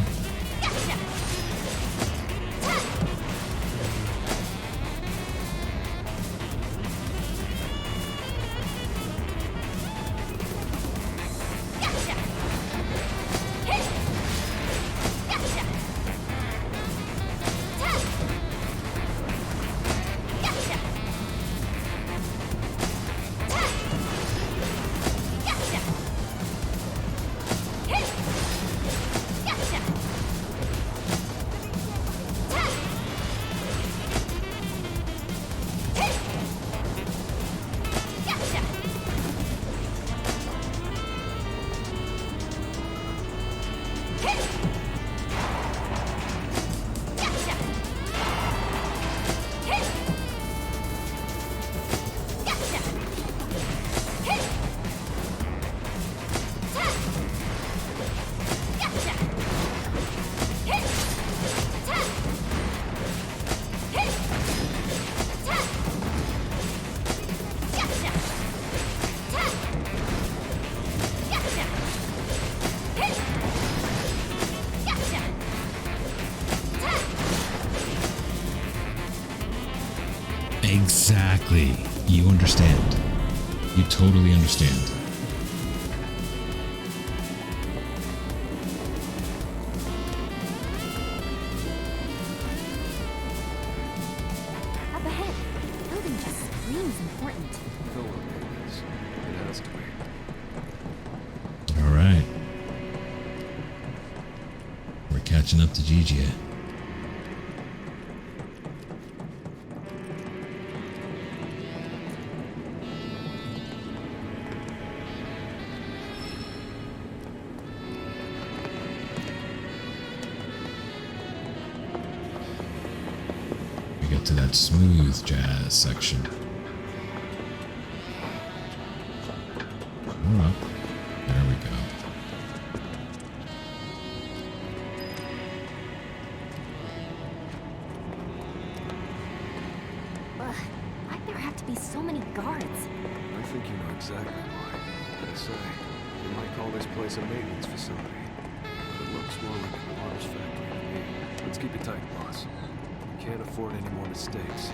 Exactly. You understand. You totally understand. Up ahead, the building just screams important. It has to be. All right. We're catching up to GGA. To that smooth jazz section. More up. There we go. Why'd there have to be so many guards? I think you know exactly why. I say, you might call this place a maintenance facility, but it looks more like an arms factory to me. Let's keep it tight, boss. Can't afford any more mistakes.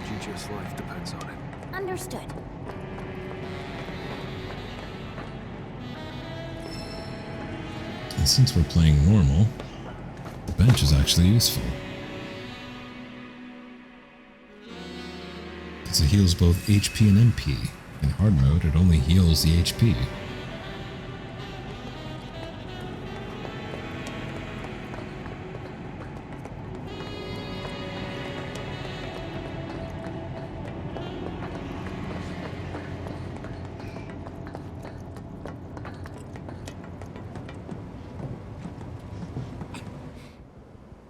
GG's life depends on it. Understood. And since we're playing normal, the bench is actually useful. Because it heals both HP and MP. In hard mode, it only heals the HP.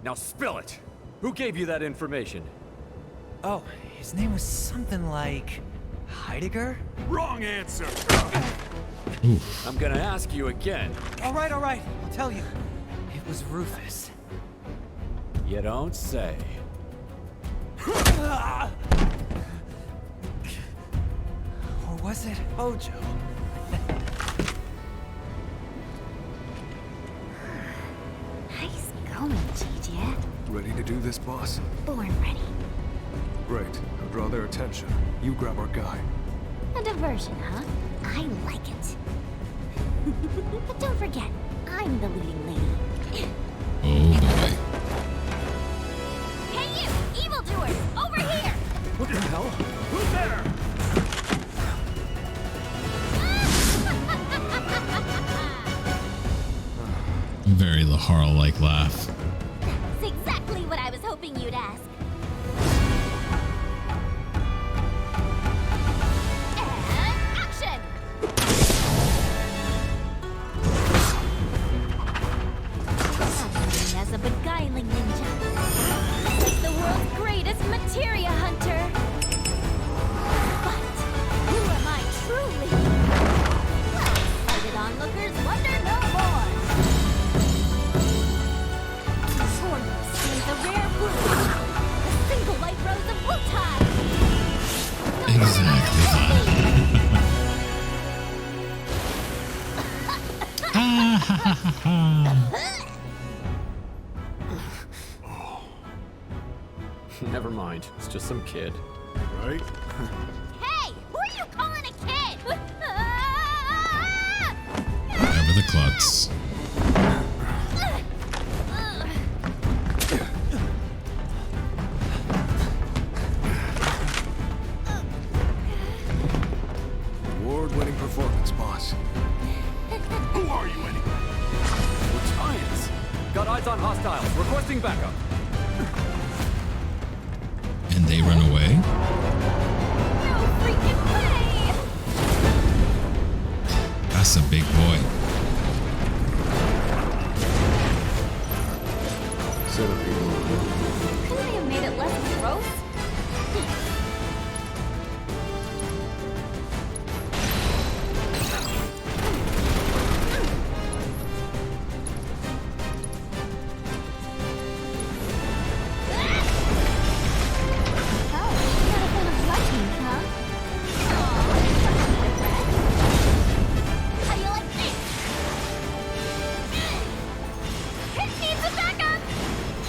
Now spill it! Who gave you that information? Oh, his name was something like... Heidegger? Wrong answer! I'm gonna ask you again. All right, I'll tell you. It was Rufus. You don't say. Or was it Hojo? Nice going, Gigi. Ready to do this, boss? Born ready. Great. I'll draw their attention. You grab our guy. A diversion, huh? I like it. But don't forget, I'm the leading lady. Oh boy. Hey you, evildoers, over here! What the hell? Who's there? Very Lahara-like laugh. That's exactly what I was hoping you'd ask. And action! As a beguiling ninja, like the world's greatest materia hunter. But who am I truly? Well, sighted onlookers wonder no more. For you see the rare bloom, the single light rose of Wutai. Exactly that. Never mind. It's just some kid. Right? Hey, who are you calling a kid? Whatever the klutz. Award-winning performance, boss. Who are you anyway? We're giants. Got eyes on hostiles. Requesting backup. And they run away? No freaking way! That's a big boy. Couldn't they have made it less gross?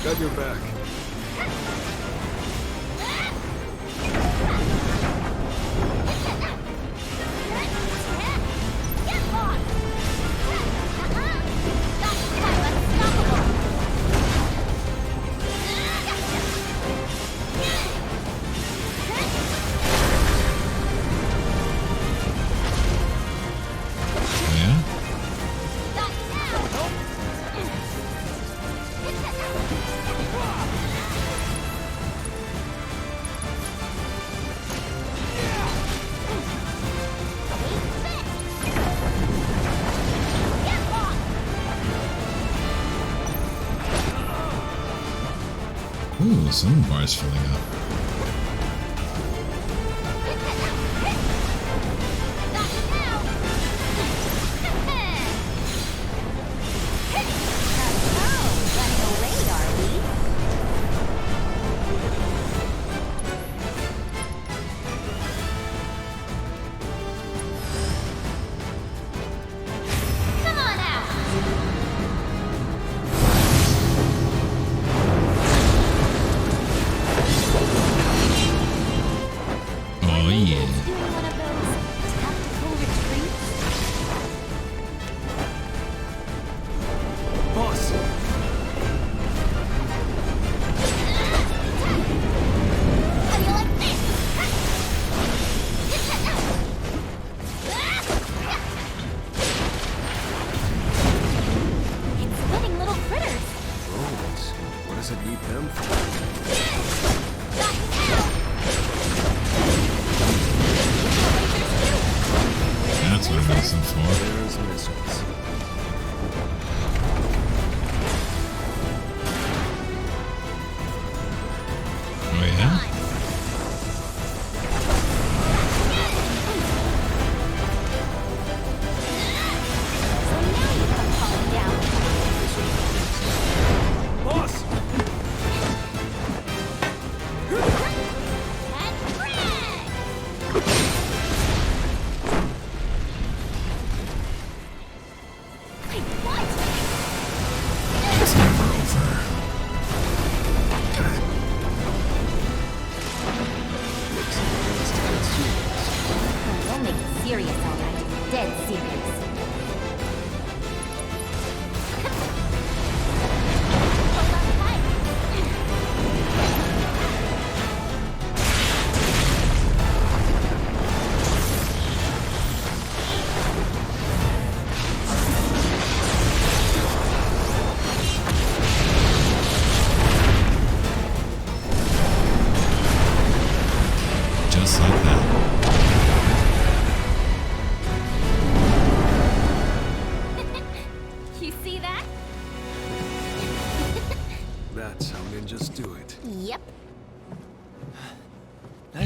Got your back. Ooh, some bar's filling up. Oh yeah. Boss! It's spitting little critters. Drones. What does it need them for? That's what it makes them for. There's missiles.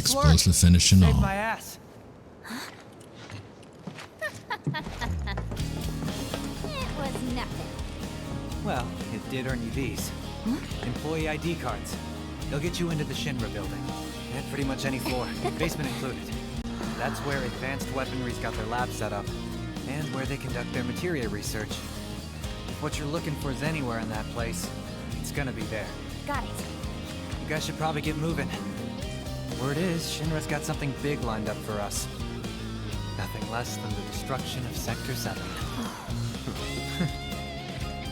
Explosive finish and Saved all. my ass. It was nothing. Well, it did earn you these. Employee ID cards. They'll get you into the Shinra building. At pretty much any floor, basement included. That's where advanced weaponry's got their lab set up, and where they conduct their materia research. If what you're looking for is anywhere in that place, it's gonna be there. Got it. You guys should probably get moving. Word is, Shinra's got something big lined up for us. Nothing less than the destruction of Sector 7.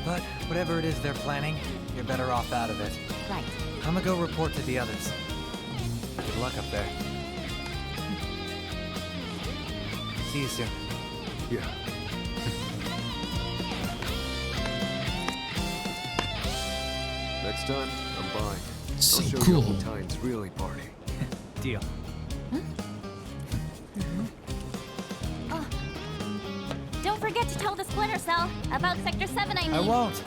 But whatever it is they're planning, you're better off out of it. Right. I'm gonna go report to the others. Good luck up there. See you soon. Yeah. Next time, I'm buying. So I'll show cool. you Titans really party. Deal. Oh. Don't forget to tell the Splinter Cell about Sector 7, I mean. I won't.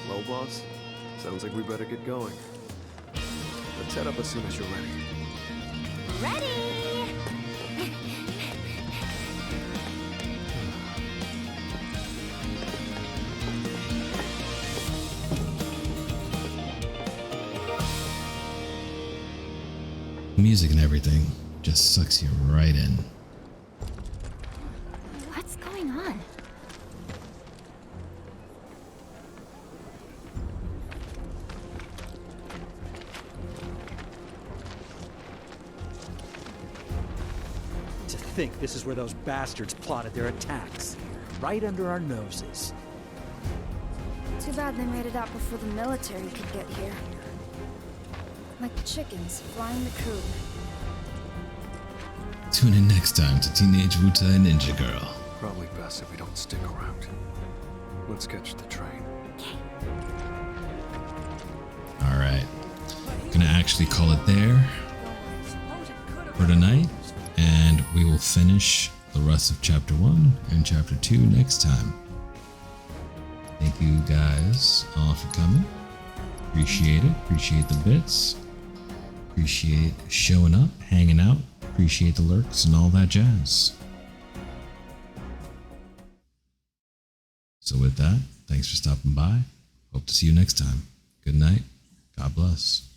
Well, boss, sounds like we better get going. Let's head up as soon as you're ready. Ready! Music and everything just sucks you right in. What's going on? To think this is where those bastards plotted their attacks. Right under our noses. Too bad they made it out before the military could get here. Like chickens flying the coop. Tune in next time to Teenage Wutai Ninja Girl. Probably best if we don't stick around. Let's catch the train. Alright. Gonna actually call it there for tonight. And we will finish the rest of Chapter 1 and Chapter 2 next time. Thank you guys all for coming. Appreciate it. Appreciate the bits. Appreciate showing up, hanging out. Appreciate the lurks and all that jazz. So with that, thanks for stopping by. Hope to see you next time. Good night. God bless.